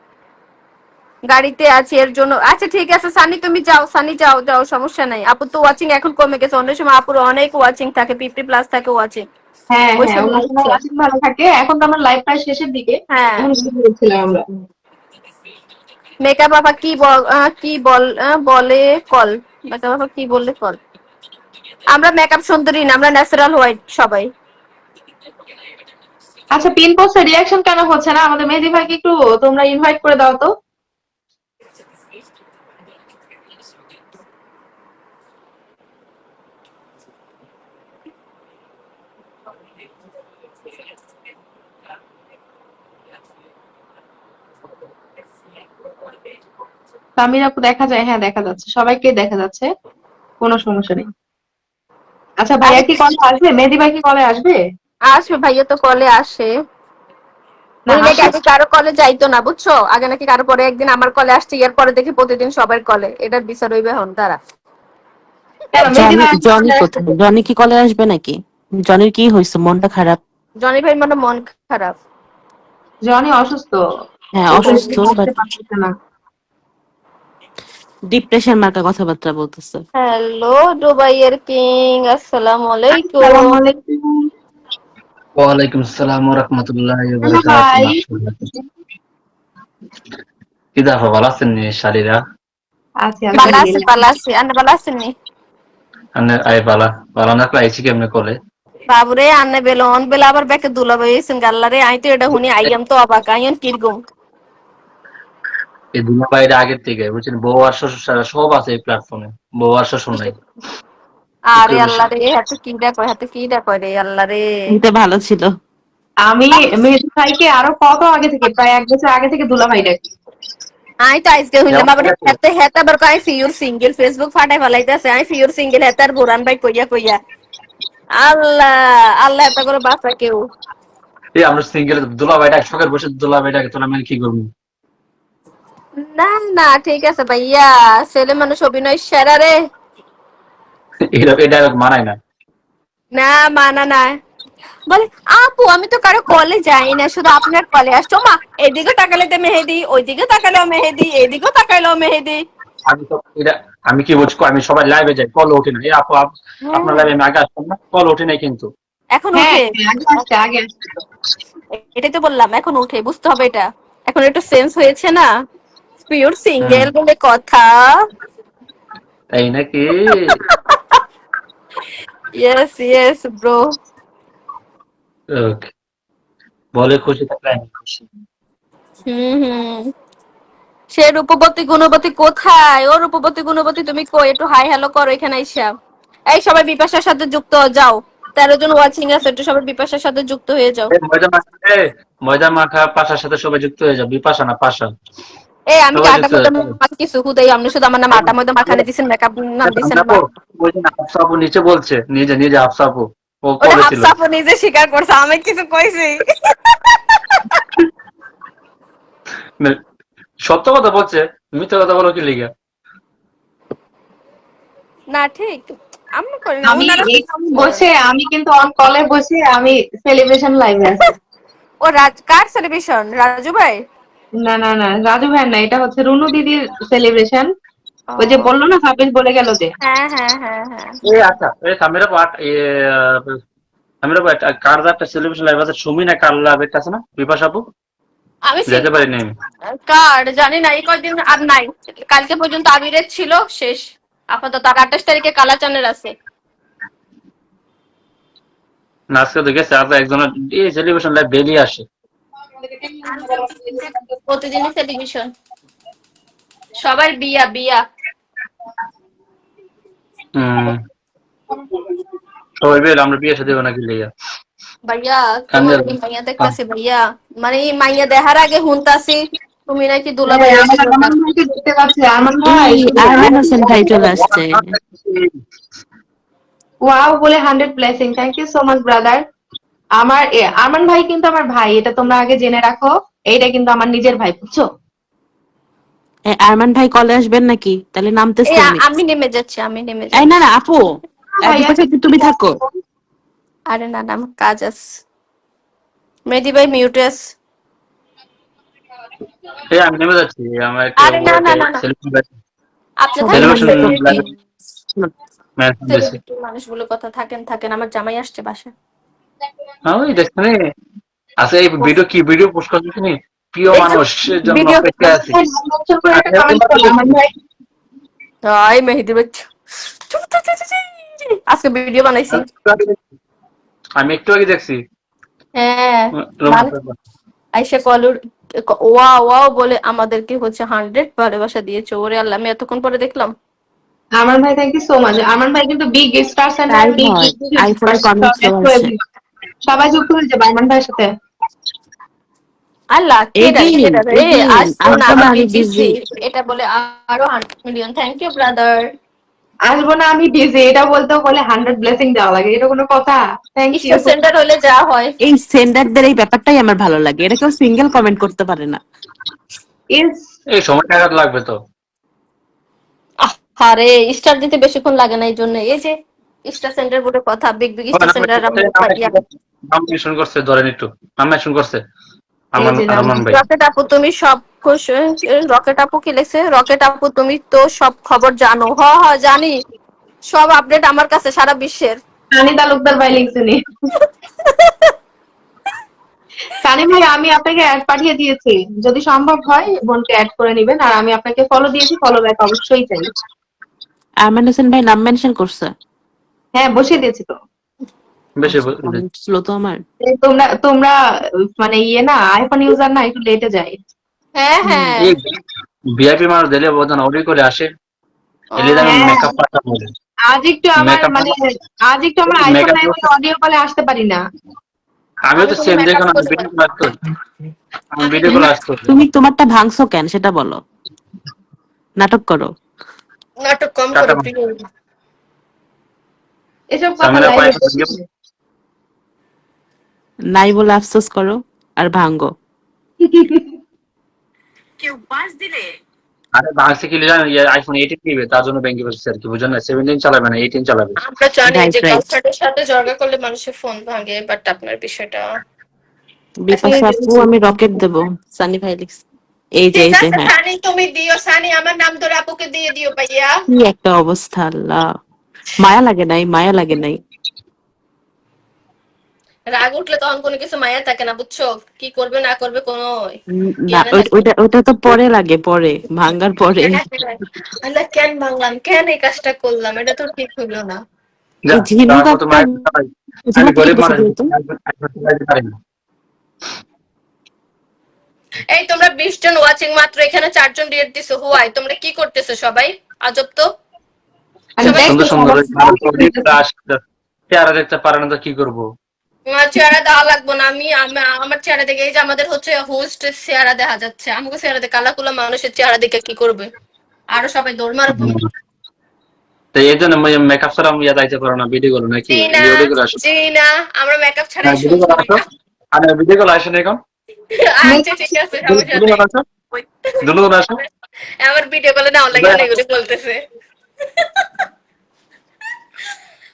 গাড়িতে আছি এর জন্য। আচ্ছা ঠিক আছে সানি, তুমি যাও, সানি যাও যাও, সমস্যা নাই। আপু তো ওয়াচিং এখন কমে গেছে, অন্য সময় আপুর অনেক ওয়াচিং থাকে, 50+ থাকে ওয়াচিং, হ্যাঁ ওই হ্যাঁ, সময় ওনার সময় হচ্ছে। ওয়াচিং ভালো থাকে। এখন তো আমার লাইভ প্রায় শেষের দিকে, হ্যাঁ। এখন শুরু করেছিলাম আমরা। মেকআপ আপা কি বল কি বল বলে কল? মেকআপ আপা কি বললে কল? আমরা মেকআপ সুন্দরী না, আমরা ন্যাচারাল হোয়াইট সবাই। আচ্ছা, পিন পোস্টে রিয়াকশন কেন হচ্ছে না? আমাদের মেহেদী ভাইকে একটু তোমরা ইনভাইট করে দাও তো। সামির আপু দেখা যায়? হ্যাঁ দেখা যাচ্ছে, সবাইকে দেখা যাচ্ছে, কোনো সমস্যা নেই। আচ্ছা, ভাইয়া কি কলে আসবে? মেহেদী ভাই কি কলে আসবে? আসবে, ভাইয়া তো কলে আসে। না উনি নাকি আসলে আগে কারো কলে যাইতো না বুঝছো, আগে নাকি কারো, পরে একদিন আমার কলে আসছে, এর পরে দেখি প্রতিদিন সবার কলে, এটার বিচার হইবে হন তারা। কেন মেহেদী জনি ভাই জনি কোথায়? জনি কি কলে আসবে নাকি? জনির কি হয়েছে, মনটা খারাপ? জনি ভাই মানে মন খারাপ। জনি অসুস্থ, হ্যাঁ ও তো অসুস্থ, হাঁটতে পারতেছে না। ডিপ্রেশন মার্কা কথাবার্তা বলতেছে। হ্যালো দুবাইয়ের কিং, আসসালামু আসসালামু আলাইকুম। আলাইকুম। ওয়ালাইকুম আসসালাম ওয়া রাহমাতুল্লাহি ওয়া হ্যালো ভাই। বারাকাতুহু। কি দেখো, ভালো আছেন নি শালিরা? আছি বালা আছি, আলহামদুলিল্লাহ। বালা আছি, আন্না বালা আছেননি? আনে আই বালা বালা না আইছি কেমনে কলে? বাবুরে আন্নে বেলো অন বেলা আবার ব্যাকে দুলা বইছেন গাল্লারে, আই তো এটা হুনি আইয়াম তো অবাক, আইয়ন কিরকম। এই দুনিয়া বাইরে আগের থেকে বুঝছেন, বউ আর শ্বশুর সারা সব আছে এই প্ল্যাটফর্মে, বউ আর শ্বশুর নাই। আরে একটু আল্লাহ রে, হাতে কিডা কয়, হাতে কিডা কয় রে আল্লাহ রে। এটা ভালো ছিল। আমি মেহেদী ভাইকে আরো কত আগে থেকে, প্রায় 1 বছর আগে থেকে দুলা ভাই ডাকি। আই তো আজকে হইলাম আবার হাতে হেতা আবার কয় ফিউর সিঙ্গেল, ফেসবুক ফাটাই ফেলাইতেছে আই ফিউর সিঙ্গেল, হেতার বুরান ভাই কইয়া কইয়া। আল্লাহ আল্লাহ এত করে বাঁচা কেউ। এই আমরা সিঙ্গেল দুলা ভাইটা শখের বসে দুলা ভাইটাকে তোলা আমি কি করবো? না না ঠিক আছে ভাইয়া, ছেলে মানুষ অভিনয় সেরা রে। এটা মানায় না। না মানা না। বলে আপু আমি তো কারো কলে যাই না, শুধু আপনার কলে আসছো। মা এদিকে তাকালে তো মেহেদি, ওইদিকে তাকালেও মেহেদি, এদিকেও তাকাইলেও মেহেদি। আমি কি বলছি, আমি সবাই লাইভে যাই, কল ওঠে না। এই আপু আপনার লাইভে আমি আগে আসতাম না, কল ওঠে নাই কিন্তু। এখন হ্যাঁ উঠে, আগে আসছে এটাই তো বললাম, এখন উঠে, বুঝতে হবে এটা। এখন একটু সেন্স হয়েছে না, পিওর সিঙ্গেল বলে কথা। তাই নাকি? Yes yes bro. ওকে, বলে খুশি থাকলে আমি খুশি। হুম। সে রূপবতী গুণবতী কোথায়? ও রূপবতী গুণবতী তুমি কই? একটু হাই হ্যালো করো এখানে আইসা। এই সবাই বিপাশার সাথে যুক্ত হয়ে যাও, 13 জন ওয়াচিং আছে, একটু সবাই বিপাশার সাথে যুক্ত হয়ে যাও। ময়দা মাখা পাশার সাথে সবাই যুক্ত হয়ে যাও। বিপাশা না, পাশা। এই আমি কি সবাই আটা যুক্ত ময়দা হয়ে যাও। কিছু হুদাই, আপনি শুধু আমার নাম আটা ময়দা মাখানে দিচ্ছেন, মেকআপ নাম দিচ্ছেন আমার। হাফসা আপু নিচে বলছে, নিজে হাফসা আপু ও ওটা করেছিল। হাফসা আপু নিজে স্বীকার করছে, আমি কিছু কইছি? সত্য কথা বলছে, মিথ্যা কথা বলো কি লিগা? না ঠিক আমি করি না, আমি ওনারা এখানে বসে, আমি কিন্তু অন কলে বসে আমি সেলিব্রেশন লাইভে আছি। ও কার সেলিব্রেশন? রাজু ভাই? না রাজু ভাই না, এটা হচ্ছে রুনু দিদির সেলিব্রেশন। ও, ওই যে বললো না হাফিজ বলে গেল যে। হ্যাঁ। এই আচ্ছা, এই সামিরা পাট সামিরা পাট কার একটা সেলিব্রেশন লাইভ আছে, সুমি না কার লাইভ একটা আছে না, বিপাশা আপু? আমি যেতে পারিনি আমি। কার জানি না, এই কয়দিন আর নাই, কালকে পর্যন্ত আবিরের ছিল, শেষ। আপাতত আর 28 তারিখে কালাচানের আছে। না আজকে তো গেছে, আর একজনের এই সেলিব্রেশন লাইভ বেরিয়ে আসে। প্রতিদিনই সেলিব্রেশন, সবার বিয়া বিয়া। সবাই বের, আমরা বিয়ে সাথে দেবো নাকি লিগা? ভাইয়া কান্দে তোমার মাইয়া দেখতাছি ভাইয়া, মানে এই মাইয়া দেখার আগে হুনতাছি তুমি নাকি দুলা ভাই আমার আরমান ভাইকে দেখতে পাচ্ছি, আরমান ভাই এই আরমান হোসেন ভাই চলে আসছে। ওয়াও বলে 100 blessing, thank you so much brother. Arman ভাই কিন্তু আমার ভাই, এটা তোমরা আগে জেনে রাখো। এইটা কিন্তু আমার নিজের ভাই, বুঝছো? আরমান ভাই কলে আসবেন নাকি? তাহলে নামতেছি এই আমি। আমি নেমে যাচ্ছি, আমি নেমে এই যাচ্ছি। না আপু, ভাইয়া তুমি থাকো। আরে না আমার কাজ আছে। মেহেদি ভাই মিউটেস। এই আমি নেমে যাচ্ছি, আমার একটা আরে না আপনি সেলিব্রেশন থাকেন, লাইভ। মানুষগুলো কথা থাকেন, আমার জামাই আসছে বাসায়। ওই দেখছেন আচ্ছা, এই ভিডিও কি ভিডিও পোস্ট করছেন তুমি? প্রিয় এই যে মানুষের জন্য ভিডিও, অপেক্ষা আছি। একটা কমেন্ট করো আরমান ভাই। এই মেহেদি ভাই আজকে ভিডিও বানাইছি। আমি একটু আগে দেখছি। হ্যাঁ আইসা কলুর ওয়াও বলে আমাদেরকে হচ্ছে 100 ভালোবাসা দিয়েছে। ওরে আল্লাহ, আমি এতক্ষণ পরে দেখলাম। আরমান ভাই thank you so much. Arman ভাই কিন্তু বিগ স্টার সেন্টার, তাই বিগ হয়, আইফোনে কমেন্ট শো আছে। সবাই যুক্ত হয়ে যাবে আরমান ভাইয়ের সাথে। আল্লাহ আসবো না, আমি আমি বিজি। এটা বলে আরো 100 মিলিয়ন থ্যাংক ইউ ব্রাদার। আসবো না আমি বিজি, এটা বলতেও বলে 100 ব্লেসিং দেওয়া লাগে, এটা কোনো কথা? Thank you. স্টার সেন্টার হলে যা হয়। এই সেন্ডারদের এই ব্যাপারটাই আমার ভালো লাগে, এটা কেউ সিঙ্গেল কমেন্ট করতে পারে না। এই সময় টাকা লাগবে তো। আরে স্টার দিতে বেশিক্ষণ লাগে না, এই জন্য এই যে স্টার সেন্টার বলে কথা, বিগ স্টার সেন্টার নাম মেনশন করছে, ধরেন একটু নাম মেনশন করছে আরমান ভাই। রকেট আপু তুমি সব রকেট আপু কি লেখছে? রকেট আপু তুমি তো সব খবর জানো। জানি, সব আপডেট আমার কাছে সারা বিশ্বের। সানি তালুকদার ভাই লিখছেনি। সানি ভাই আমি আপনাকে অ্যাড পাঠিয়ে দিয়েছি, যদি সম্ভব হয় বোনকে অ্যাড করে নেবেন। আর আমি আপনাকে ফলো দিয়েছি, ফলো ব্যাক অবশ্যই চাই। আরমান হোসেন ভাই নাম মেনশন করছে। হ্যাঁ বসিয়ে দিয়েছি তো। বেশি স্লো তো আমার। তোমরা মানে না আইফোন ইউজার না, একটু লেটে যায়। হ্যাঁ ভিআইপি মানুষ দিলে বোঝানো অর্ডার করে আসে, এলে আমি মেকআপ পাঠাবো বলে। আজ একটু আমার আইফোন নাই বলে অডিও কলে আসতে পারি না। আমিও তো সেম, দেখুন আমি ভিডিও কল আসতো, আমি ভিডিও কল আসতো। তুমি তোমারটা ভাঙছো কেন সেটা বলো, নাটক করো। নাটক কম করো প্রিয়। এসব কথা নাই বলে আফসোস করো আর ভাঙ্গো। কেউ বাস দিলে আরে ভাঙছে কি জানেন, আইফোন 18 নিবে, তার জন্য ব্যাংকে বসেছে আর কি, বুঝেন না? 17 চালাবে না, 18 চালাবে। আমরা জানি যে গার্লফ্রেন্ডের সাথে ঝগড়া করলে মানুষের ফোন ভাঙে, বাট আপনার বিষয়টা বিপাশা আপু আমি রকেট দেব, সানি ভাই লিখছে। এই যে ঠিক এই যে আছে হ্যাঁ, সানি, তুমি দিও সানি, আমার নাম ধরে আপুকে দিয়ে দিও ভাইয়া। কি একটা অবস্থা আল্লাহ, মায়া লাগে নাই, মায়া লাগে নাই। রাগ উঠলে তখন কোনো কিছু মায়া থাকে না, বুঝছো? কি করবে না করবে কোনো না জ্ঞানে থাকে না। ওইটা ওইটা তো পরে লাগে, পরে ভাঙ্গার পরে। হ্যাঁ, হ্যাঁ। আল্লাহ কেন ভাঙলাম, কেন এই কাজটা করলাম, এটা তো ঠিক হইলো না। যা এই ঝিনুক তারপর তো আপা, মায়ের আমি ঝিনুক গরিব কিছু মানুষ, দিও তো। পারি না। এই তোমরা 20 জন ওয়াচিং মাত্র, এখানে 4 জন রেট দিছো, হুয়াই তোমরা কি করতেছো সবাই? আজব তো। আরে সবাই দেখো সুন্দর সুন্দর সবাই ওই মানুষ চেহারা দেখতে পারে না তো কি করবো? আমার চেহারা দেওয়া লাগবো না, আমার চেহারা দেখে, এই যে আমাদের হচ্ছে হোস্ট চেহারা দেখা যাচ্ছে, আমাকে চেহারা দেখে কালাকুলা মানুষের চেহারা দেখে কি করবে? আরো সবাই দৌড় মারবো। তো এই জন্য মেকআপ ছাড়া আমি যাইতে পারো না, ভিডিও করো নাকি? জি না, ভিডিও করে আসো, জি না, আমরা মেকআপ ছাড়াই ভিডিও করে আসো, সুন্দর। আর ভিডিও করে আসো না এখন, আচ্ছা ঠিক আছে, সমস্যা দুটো নেই। করে আসো, দুটো করে আসো। আমার ভিডিও কলে না লাগে না, এগুলো বলতেছে।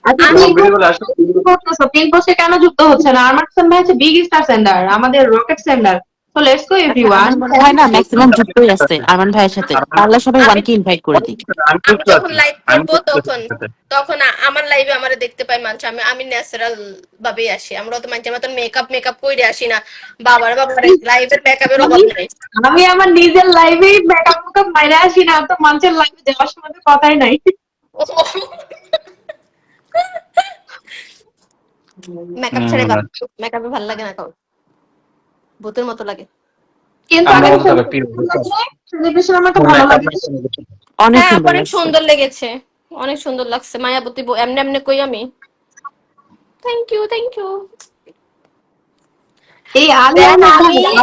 আচ্ছা আমি ভিডিও করে আসো। করতেছো পিন পোস্টে কেন যুক্ত হচ্ছে না? আরমান ভাই হচ্ছে বিগ স্টার সেন্ডার, আমাদের rocket sender. So let's go আচ্ছা, এভরিওয়ান। আমার মনে হয় না ম্যাক্সিমাম যুক্তই আছে আরমান ভাইয়ের সাথে, পারলে সবাই আমি ওয়ানকে ইনভাইট করে দিই। আমি আমি যুক্ত যখন আছি, লাইভ আমি করবো যুক্ত তখন আছি। তখন আমার লাইভে আমারে দেখতে পাই মানুষ, আমি ন্যাচারাল ভাবেই আসি, আমরা তো মানুষের মতন মেকআপ মেকআপ করে আসি না। বাবার লাইভের মেকআপের অভাব নেই। আমি আমার নিজের লাইভেই মেকআপ মেকআপ মাইরে আসি না, তো মানুষের লাইভে যাওয়ার সময় তো কথাই নাই। মেকআপ ছেড়ে মেকআপে ভালো লাগে না কারণ, ভূতের মতো লাগে। কিন্তু আমরা আমি বলতে হবে কি সেলিব্রেশন আমাকে ভালো লাগে। অনেক হ্যাঁ সুন্দর অনেক লাগছে। সুন্দর লেগেছে, অনেক সুন্দর লাগছে। মায়াবতী এমনি এমনি কই আমি। Thank you, thank you. এই আলিয়া দেখ আমি ভাই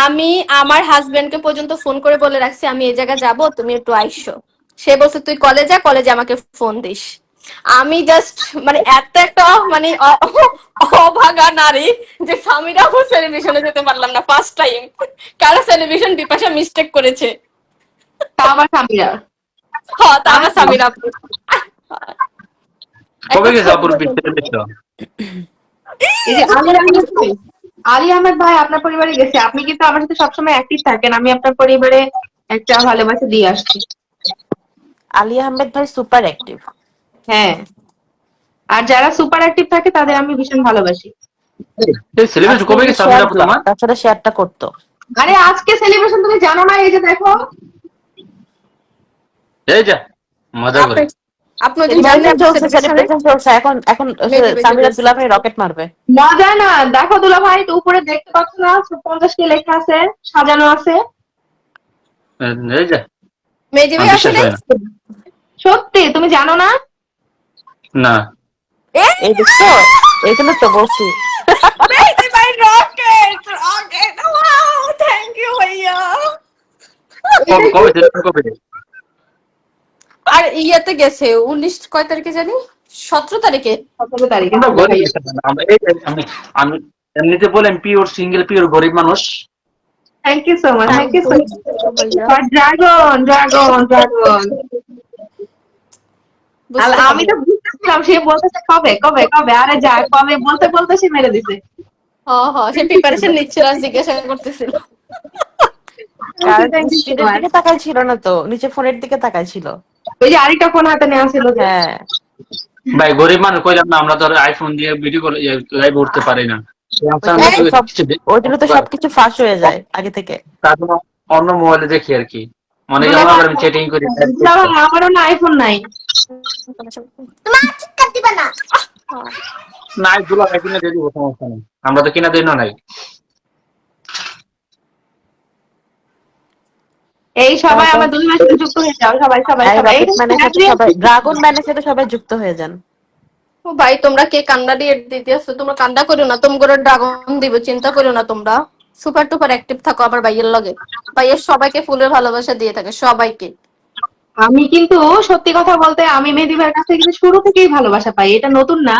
আমি আমার হাজবেন্ডকে পর্যন্ত ফোন করে বলে রাখছি আমি এই জায়গায় যাব, তুমি একটু আইসো। সে বলছে তুই কলেজে কলেজে আমাকে ফোন দিস। আমি জাস্ট মানে এত একটা মানে অভাগা নারী যে স্বামীরাও সেলিব্রেশনে যেতে পারলাম না ফার্স্ট টাইম। কারো সেলিব্রেশন বিপাশা মিস্টেক করেছে। তা আবার স্বামীরা হ্যাঁ তা আমার স্বামীরা। কবে একটা গেছে ছোট্ট অপর পিকচার দেখছো? এই যে আলী আহমেদ ভাই আপনার পরিবারে গেছে, আপনি কিন্তু আমার সাথে সবসময় অ্যাক্টিভ থাকেন, আমি আপনার পরিবারে একটা ভালোবাসা দিয়ে আসছি। আলী আহমেদ ভাই সুপার অ্যাক্টিভ। হ্যাঁ, আর যারা সুপার অ্যাক্টিভ থাকে তাদের আমি ভীষণ ভালোবাসি। সেলিব্রেশন কবে গেছে আমি আপু তোমার? তাছাড়া শেয়ারটা করতো। আরে আজকে সেলিব্রেশন তুমি জানো না? এই যে দেখো, এই যা মজা করে। আপনি ওদিন জানলেন সেলিব্রেশন চলছে এখন, এখন সামিরা দুলাভাই রকেট মারবে। মজা না, দেখো দুলা ভাই তো উপরে দেখতে পাচ্ছ না 50 কে লেখা আছে, সাজানো আছে। এই যা মেহেদী ভাই আসে বিশ্বাস নাই? হয় না। সত্যি তুমি জানো না? না এই দেখছো, এই জন্য তো বলছি। মেহেদী ভাই rocket rocket, wow thank you ভাইয়া। কবে সেলিব্রেশন কবে? আর ইয়াতে গেছে 19 কয় তারিখে জানি, 17 তারিখে। 17 তারিখে। আমরা গরিব আমি আমি এমনিতে বলেন পিওর সিঙ্গেল পিওর গরিব মানুষ। Thank you so much, thank you so much. Dragon dragon dragon. আমি তো বুঝতেছিলাম সে বলতেছে কবে কবে কবে, আরে যা কবে বলতে বলতে সে মেরে দিছে। সে প্রিপারেশন নিচ্ছিল আর জিজ্ঞাসা করতেছিল। স্ক্রিনের দিকে তাকাই ছিল না তো, নিচে ফোনের দিকে তাকাই ছিল। ওই যে আরেকটা ফোন হাতে নেওয়া ছিল। হ্যাঁ ভাই গরিব মানুষ কইলাম না, আমরা তো আইফোন দিয়ে ভিডিও করে লাইভ উঠতে পারি না। ওই জন্য তো সবকিছু ফাঁস হয়ে যায় আগে থেকে। তার জন্য অন্য মোবাইলে দেখি আর কি, অনেকে দুলা মনে ভাই, করেন চেটিং করি। দুলা ভাই, আমারও না আইফোন নাই। তোমার চিৎকার দিবা না। নাই দুলা ভাই কিনে দিয়ে দিব, সমস্যা নেই, আমরা তো কিনা দিই না নাই। এই সবাই আমার দুলা ভাইয়ের সাথে যুক্ত হয়ে যাও, সবাই সবাই সবাই। রকেট ম্যানের সাথে সবাই, ড্রাগন ম্যানের সাথে সবাই যুক্ত হয়ে যান। ও ভাই তোমরা কে কান্না দিয়ে দিতে আসছো? তোমরা কান্না করো না, তোমরা ড্রাগন দিব, চিন্তা করো না তোমরা। সুপার টুপার অ্যাক্টিভ থাকো আমার ভাইয়ের লগে। ভাইয়ের সবাইকে ফুলের ভালোবাসা দিয়ে থাকে, সবাইকে। আমি কিন্তু সত্যি কথা বলতে আমি মেহেদী ভাইয়ের কাছ থেকে কিন্তু শুরু থেকেই ভালোবাসা পাই, এটা নতুন না।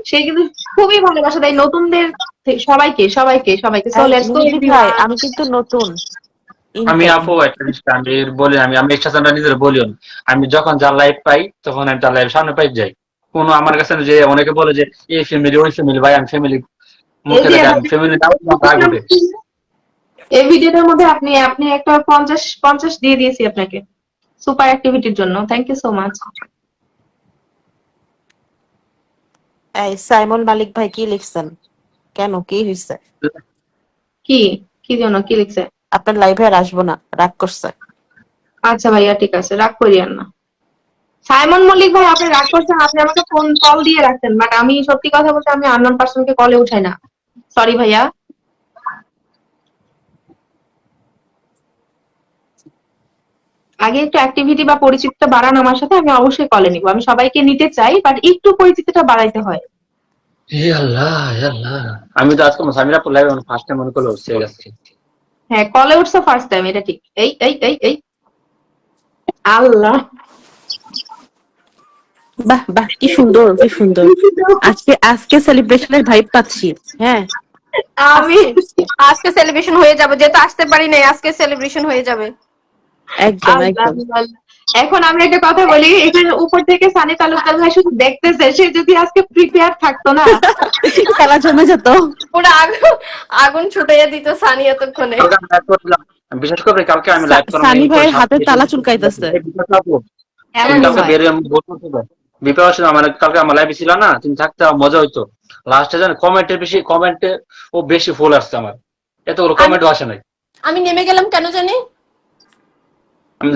সে কিন্তু খুবই ভালোবাসা দেয় নতুনদের সবাইকে সবাইকে সবাইকে। সো লেটস গো ভাই আমি কিন্তু নতুন। আমি আপু একটা জিনিস আমি বলি, আমি স্টেশনটা নিজের বলিও না। আমি যখন যা লাইভ পাই তখন আমি তার লাইভ সামনে পাই যাই। কোনো আমার কাছে যে অনেকে বলে যে এই ফ্যামিলি ওই ফ্যামিলি, ভাই আমি ফ্যামিলি মুখে দেখে আমি ফ্যামিলি নাম রাগ উঠে। এই ভিডিওটার মধ্যে আপনি আপনি একটা 50 দিয়ে দিয়েছি আপনাকে সুপার অ্যাক্টিভিটির জন্য। Thank you so much. এই সাইমন মালিক ভাই কি লিখছেন? কেন, কি হয়েছে? কি কি জন্য কি লিখছে? আপনার লাইভে আর আসবো না, রাগ করছে। আচ্ছা ভাইয়া ঠিক আছে, রাগ করিয়েন না। সাইমন মল্লিক ভাই, আপনি রাগ করছেন, আপনি আমাকে ফোন কল দিয়ে রাখছেন, বাট আমি সত্যি কথা বলতে আমি আননোন পার্সনকে কলে উঠাই না। সরি ভাইয়া। আগে একটু অ্যাক্টিভিটি বা পরিচিতিটা বাড়ান আমার সাথে, আমি অবশ্যই কলে নিব। আমি সবাইকে নিতে চাই, বাট একটু পরিচিতিটা বাড়াইতে হয়। হে আল্লাহ, হে আল্লাহ। আমি তো আজকে সামিরা আপু লাইভ ফার্স্ট টাইম মনে করলে হচ্ছে গেছে। হ্যাঁ, কলে উঠছো ফার্স্ট টাইম, এটা ঠিক। এই এই এই এই আল্লাহ, বাহ বাহ, কি সুন্দর, কি সুন্দর। আজকে আজকে সেলিব্রেশনের ভাইব পাচ্ছি। হ্যাঁ, আমি আজকে সেলিব্রেশন হয়ে যাবে, যেহেতু আসতে পারি নাই, আজকে সেলিব্রেশন হয়ে যাবে। একদম আল্লাহ, একদম। আল্লাহ। এখন আমি একটা কথা বলি, এখানে উপর থেকে সানি তালুকদার ভাই শুধু দেখতেছে, সে যদি আজকে প্রিপেয়ার থাকতো না, খেলা জমে যেত। পুরো আগুন আগুন ছুটাইয়া দিত সানি এতক্ষণে। কালকে আমি লাইভ করছিলাম, বিশেষ করে কালকে আমি লাইভ করার সানি মেইন ভাইয়ের হাতে তালা চুলকাইতেছে। তুমি এমনই কালকে হয়। বেরিয়ে বলছিল বিপাশা আমার কালকে আমার লাইভে ছিল না, তুমি থাকতে আমার মজা হইতো। লাস্টে জানো কমেন্টে ও বেশি ফুল আসছে আমার, এতগুলো কমেন্টও আসে নাই। আমি নেমে গেলাম কেন জানি। আমি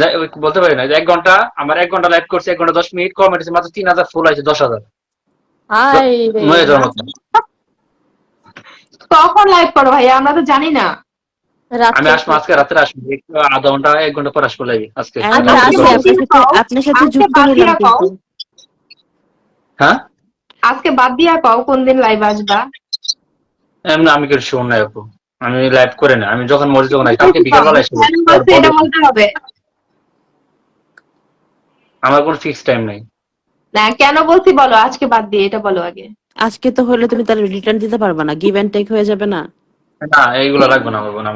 বলতে পারি না, 1 ঘন্টা আমার 1 ঘন্টা লাইভ করছি, 1 ঘন্টা 10 মিনিট কমেন্ট আছে মাত্র 3000 ফুল আছে, 10,000 হাই রে। নয় যাওয়ার মতো। কখন লাইভ করো ভাইয়া, আমরা তো জানি না। আমি আসবো আজকে রাত্রে, আসবো একটু আধা ঘন্টা 1 ঘন্টা পর আসবো লাইভে আজকে। আমরা আজকে আছি, বাদ দিয়ে কও, আপনার সাথে আজকে যুক্ত বাদ হলাম দিয়া কও, কিন্তু। হ্যাঁ, আজকে বাদ দিয়া কও কোন দিন লাইভ আসবা। এমনি আমি কিছু শোন না আপু, আমি লাইভ করে না, আমি যখন মর্জি তখন আসি। কালকে বিকেল বেলা এসে কেন বলছে এটা বলতে হবে আমার কোনো ফিক্স টাইম নেই। না, কেন বলছি বলো, আজকে বাদ দিয়ে এটা বলো আগে। আজকে তো হলে তুমি তার রিটার্ন দিতে পারবে না, গিভ এন্ড টেক হয়ে যাবে না। না এইগুলো লাগবে না, বলবো না।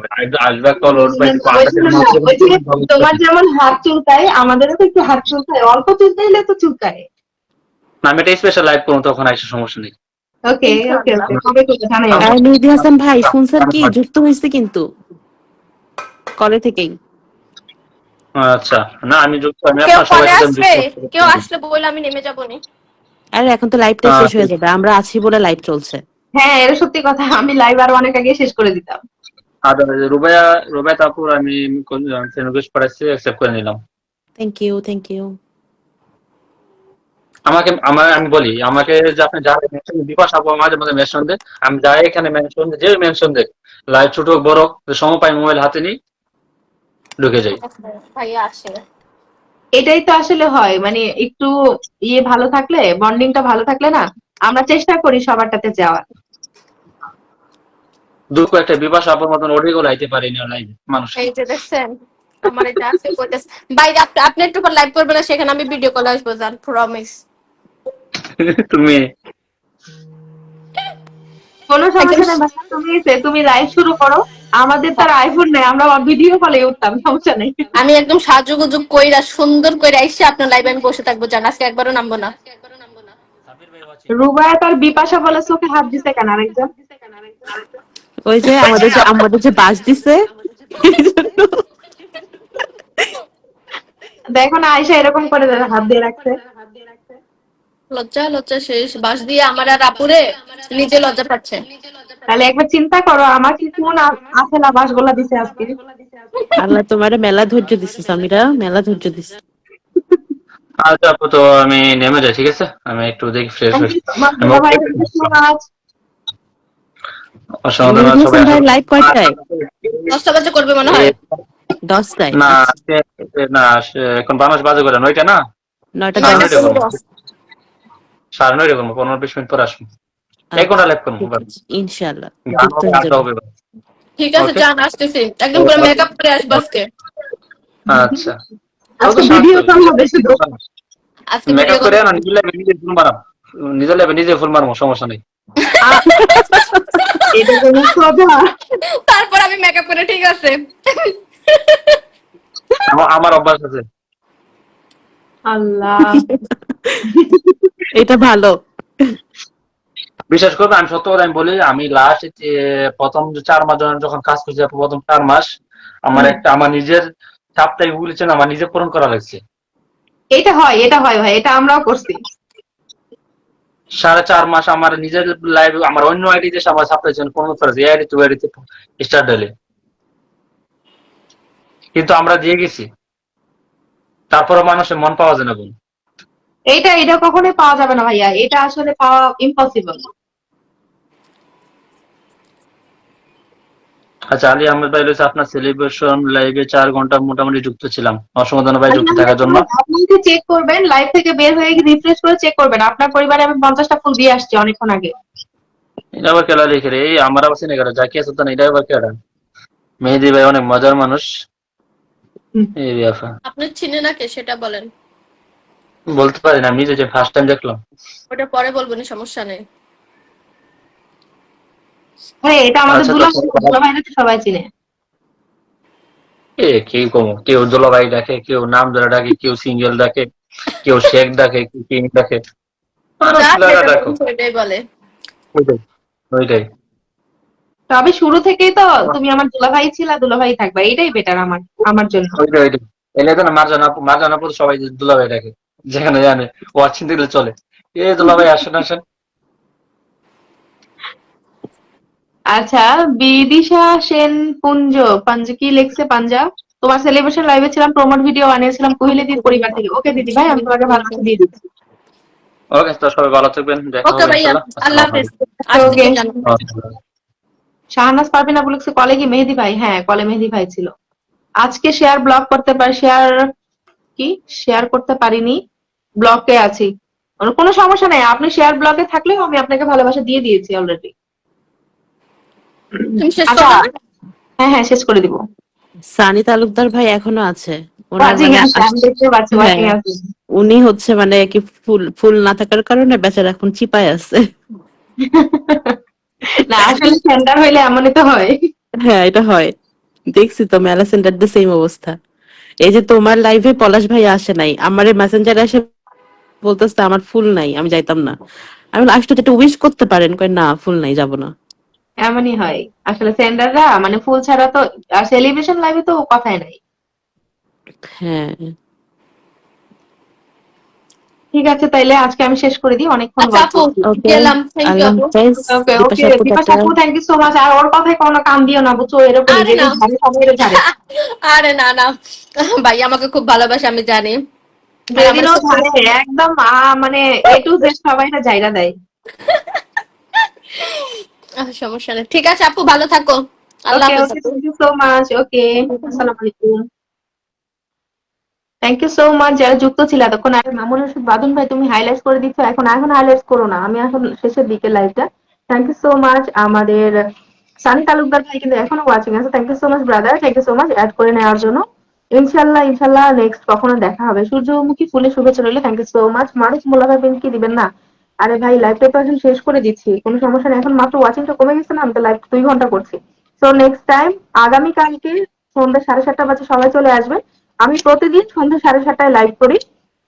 আসবে কল ওর ভাই ওই যে তোমার যেমন হাত চুলকায়, আমাদেরও তো একটু হাত চুলকায়, অল্প চুলকাইলে তো চুলকায়। না, আমি একটা স্পেশাল লাইভ করবো, তখন আসে সমস্যা নেই। ওকে ওকে ওকে, কবে করবে জানাই আর মেহেদী হাসান ভাই শুনছেন কি, যুক্ত হয়েছে কিন্তু কলে থেকেই। আচ্ছা, না আমি যুক্ত, আমি কেউ আপনার সবাই কলে সাথে আসবে, যুক্ত। কেউ আসলে বলে আমি নেমে যাবো নি। আরে এখন তো লাইভটা শেষ হয়ে যাবে, আমরা আছি বলে লাইভ চলছে। হ্যাঁ, এটা সত্যি কথা, আমি লাইভ আর অনেক আগে শেষ করে দিতাম। আর রুবাইয়া তাপুর আমি রিকোয়েস্ট করেছি, অ্যাকসেপ্ট করে নিলাম। Thank you, thank you. আমি বলি, আমাকে যে আপনি যারা মেনশন বিপাশা আপু মাঝে মাঝে মেনশন দেয়, আমি যাই এখানে মেনশন যে মেনশন দেয়, লাইভ ছোট হোক বড় হোক, সময় পাই মোবাইল হাতে নিই, ঢুকে যাই। ভাইয়া আসে। এটাই তো আসলে হয়, মানে একটু ভালো থাকলে, বন্ডিংটা ভালো থাকলে না, আমরা চেষ্টা করি সবারটাতে যাওয়ার। দুঃখ একটা বিপাশা আপুর মতন ওঠে গুলো আইতে পারিনি লাইভে মানুষ। এই যে দেখছেন, আমার এটা আছে কইতেছে ভাই, আপনি একটু পর লাইভ করবেন না, সেখানে আমি ভিডিও কলে আসবো, জান, প্রমিস। তুমি কোনো সমস্যা নেই ভাই, তুমি লাইভ শুরু করো, আমাদের তার আইফোন নেই, আমরা ভিডিও কলে উঠতাম, সমস্যা নেই। আমি একদম সাজুগুজু কইরা সুন্দর করে আইসা আপনার লাইভে আমি বসে থাকবো, জান, আজকে একবারও নামবো না। রুবায়া তার বিপাশা বলে চোখে হাত দিছে কেন আরেকজন? ওই যে আমাদের যে বাস দিছে, দেখো না আয়সা এরকম করে হাত দিয়ে রাখছে। লজ্জা লজ্জা শেষ, বাস দিয়ে আমার আর আপুরে নিজে লজ্জা পাচ্ছে। তাহলে একবার চিন্তা করো, আমাকে কোন আছেলা বাসগুলা দিছে আজকে। আল্লাহ তোমারে মেলা ধৈর্য দিছে সামিরা, মেলা ধৈর্য দিছে। আচ্ছা আপু, তো আমি নেমে যাই, ঠিক আছে? আমি একটু দেখি ফ্রেশ হই। অসংখ্য মেহেদী সবাই হাসান ভাই আসলে লাইভ কয়টায়? 10টা বাজে করবে মনে হয়। 10টায়? না না, এখন 12 বাজে করে 9টা না, 9টা 9টা 10। করবো, 9:30 করবো, 15-20 মিনিট পর আসবো। 1 ঘন্টা লাইভ করবো, ইনশাআল্লাহ গান যুক্ত হবে, হয়ে আড্ডা যাবে। হবে। ঠিক আছে, Okay. জান, আসতেছি, একদম পুরো মেকআপ করে আসবো আজকে। আচ্ছা, আজকে ভিডিও কল হবে শুধু। আজকে ভিডিও মেকআপ করে না, নিজে লাইভে নিজে ফুল মারাম, নিজে লাইভে নিজে ফুল মারবো, সমস্যা নেই। এটা কোনো কথা? তারপর আমি মেকআপ করে, ঠিক আছে? আমার অভ্যাস আছে। আল্লাহ, এটা ভালো। বিশ্বাস করবে, আমি সত্য কথা আমি বলি, আমি লাস্ট প্রথম যে 4 মাস যখন কাজ করছি, প্রথম 4 মাস আমার নিজের সাপ্তাহিক বলেছেন আমার নিজে পূরণ করা লাগছে। এটা হয় ভাই, এটা আমরাও করছি। 4.5 মাস আমার নিজের লাইভ, আমার অন্য আইডি যে আমার সাপ্তাহিক পূরণ করেছে, এই আইডি টু আইডিতে স্টার্ট ডেলে, কিন্তু আমরা দিয়ে গেছি, তারপরে মানুষের মন পাওয়া যায় না বোন। এটা কখনোই পাওয়া যাবে না ভাইয়া, এটা আসলে পাওয়া ইম্পসিবল। আচ্ছা, আলী আহমেদ ভাই রয়েছে আপনার সেলিব্রেশন লাইভে 4 ঘন্টা মোটামুটি যুক্ত ছিলাম। অসংখ্য ধন্যবাদ ভাই যুক্ত থাকার জন্য। আপনি চেক করবেন, লাইভ থেকে বের হয়ে রিফ্রেশ করে চেক করবেন, আপনার পরিবারে আমি 50টা ফুল দিয়ে আসছি অনেকক্ষণ আগে। এটা আবার কেলা লিখে রে, এই আমার আবার সিনে কেটা জাকি আছে, এটা আবার কেটা? মেহেদি ভাই অনেক মজার মানুষ। এই ব্যাপার আপনি চিনে না কে সেটা বলেন। বলতে পারি না, আমি যে ফার্স্ট টাইম দেখলাম। ওটা পরে বলবো না, সমস্যা নেই। এটা আমাদের আচ্ছা, দুলাভাইরা তো সবাই চিনে। কেউ দুলাভাই ডাকে, কেউ নাম ধরে ডাকে, কেউ সিঙ্গেল ডাকে, কেউ শেখ ডাকে, কেউ কিং ডাকে। মানুষ যা লাগা যেটা ডাকো, বলছে ওইটাই বলে। ওইটাই। তবে শুরু থেকেই তো তুমি আমার দুলাভাই ছিলা, দুলাভাই থাকবা, এটাই বেটার আমার জন্য। ওইটাই এলে তো না, মার্জানা আপু সবাই দুলাভাই ডাকে, যেখানে জানে ওয়াচিং দিলে চলে, এ দুলাভাই আসেন আসেন। আচ্ছা, বিদিশা সেন পাঞ্জ কি লিখছে পাঞ্জা? তোমার সেলিব্রেশন লাইভে ছিলাম, প্রমোট ভিডিও বানিয়েছিলাম কোহিলীদির পরিবার থেকে। ওকে দিদি ভাই, আমি তোমাকে ভালোবাসা দিয়ে দিচ্ছি। ওকে, তো সবাই ভালো থাকবেন, দেখা ওকে হবে ভাইয়া, ইনশাআল্লাহ। আল্লাহ হাফেজ। ওকে। আসতে জানো। শাহনাজ পারভিনা বলেছে কলে কি মেহেদি ভাই? হ্যাঁ, কলে মেহেদি ভাই ছিল। আজকে শেয়ার করতে পারিনি, ব্লকে আছি। কোনো সমস্যা নাই, আপনি শেয়ার ব্লকে থাকলেও আমি আপনাকে ভালোবাসা দিয়ে দিয়েছি অলরেডি। তুমি শেষ আচ্ছা, করবে? হ্যাঁ শেষ করে দিব। সানি তালুকদার ভাই এখনো আছে, ওনার ওয়াচিং মানে আছে, আমি দেখতে পাচ্ছি ওয়াচিং হ্যাঁ, আছে। উনি হচ্ছে মানে কি ফুল না থাকার কারণে বেচারা এখন চিপায় আছে। না, আসলে সেন্টার হইলে এমনই তো হয়। হ্যাঁ, এটা হয়, দেখছি তো মেলা সেন্টার দিয়ে সেম অবস্থা। এই যে তোমার লাইভে পলাশ ভাই আসে নাই, আমারে মেসেঞ্জারে এসে বলতেছে আমার ফুল নাই, আমি যাইতাম না। আমি লাস্ট যেটা উইশ করতে পারেন, কই না ফুল নাই, যাব না। এমনই হয় আসলে, সেন্টাররা মানে ফুল ছাড়া তো আর সেলিব্রেশন লাইভে তো কথাই নাই। হ্যাঁ, ঠিক আছে, তাইলে আজকে আমি শেষ করে দিই, অনেকক্ষণ আচ্ছা গল্প আপু, করছি। ওকে, গেলাম। থ্যাংক ইউ আল্লাহ আপু। হাফেজ। ওকে ওকে, বিপাশা আপু, বিপাশা টাটা। আপু, থ্যাংক ইউ সো মাচ। আর ওর কথায় কোনো কান দিও না, বুঝছো? এরকম আরে যে না, ঝাড়ে সবাই ঝাড়ে, আরে না না, ভাই আমাকে খুব ভালোবাসে আমি জানি। আর আমার যেদিনও সাথে ঝাড়ে একদম মানে এ টু জেড সবাই না জায়গা দেয়। সমস্যা নেই। ঠিক আছে আপু, ভালো থাকো। আল্লাহ ওকে হাফেজ ওকে, আপু। Thank you so much. Okay, আসসালামু আলাইকুম। থ্যাংক ইউ সো মাচ যারা যুক্ত ছিল এতক্ষণ। আর মামুন রশিদ বাদন ভাই, তুমি হাইলাইট করে দিচ্ছ, এখন হাইলাইট করো না, আমি এখন শেষের দিকে লাইভটা। Thank you so much. আমাদের সানি তালুকদার ভাই কিন্তু এখনো ওয়াচিং আছে। Thank you so much brother, thank you so much add করে নেওয়ার জন্য। ইনশাল্লাহ নেক্সট কখনো দেখা হবে। সূর্যমুখী ফুলের শুভেচ্ছা রইলো, থ্যাংক ইউ সো মাচ। মারুফ মোল্লা ভাই কি দিবেন না? আরে ভাই, লাইভটা তো এখন শেষ করে দিচ্ছি, কোনো সমস্যা নেই, এখন মাত্র ওয়াচিংটা কমে গেছে না, আমি তো লাইভ 2 ঘন্টা করছি। সো নেক্সট টাইম আগামীকালকে সন্ধ্যা 7:30 বাজে সবাই চলে আসবেন। আমি প্রতিদিন সন্ধ্যা 7:30টায় লাইভ করি,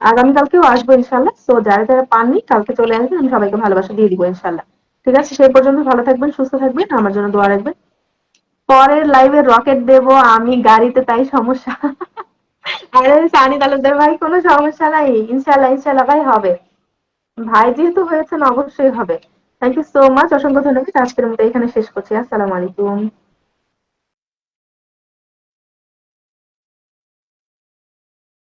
আগামীকালকেও আসবো ইনশাল্লাহ। সো যারা যারা পাননি কালকে চলে আসবেন, আমি সবাইকে ভালোবাসা দিয়ে দিব ইনশাল্লাহ। ঠিক আছে, সেই পর্যন্ত ভালো থাকবেন, সুস্থ থাকবেন, আমার জন্য দোয়া রাখবেন। পরের লাইভে রকেট দেব আমি গাড়িতে, তাই সমস্যা? আরে সানি তালুকদার ভাই, কোনো সমস্যা নাই, ইনশাল্লাহ ভাই হবে। ভাই যেহেতু হয়েছেন অবশ্যই হবে। থ্যাংক ইউ সো মাচ, অসংখ্য ধন্যবাদ। আজকের মতো এখানে শেষ করছি। আসসালামু আলাইকুম।